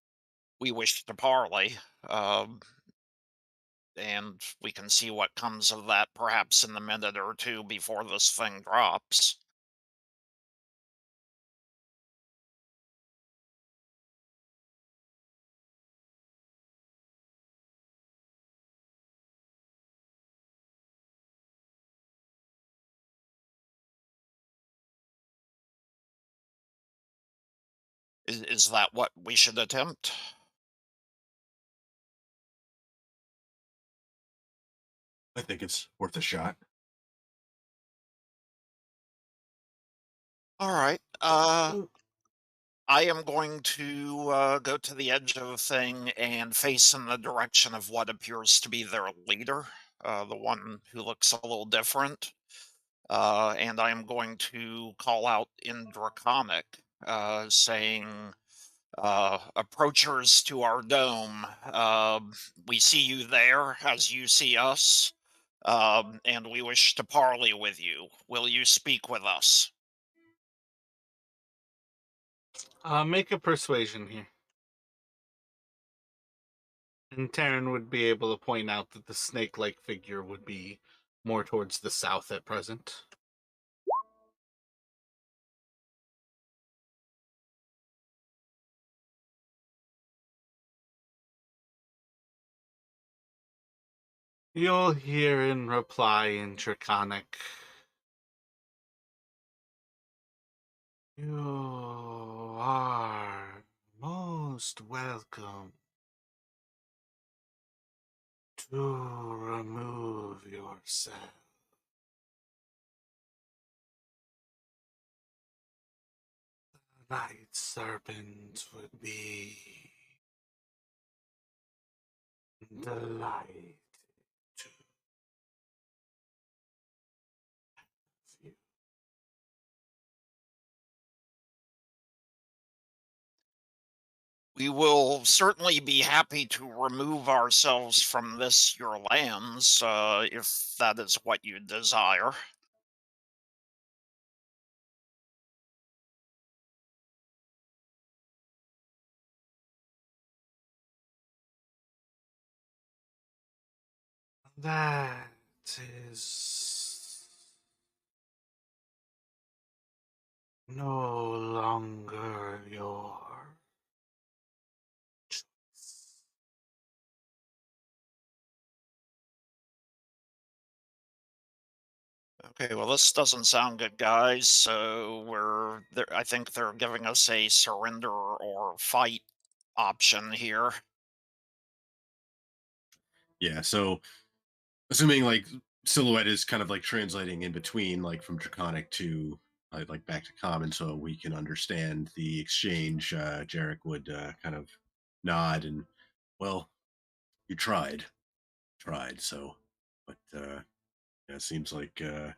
we wish to parley, um, and we can see what comes of that perhaps in the minute or two before this thing drops. Is that what we should attempt? I think it's worth a shot. All right. I am going to go to the edge of the thing and face in the direction of what appears to be their leader, the one who looks a little different. And I am going to call out in Draconic, saying, approachers to our dome, we see you there as you see us, and we wish to parley with you. Will you speak with us? Make a persuasion here. And Taryn would be able to point out that the snake-like figure would be more towards the south at present. You'll hear in reply in Draconic, you are most welcome to remove yourself. The night serpent would be delighted to have you. We will certainly be happy to remove ourselves from this your lands, if that is what you desire. That is no longer your choice. Okay, well, this doesn't sound good, guys. So we're there. I think they're giving us a surrender or fight option here. Yeah, so assuming like Silhouette is kind of like translating in between, like from Draconic to like back to Common, so we can understand the exchange. Jarek would kind of nod and, well, you tried. So, but yeah, it seems like they're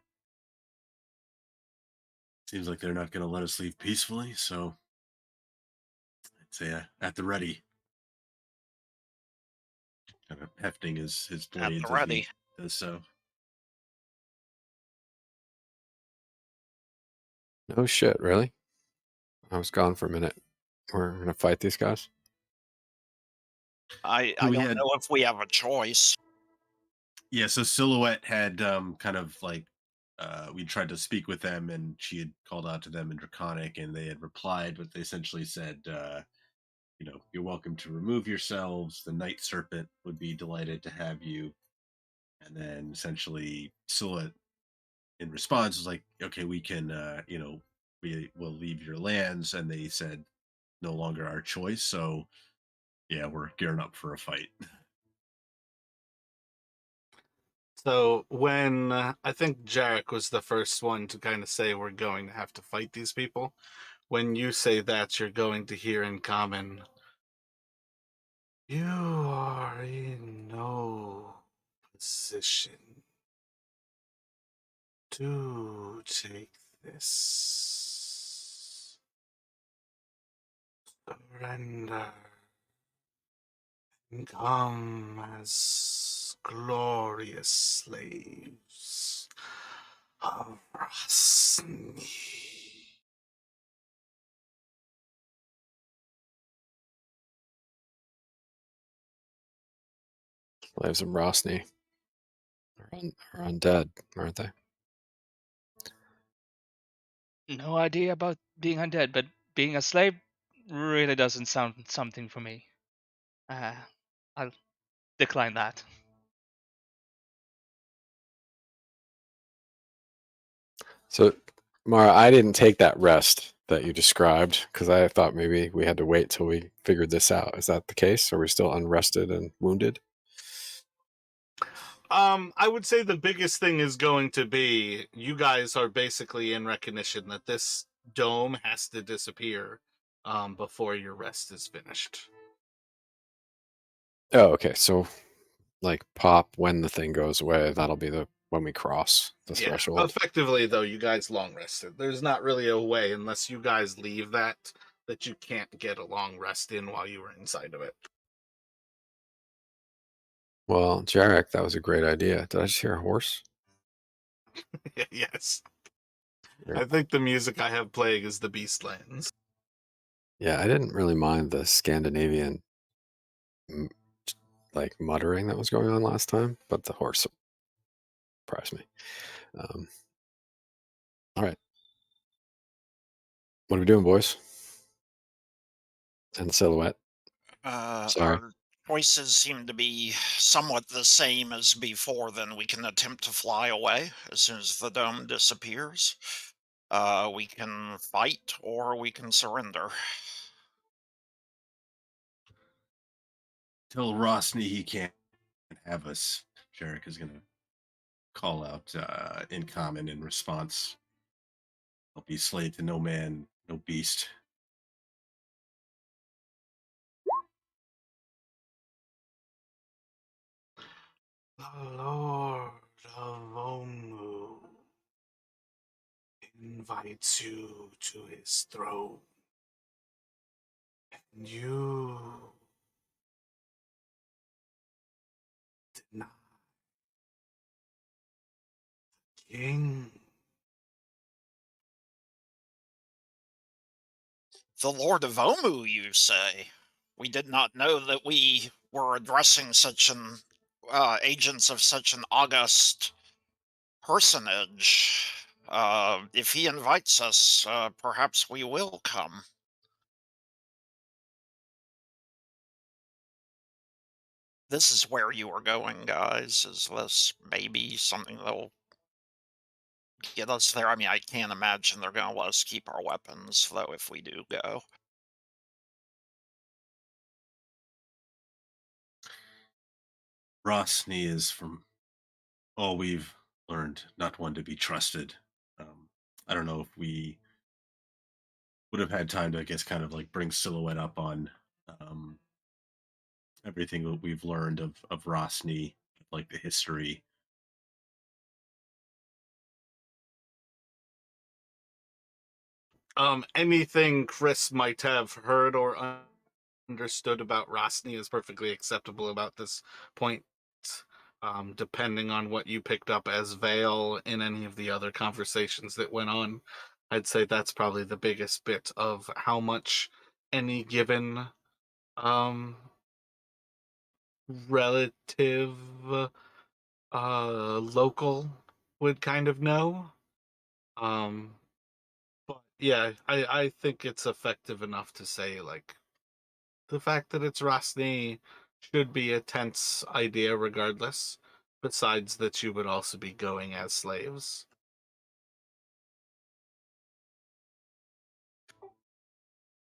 not going to let us leave peacefully. So, it's at the ready, kind of hefting his At the blades as ready. he does so. No shit, really? I was gone for a minute. We're gonna fight these guys? I So I we don't had know if we have a choice. Yeah, so Silhouette had kind of like we tried to speak with them and she had called out to them in Draconic and they had replied, but they essentially said, you're welcome to remove yourselves. The Night Serpent would be delighted to have you. And then essentially Silhouette in response was like, okay, we can we will leave your lands, and they said no longer our choice. So yeah, we're gearing up for a fight. So when I think Jarek was the first one to kind of say we're going to have to fight these people, when you say that, you're going to hear in common, you are in no position to take this. Surrender and come as glorious slaves of Rasni. Slaves of Rosny are undead, aren't they? No idea about being undead, but being a slave really doesn't sound something for me. I'll decline that. So, Mara, I didn't take that rest that you described because I thought maybe we had to wait till we figured this out. Is that the case? Are we still unrested and wounded? I would say the biggest thing is going to be you guys are basically in recognition that this dome has to disappear before your rest is finished. Oh, okay. So, like, pop when the thing goes away. That'll be the when we cross the Yeah, threshold. effectively though, you guys long rested. There's not really a way unless you guys leave that you can't get a long rest in while you were inside of it. Well, Jarek, that was a great idea. Did I just hear a horse? Yes, Yeah. I think the music I have playing is the Beastlands. Yeah, I didn't really mind the Scandinavian m- like muttering that was going on last time, but the horse surprised me. Um, all right, what are we doing, boys? And Silhouette. Sorry. Our choices seem to be somewhat the same as before. Then we can attempt to fly away as soon as the dome disappears. We can fight or we can surrender. Tell Rosny he can't have us. Jarek is gonna call out in common in response. I'll be slave to no man, no beast. The Lord of Omu invites you to his throne, and you deny king. The Lord of Omu, you say? We did not know that we were addressing such an agents of such an august personage. If he invites us, perhaps we will come. This is where you are going, guys. Is this maybe something that'll get us there? I mean, I can't imagine they're going to let us keep our weapons, though, if we do go. Rosny is, from all we've learned not one to be trusted. Um, I don't know if we would have had time to, I guess, kind of like bring Silhouette up on um, everything that we've learned of Rosny, like the history. Anything Chris might have heard or understood about Rosny is perfectly acceptable about this point. Depending on what you picked up as Vale in any of the other conversations that went on, I'd say that's probably the biggest bit of how much any given um, relative local would kind of know. Um, but yeah, I think it's effective enough to say like the fact that it's Rosny should be a tense idea regardless, besides that you would also be going as slaves.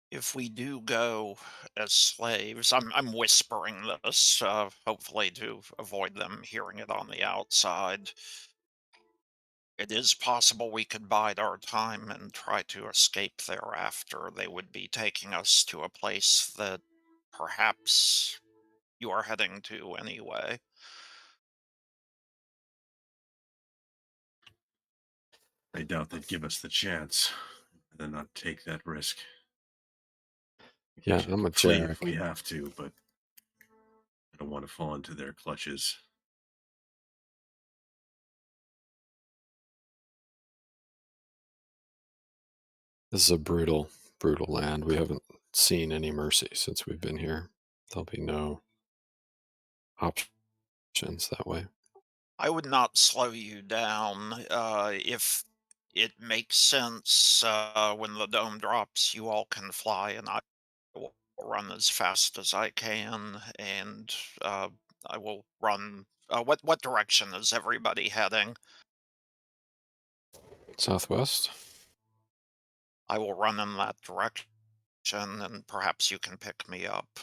If we do go as slaves, I'm whispering this, hopefully to avoid them hearing it on the outside. It is possible we could bide our time and try to escape thereafter. They would be taking us to a place that perhaps you are heading to anyway. I doubt they'd give us the chance and then not take that risk. We Yeah, should I'm with flee if Jarek. we have to, but I don't want to fall into their clutches. This is a brutal, brutal land. We haven't seen any mercy since we've been here. There'll be no options that way. I would not slow you down if it makes sense. When the dome drops, you all can fly, and I will run as fast as I can, and uh, I will run. What direction is everybody heading? Southwest? I will run in that direction, and perhaps you can pick me up.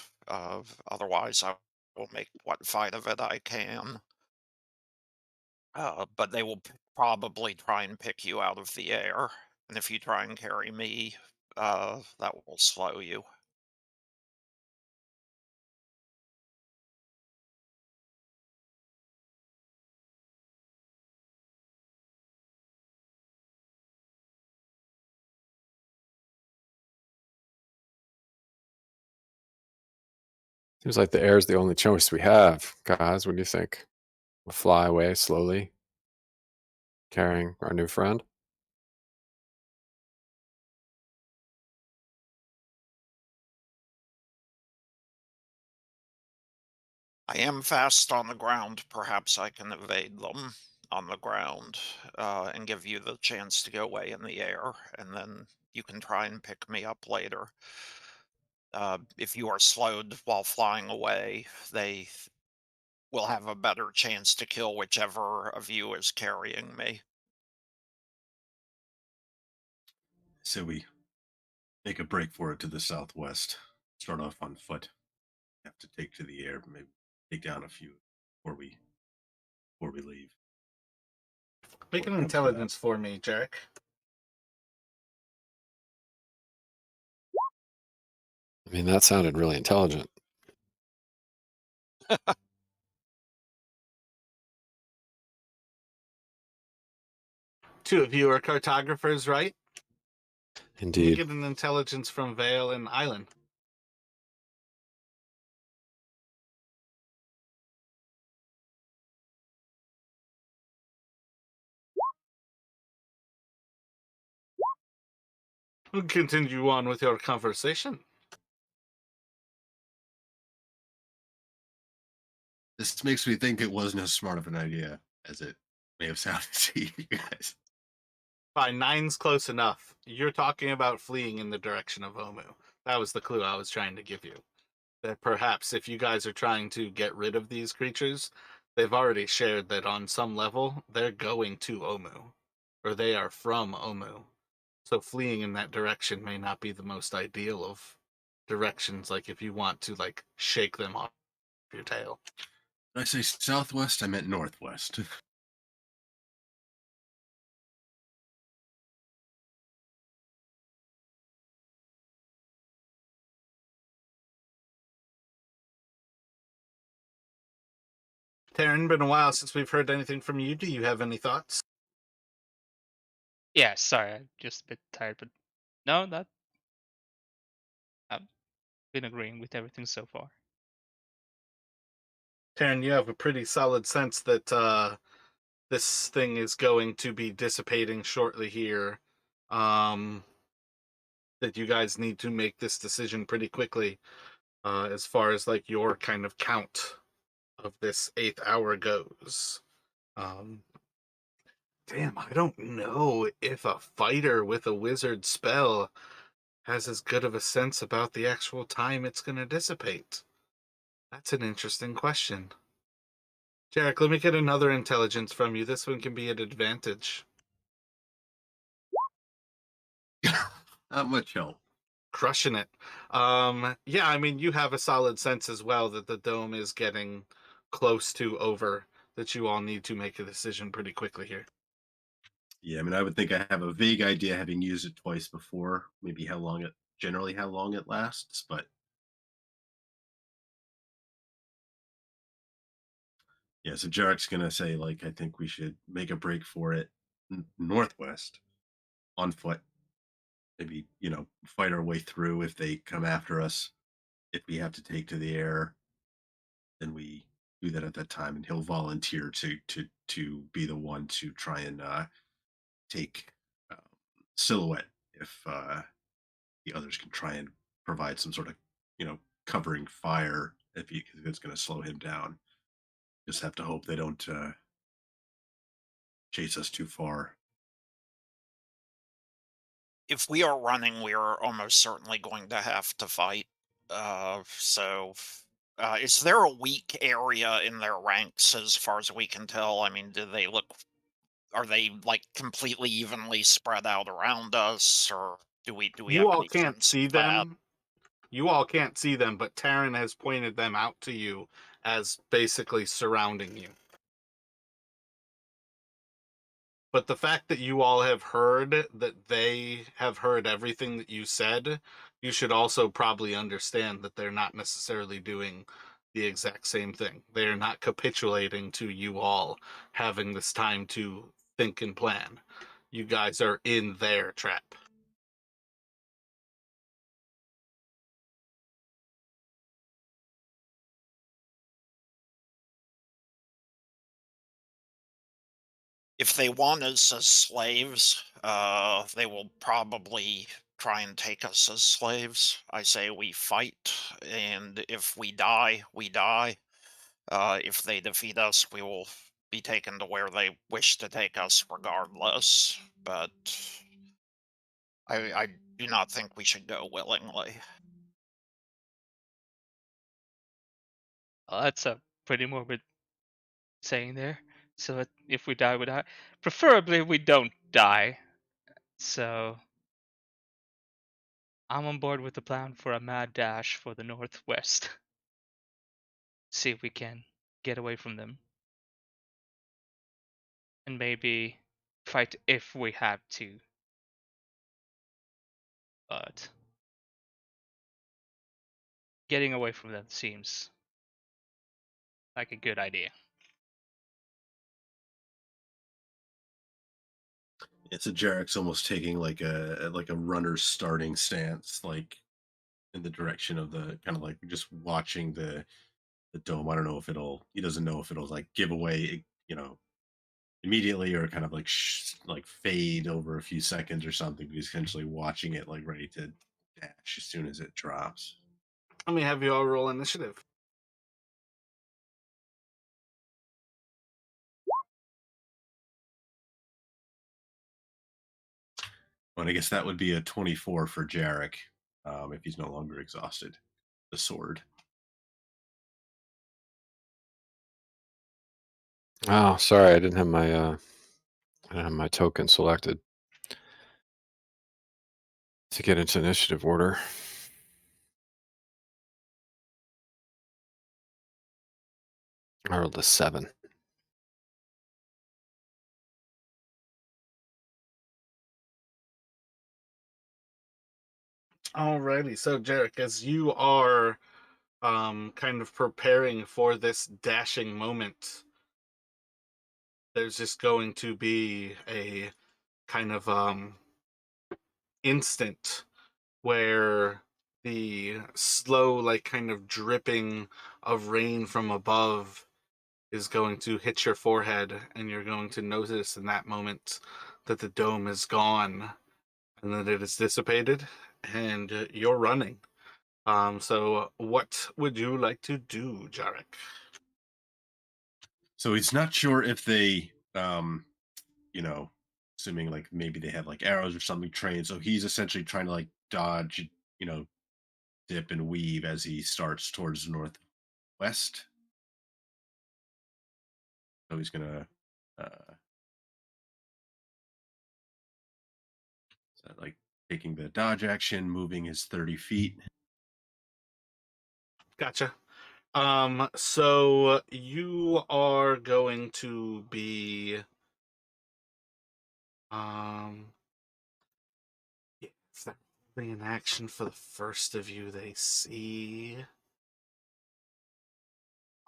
Otherwise, I will make what fight of it I can. But they will probably try and pick you out of the air, and if you try and carry me, that will slow you. Seems like the air is the only choice we have, guys. What do you think? We'll fly away slowly, carrying our new friend. I am fast on the ground. Perhaps I can evade them on the ground and give you the chance to go away in the air, and then you can try and pick me up later. If you are slowed while flying away, they will have a better chance to kill whichever of you is carrying me. So we make a break for it to the southwest. Start off on foot. Have to take to the air, maybe take down a few before we leave. Make an We're up for that. intelligence for me, Jarek. I mean, that sounded really intelligent. Two of you are cartographers, right? Let me Indeed. get an intelligence from Vale and Island. We'll continue on with your conversation. This makes me think it wasn't as smart of an idea as it may have sounded to you guys. Fine, nine's close enough. You're talking about fleeing in the direction of Omu. That was the clue I was trying to give you. That perhaps if you guys are trying to get rid of these creatures, they've already shared that on some level they're going to Omu, or they are from Omu. So fleeing in that direction may not be the most ideal of directions, like if you want to like shake them off your tail. When I say southwest, I meant northwest. Taryn, been a while since we've heard anything from you. Do you have any thoughts? Yeah, sorry, I'm just a bit tired, but no, that I've been agreeing with everything so far. Taryn, you have a pretty solid sense that this thing is going to be dissipating shortly here. Um, that you guys need to make this decision pretty quickly, as far as like your kind of count of this 8th hour goes. Um, damn, I don't know if a fighter with a wizard spell has as good of a sense about the actual time it's going to dissipate. That's an interesting question. Jarek, let me get another intelligence from you. This one can be an advantage. Not much help. Crushing it. Yeah, I mean, you have a solid sense as well that the dome is getting close to over, that you all need to make a decision pretty quickly here. Yeah, I mean, I would think I have a vague idea, having used it twice before, maybe how long it lasts, but yeah, so Jarek's gonna say, like, I think we should make a break for it northwest on foot. Maybe, fight our way through if they come after us. If we have to take to the air, then we do that at that time, and he'll volunteer to be the one to try and take um, silhouette if the others can try and provide some sort of covering fire if it's going to slow him down. Just have to hope they don't chase us too far. If we are running, we are almost certainly going to have to fight. Is there a weak area in their ranks as far as we can tell? I mean, are they like completely evenly spread out around us, or do we You have all any can't sense see of that? them. You all can't see them, but Taryn has pointed them out to you as basically surrounding you. But the fact that you all have heard that they have heard everything that you said, you should also probably understand that they're not necessarily doing the exact same thing. They are not capitulating to you all having this time to think and plan. You guys are in their trap. If they want us as slaves, they will probably try and take us as slaves. I say we fight, and if we die, we die. If they defeat us, we will be taken to where they wish to take us regardless. But I do not think we should go willingly. Well, that's a pretty morbid saying there. So that if we die, we die. Preferably, we don't die. So I'm on board with the plan for a mad dash for the northwest. See if we can get away from them, and maybe fight if we have to. But getting away from them seems like a good idea. It's a Jarek's almost taking like a runner's starting stance, like in the direction of the kind of like just watching the dome. I don't know if he doesn't know if it'll like give away, immediately, or kind of like like fade over a few seconds or something. But he's essentially watching it, like ready to dash as soon as it drops. Let me have you all roll initiative. And I guess that would be a 24 for Jarek, if he's no longer exhausted. The sword. Oh, sorry, I didn't have my token selected to get into initiative order. I rolled a 7. Alrighty, so Jarek, as you are kind of preparing for this dashing moment, there's just going to be a kind of instant where the slow, like kind of dripping of rain from above is going to hit your forehead, and you're going to notice in that moment that the dome is gone and that it is dissipated, and you're running. So what would you like to do, Jarek? So he's not sure if they, you know, assuming like maybe they have like arrows or something trained. So he's essentially trying to like dodge, dip and weave as he starts towards the northwest. So he's gonna, like taking the dodge action, moving his 30 feet. Gotcha. So you are going to be yeah, is that really an action for the first of you they see?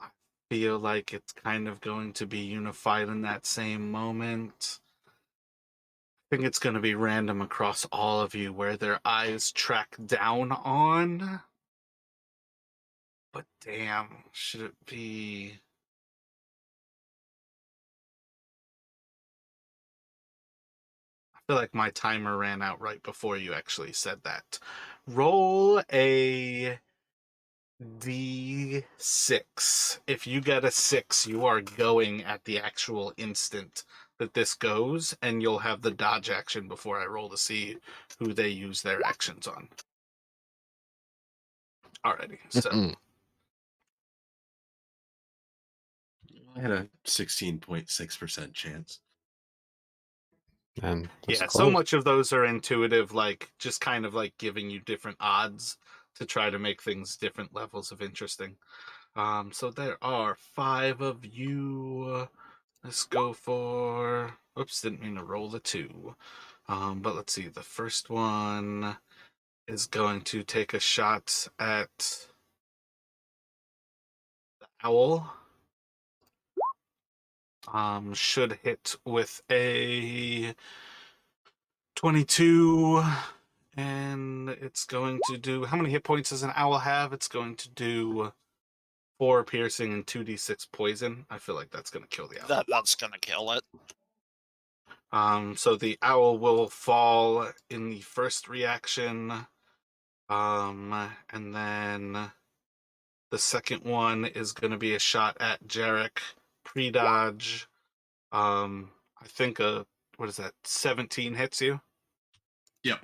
I feel like it's kind of going to be unified in that same moment. I think it's going to be random across all of you where their eyes track down on. But damn, should it be? I feel like my timer ran out right before you actually said that. Roll a D6. If you get a 6, you are going at the actual instant that this goes, and you'll have the dodge action before I roll to see who they use their actions on. Alrighty, so I had a 16.6% chance. And yeah, just so close. much of those are intuitive, like just kind of like giving you different odds to try to make things different levels of interesting. So there are 5 of you. Let's go for. Oops, didn't mean to roll the 2. But let's see. The first one is going to take a shot at the owl. Should hit with a 22, and it's going to do. How many hit points does an owl have? It's going to do 4 piercing and 2d6 poison. I feel like that's going to kill the owl. That's gonna kill it. So the owl will fall in the first reaction. And then the second one is going to be a shot at Jarek. Pre-dodge. I think what is that? 17 hits you. Yep.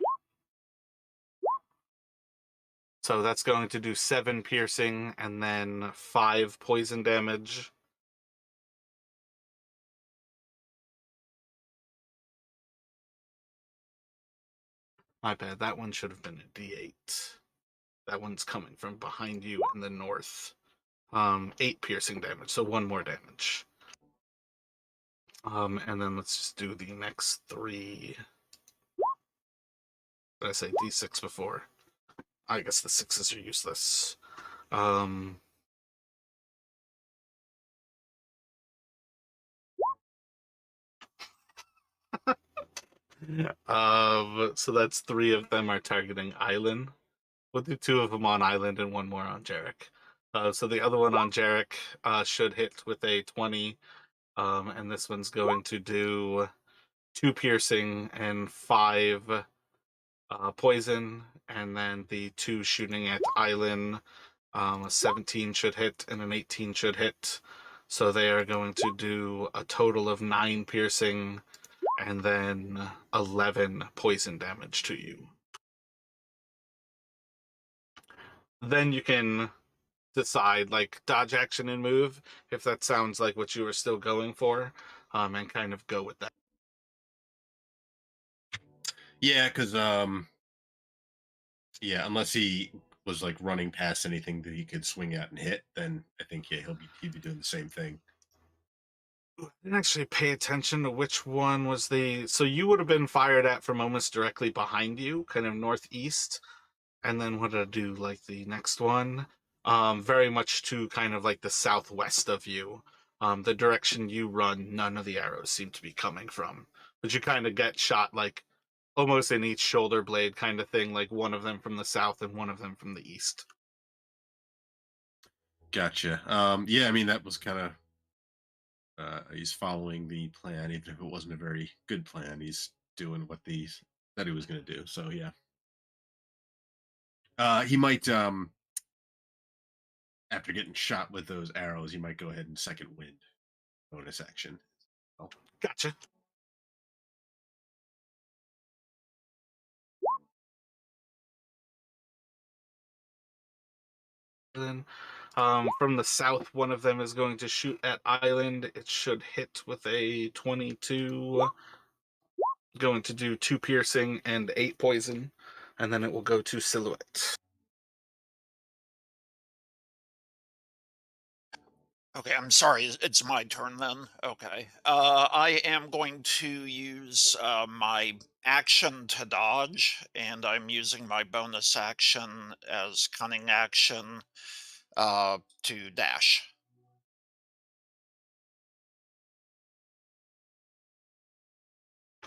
So that's going to do 7 piercing and then 5 poison damage. My bad. That one should have been a D8. That one's coming from behind you in the north. 8 piercing damage, so 1 more damage. And then let's just do the next 3. Did I say D6 before? I guess the 6s are useless. So that's 3 of them are targeting Island. We'll do 2 of them on Island and 1 more on Jarek. So the other one on Jarek should hit with a 20. And this one's going to do 2 piercing and 5 poison. And then the 2 shooting at Island, a 17 should hit and an 18 should hit. So they are going to do a total of 9 piercing and then 11 poison damage to you. Then you can decide, like, dodge action and move, if that sounds like what you were still going for, and kind of go with that. Yeah, because unless he was like running past anything that he could swing at and hit, then I think he'd be doing the same thing. I didn't actually pay attention to which one was the. So you would have been fired at from almost directly behind you, kind of northeast, and then what did I do? Like the next one, very much to kind of like the southwest of you. The direction you run, none of the arrows seem to be coming from. But you kind of get shot like almost in each shoulder blade kind of thing, like one of them from the south and one of them from the east. Gotcha. Yeah, I mean that was kind of he's following the plan, even if it wasn't a very good plan. He's doing what the that he was going to do. So yeah, he might after getting shot with those arrows, he might go ahead and second wind bonus action. Oh, Gotcha. Then, from the south, one of them is going to shoot at Island. It should hit with a 22. Going to do 2 piercing and 8 poison, and then it will go to Silhouette. Okay, I'm sorry. It's my turn then. Okay. I am going to use my action to dodge, and I'm using my bonus action as cunning action to dash.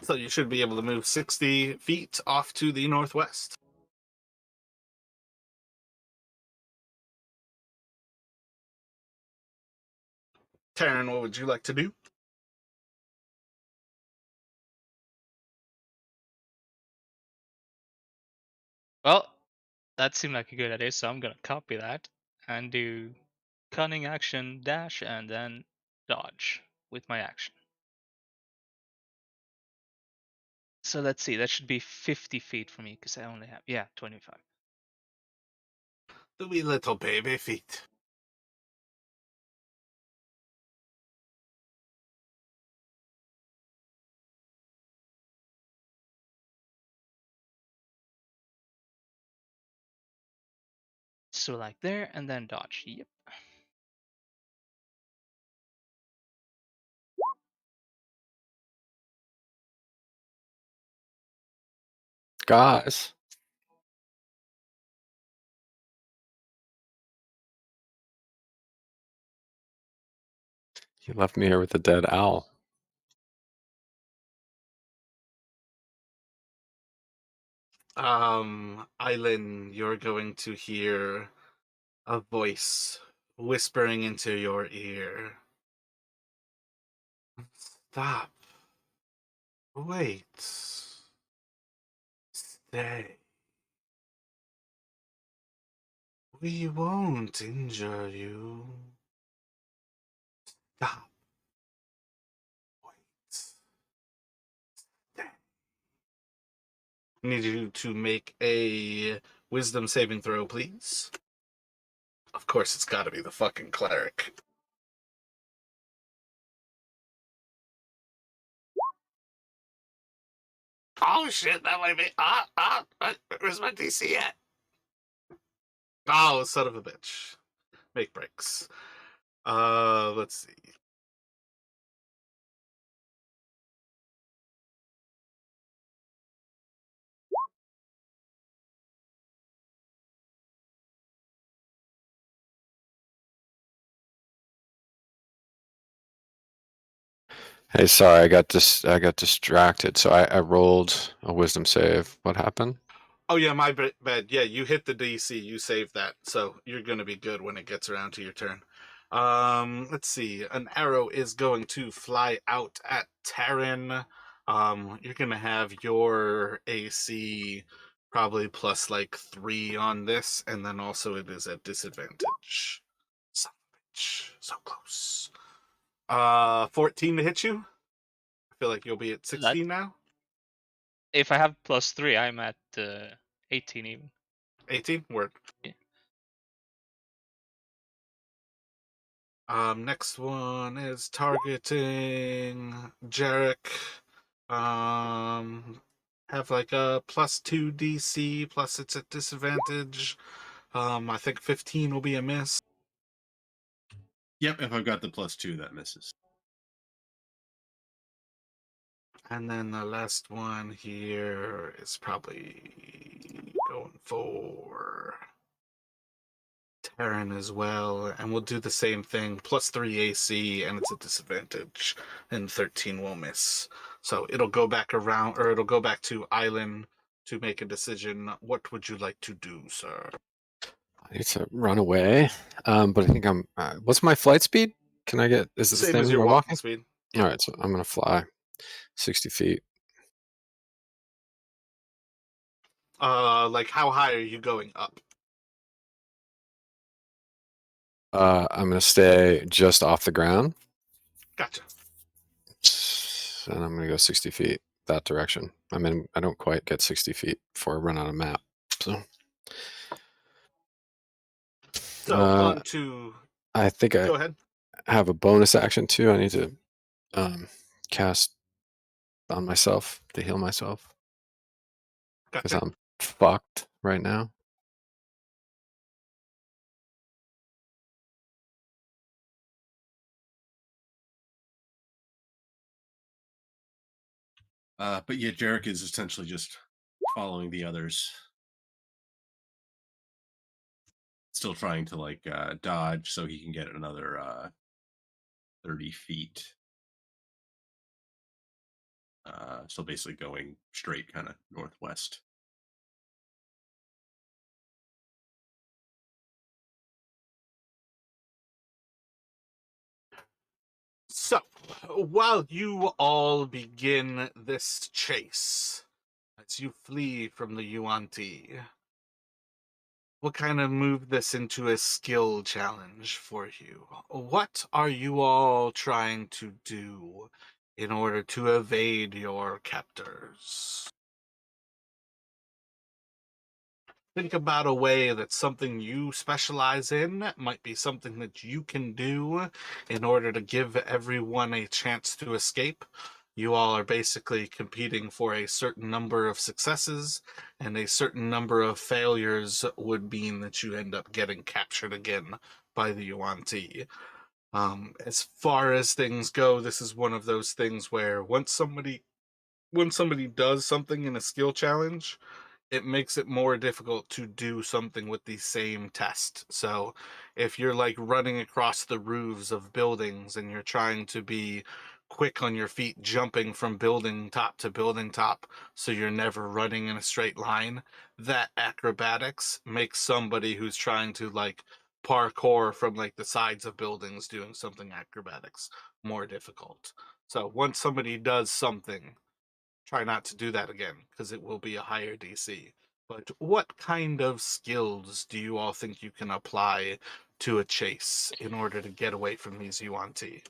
So you should be able to move 60 feet off to the northwest. Taryn, what would you like to do? Well, that seemed like a good idea, so I'm gonna copy that and do cunning action dash and then dodge with my action. So let's see, that should be 50 feet for me because I only have 25. The wee little baby feet. So like there and then dodge. Yep. Guys, you left me here with a dead owl. Island, you're going to hear a voice whispering into your ear. Stop. Wait. Stay. We won't injure you. Stop. Wait. Stay. I need you to make a wisdom saving throw, please. Of course, it's got to be the fucking cleric. Oh shit, that might be. Where's my DC at? Oh, son of a bitch. Make breaks. Let's see. Hey, sorry, I got distracted. So I rolled a wisdom save. What happened? Oh yeah, my bad. Yeah, you hit the DC. You saved that, so you're gonna be good when it gets around to your turn. Let's see. An arrow is going to fly out at Terran. You're gonna have your AC probably plus like 3 on this, and then also it is at disadvantage. Son of a bitch, so close. 14 to hit you. I feel like you'll be at That 16 now. if I have +3, I'm at 18 even. 18 word. Yeah. Next one is targeting Jarek. Have like a +2 DC, plus it's at disadvantage. I think 15 will be a miss. yep. If I've got the +2, that misses. And then the last one here is probably going for Karen as well, and we'll do the same thing. +3 AC, and it's a disadvantage, and 13 will miss. So it'll go back around, or it'll go back to Island to make a decision. What would you like to do, sir? I need to run away. But I think I'm. What's my flight speed? Can I get? Is it the Same same as as your my walking walking? speed. All right, so I'm gonna fly 60 feet. Like how high are you going up? I'm gonna stay just off the ground, Gotcha. and I'm gonna go 60 feet that direction. I mean, I don't quite get 60 feet before I run out of map. So, So uh, on to I think I go ahead. have a bonus action too. I need to cast on myself to heal myself because Gotcha. I'm fucked right now. But yeah, Jarek is essentially just following the others, still trying to like dodge so he can get another 30 feet. So basically going straight kind of northwest. So while you all begin this chase, as you flee from the Yuan-Ti, we'll kind of move this into a skill challenge for you. What are you all trying to do in order to evade your captors? Think about a way that's something you specialize in, might be something that you can do in order to give everyone a chance to escape. You all are basically competing for a certain number of successes, and a certain number of failures would mean that you end up getting captured again by the Yuan-Ti. As far as things go, this is one of those things where when somebody does something in a skill challenge, it makes it more difficult to do something with the same test. So if you're like running across the roofs of buildings and you're trying to be quick on your feet, jumping from building top to building top, so you're never running in a straight line, that acrobatics makes somebody who's trying to like parkour from like the sides of buildings doing something acrobatics more difficult. So once somebody does something, try not to do that again because it will be a higher DC. But what kind of skills do you all think you can apply to a chase in order to get away from these Yuan-Ti?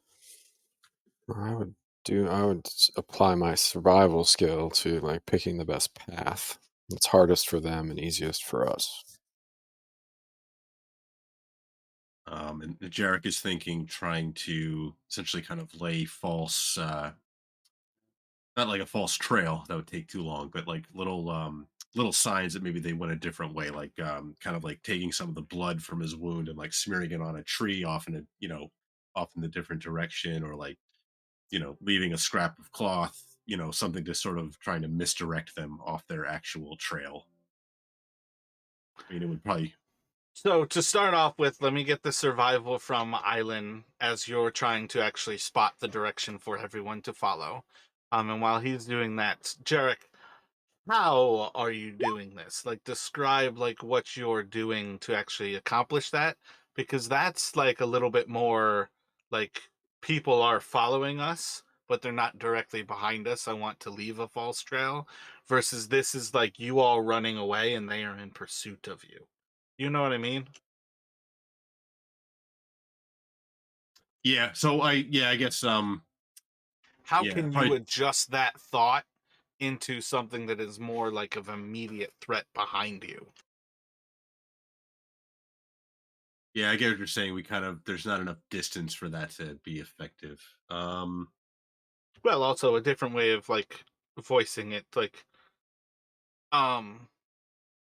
Apply my survival skill to like picking the best path. It's hardest for them and easiest for us. And Jarek is thinking, trying to essentially kind of lay false, not like a false trail that would take too long, but like little signs that maybe they went a different way, like kind of like taking some of the blood from his wound and like smearing it on a tree off in a off in the different direction, or like leaving a scrap of cloth, something to sort of trying to misdirect them off their actual trail. I mean, it would probably. So to start off with, let me get the survival from Island as you're trying to actually spot the direction for everyone to follow. And while he's doing that, Jarek, how are you doing this? Like, describe like what you're doing to actually accomplish that, because that's like a little bit more like people are following us, but they're not directly behind us. I want to leave a false trail versus this is like you all running away and they are in pursuit of you. You know what I mean? Yeah. So I guess How yeah, can you probably. adjust that thought into something that is more like of immediate threat behind you? Yeah, I get what you're saying. We kind of there's not enough distance for that to be effective. Well, also a different way of like voicing it, like um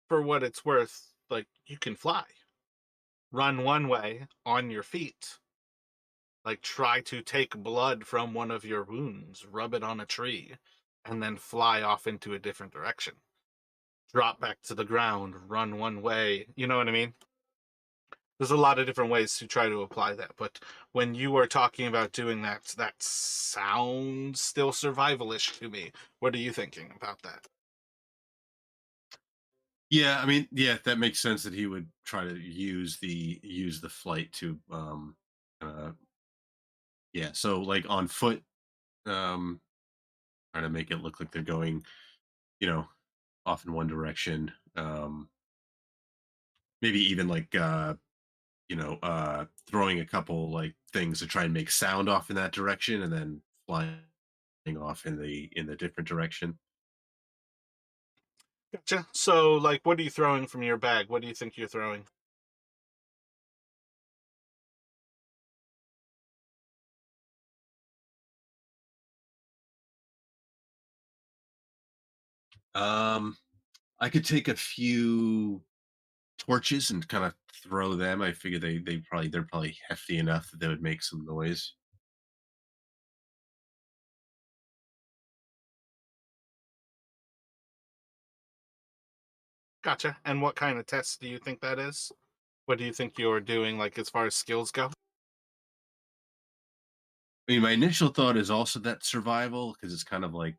for what it's worth, like you can fly, run one way on your feet, like try to take blood from one of your wounds, rub it on a tree, and then fly off into a different direction, drop back to the ground, run one way, you know what I mean? There's a lot of different ways to try to apply that, but when you are talking about doing that, that sounds still survivalish to me. What are you thinking about that? Yeah, I mean, yeah, that makes sense that he would try to use the flight to uh yeah, so like on foot, um trying to make it look like they're going, you know, off in one direction. Maybe even like throwing a couple like things to try and make sound off in that direction and then flying off in the different direction. Gotcha. So, like, what are you throwing from your bag? What do you think you're throwing? Um I could take a few torches and kind of throw them. I figure they're probably hefty enough that they would make some noise. Gotcha. And what kind of test do you think that is? What do you think you're doing, like, as far as skills go? I mean, my initial thought is also that survival because it's kind of like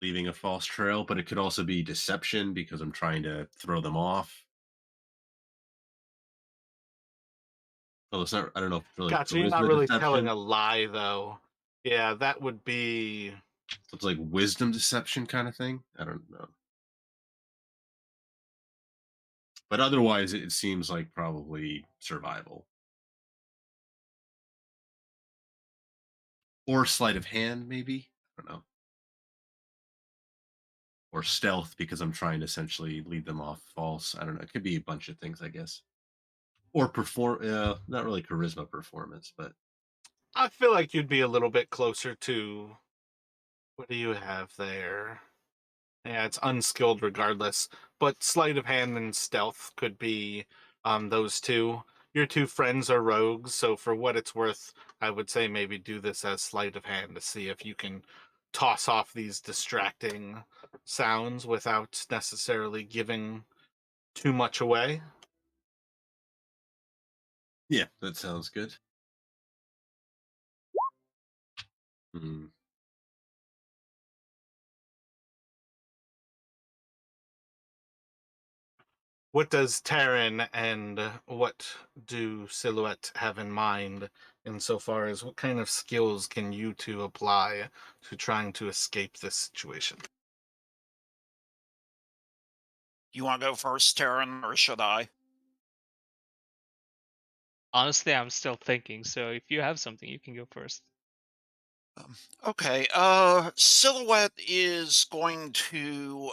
leaving a false trail, but it could also be deception because I'm trying to throw them off. Well, it's not. I don't know if it's really Gotcha. You're not charisma really telling deception. a lie, though. Yeah, that would be. So it's like wisdom deception kind of thing. I don't know, but otherwise, it seems like probably survival or sleight of hand, maybe. I don't know, or stealth because I'm trying to essentially lead them off false. I don't know. It could be a bunch of things, I guess. Or perform. Not really charisma performance, but I feel like you'd be a little bit closer to. What do you have there? Yeah, it's unskilled regardless, but sleight of hand and stealth could be those two. Your two friends are rogues, so for what it's worth, I would say maybe do this as sleight of hand to see if you can toss off these distracting sounds without necessarily giving too much away. yeah, that sounds good. Hmm. What does Taryn and what do Silhouette have in mind insofar as what kind of skills can you two apply to trying to escape this situation? You want to go first, Taryn, or should I? Honestly, I'm still thinking. So if you have something, you can go first. Okay. Silhouette is going to,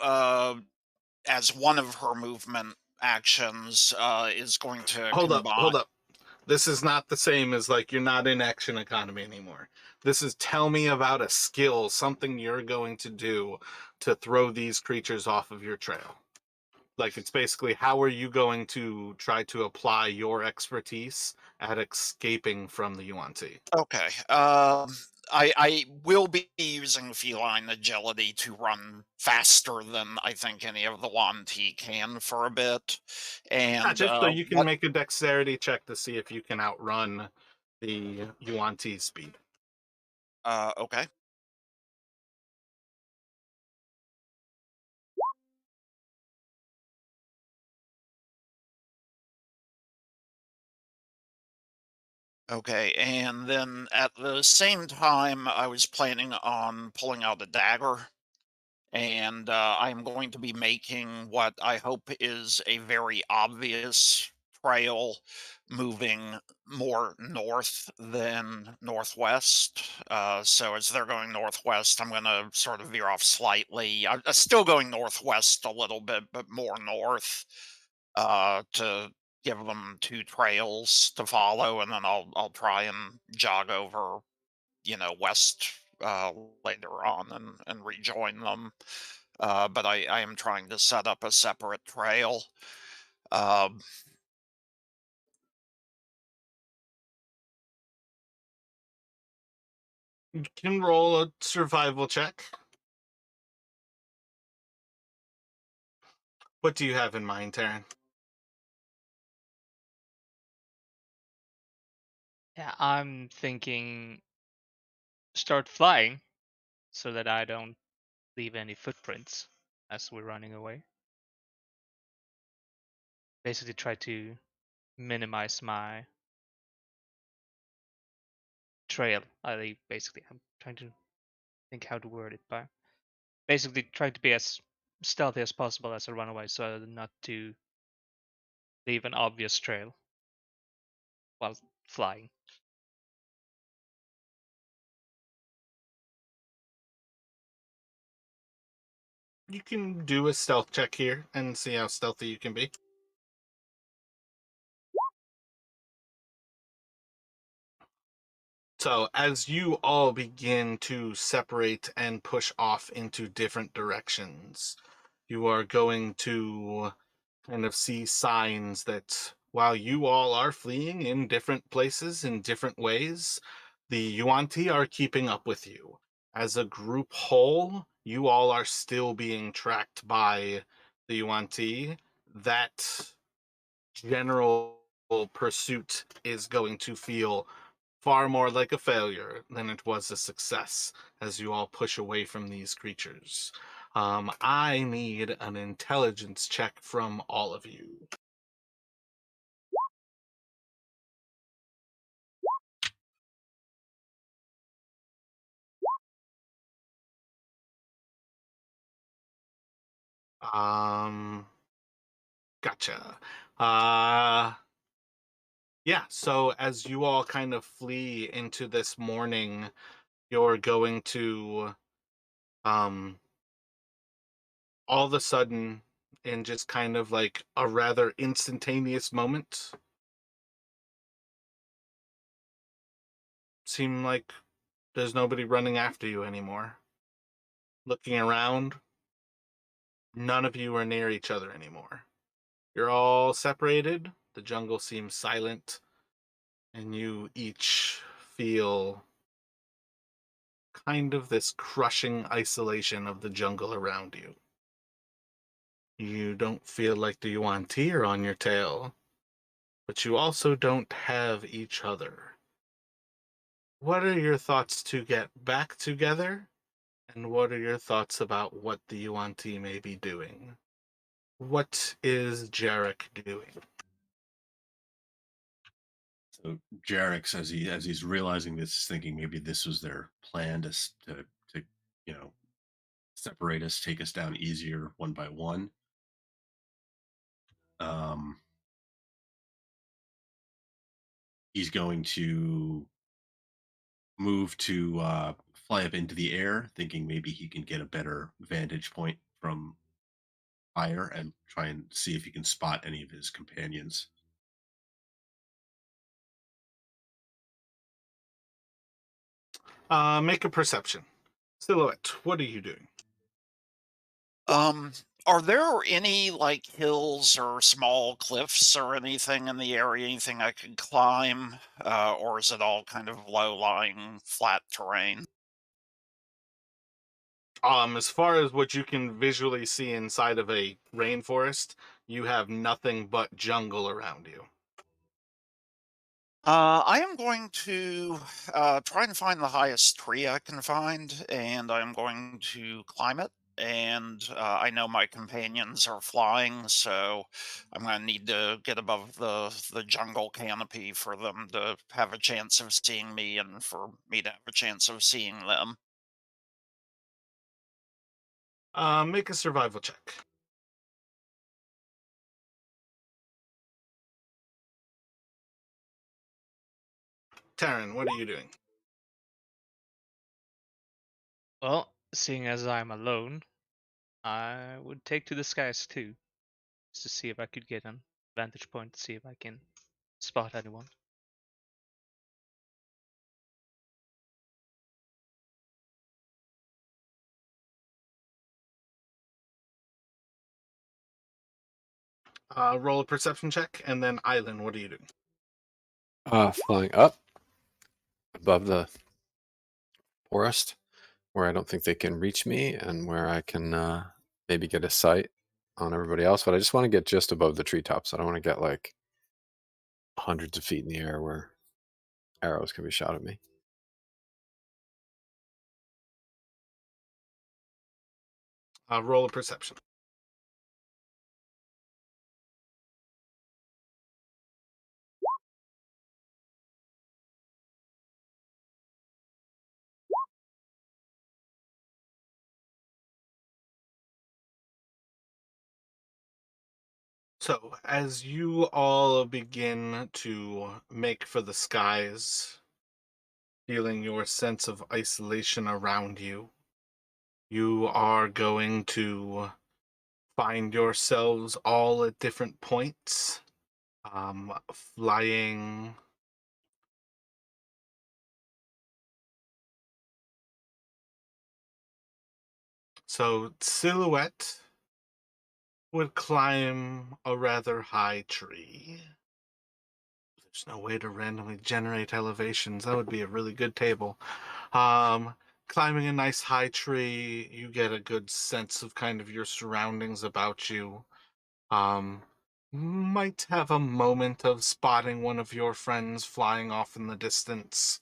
as one of her movement actions, is going to Hold up, combine. hold up. This is not the same as like you're not in action economy anymore. This is tell me about a skill, something you're going to do to throw these creatures off of your trail. Like it's basically how are you going to try to apply your expertise at escaping from the UNT? Okay. I will be using feline agility to run faster than I think any of the Wanti can for a bit, and Gotcha. So you can what? make a dexterity check to see if you can outrun the UNT speed. Okay. Okay, and then at the same time, I was planning on pulling out a dagger, and I'm going to be making what I hope is a very obvious trail moving more north than northwest. So as they're going northwest, I'm going to sort of veer off slightly. I'm still going northwest a little bit, but more north to give them two trails to follow, and then I'll try and jog over, west uh, later on and rejoin them. But I am trying to set up a separate trail. Um, You can roll a survival check. What do you have in mind, Taryn? Yeah, I'm thinking start flying so that I don't leave any footprints as we're running away. Basically, try to minimize my trail. I'm trying to think how to word it, but basically trying to be as stealthy as possible as I run away, so not to leave an obvious trail while flying. You can do a stealth check here and see how stealthy you can be. So, as you all begin to separate and push off into different directions, you are going to kind of see signs that while you all are fleeing in different places in different ways, the Yuan-Ti are keeping up with you. As a group whole, you all are still being tracked by the Yuan-Ti. That general pursuit is going to feel far more like a failure than it was a success as you all push away from these creatures. I need an intelligence check from all of you. Um, gotcha. Uh, yeah, so as you all kind of flee into this morning, you're going to, um, all of a sudden, in just kind of like a rather instantaneous moment, seem like there's nobody running after you anymore. Looking around, none of you are near each other anymore. You're all separated, the jungle seems silent, and you each feel kind of this crushing isolation of the jungle around you. You don't feel like the Yuan-Ti are on your tail, but you also don't have each other. What are your thoughts to get back together? And what are your thoughts about what the Yuan-Ti may be doing? What is Jarek doing? So Jarek, as he's realizing this, is thinking maybe this was their plan to you know separate us, take us down easier one by one. Um, he's going to move to fly up into the air, thinking maybe he can get a better vantage point from higher and try and see if he can spot any of his companions. Make a perception. Silhouette, what are you doing? Um, are there any like hills or small cliffs or anything in the area, anything I could climb? Or is it all kind of low-lying flat terrain? As far as what you can visually see inside of a rainforest, you have nothing but jungle around you. I am going to try and find the highest tree I can find, and I'm going to climb it. And I know my companions are flying, so I'm going to need to get above the jungle canopy for them to have a chance of seeing me, and for me to have a chance of seeing them. Make a survival check. Taryn, what are you doing? Well, seeing as I'm alone, I would take to the skies too, just to see if I could get an vantage point, to see if I can spot anyone. Roll a perception check, and then Island, what are you doing? Flying up above the forest where I don't think they can reach me and where I can maybe get a sight on everybody else. But I just want to get just above the treetops. I don't want to get like hundreds of feet in the air where arrows can be shot at me. Roll a perception. So, as you all begin to make for the skies, feeling your sense of isolation around you, you are going to find yourselves all at different points, flying. So, Silhouette would climb a rather high tree. There's no way to randomly generate elevations. That would be a really good table. Um, Climbing a nice high tree, you get a good sense of kind of your surroundings about you. Um, might have a moment of spotting one of your friends flying off in the distance.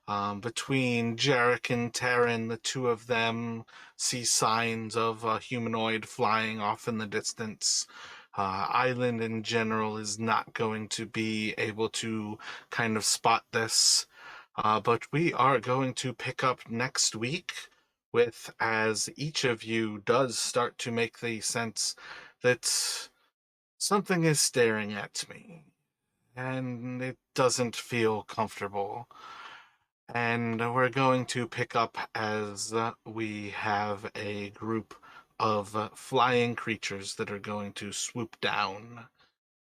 Between Jarek and Terran, the two of them see signs of a humanoid flying off in the distance. Island in general is not going to be able to kind of spot this, but we are going to pick up next week with, as each of you does start to make the sense that something is staring at me, and it doesn't feel comfortable. And we're going to pick up as we have a group of flying creatures that are going to swoop down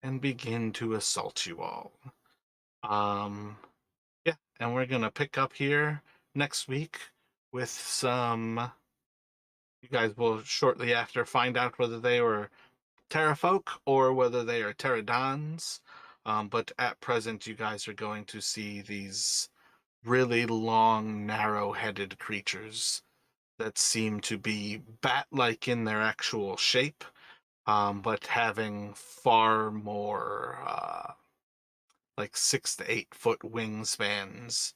and begin to assault you all. Um, yeah, and we're gonna pick up here next week with some. You guys will shortly after find out whether they were Terrafolk or whether they are Pterodons. But at present, you guys are going to see these really long, narrow-headed creatures that seem to be bat-like in their actual shape, but having far more like 6 to 8 foot wingspans.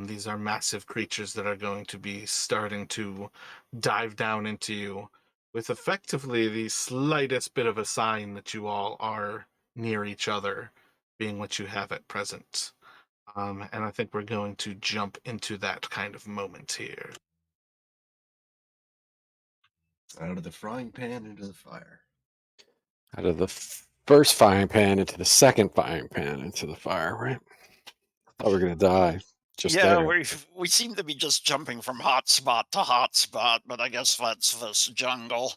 These are massive creatures that are going to be starting to dive down into you with effectively the slightest bit of a sign that you all are near each other, being what you have at present. And I think we're going to jump into that kind of moment here. Out of the frying pan into the fire. Out of the first frying pan into the second frying pan into the fire, right? I thought we were going to die just Yeah, there. we seem to be just jumping from hot spot to hot spot, but I guess that's this jungle.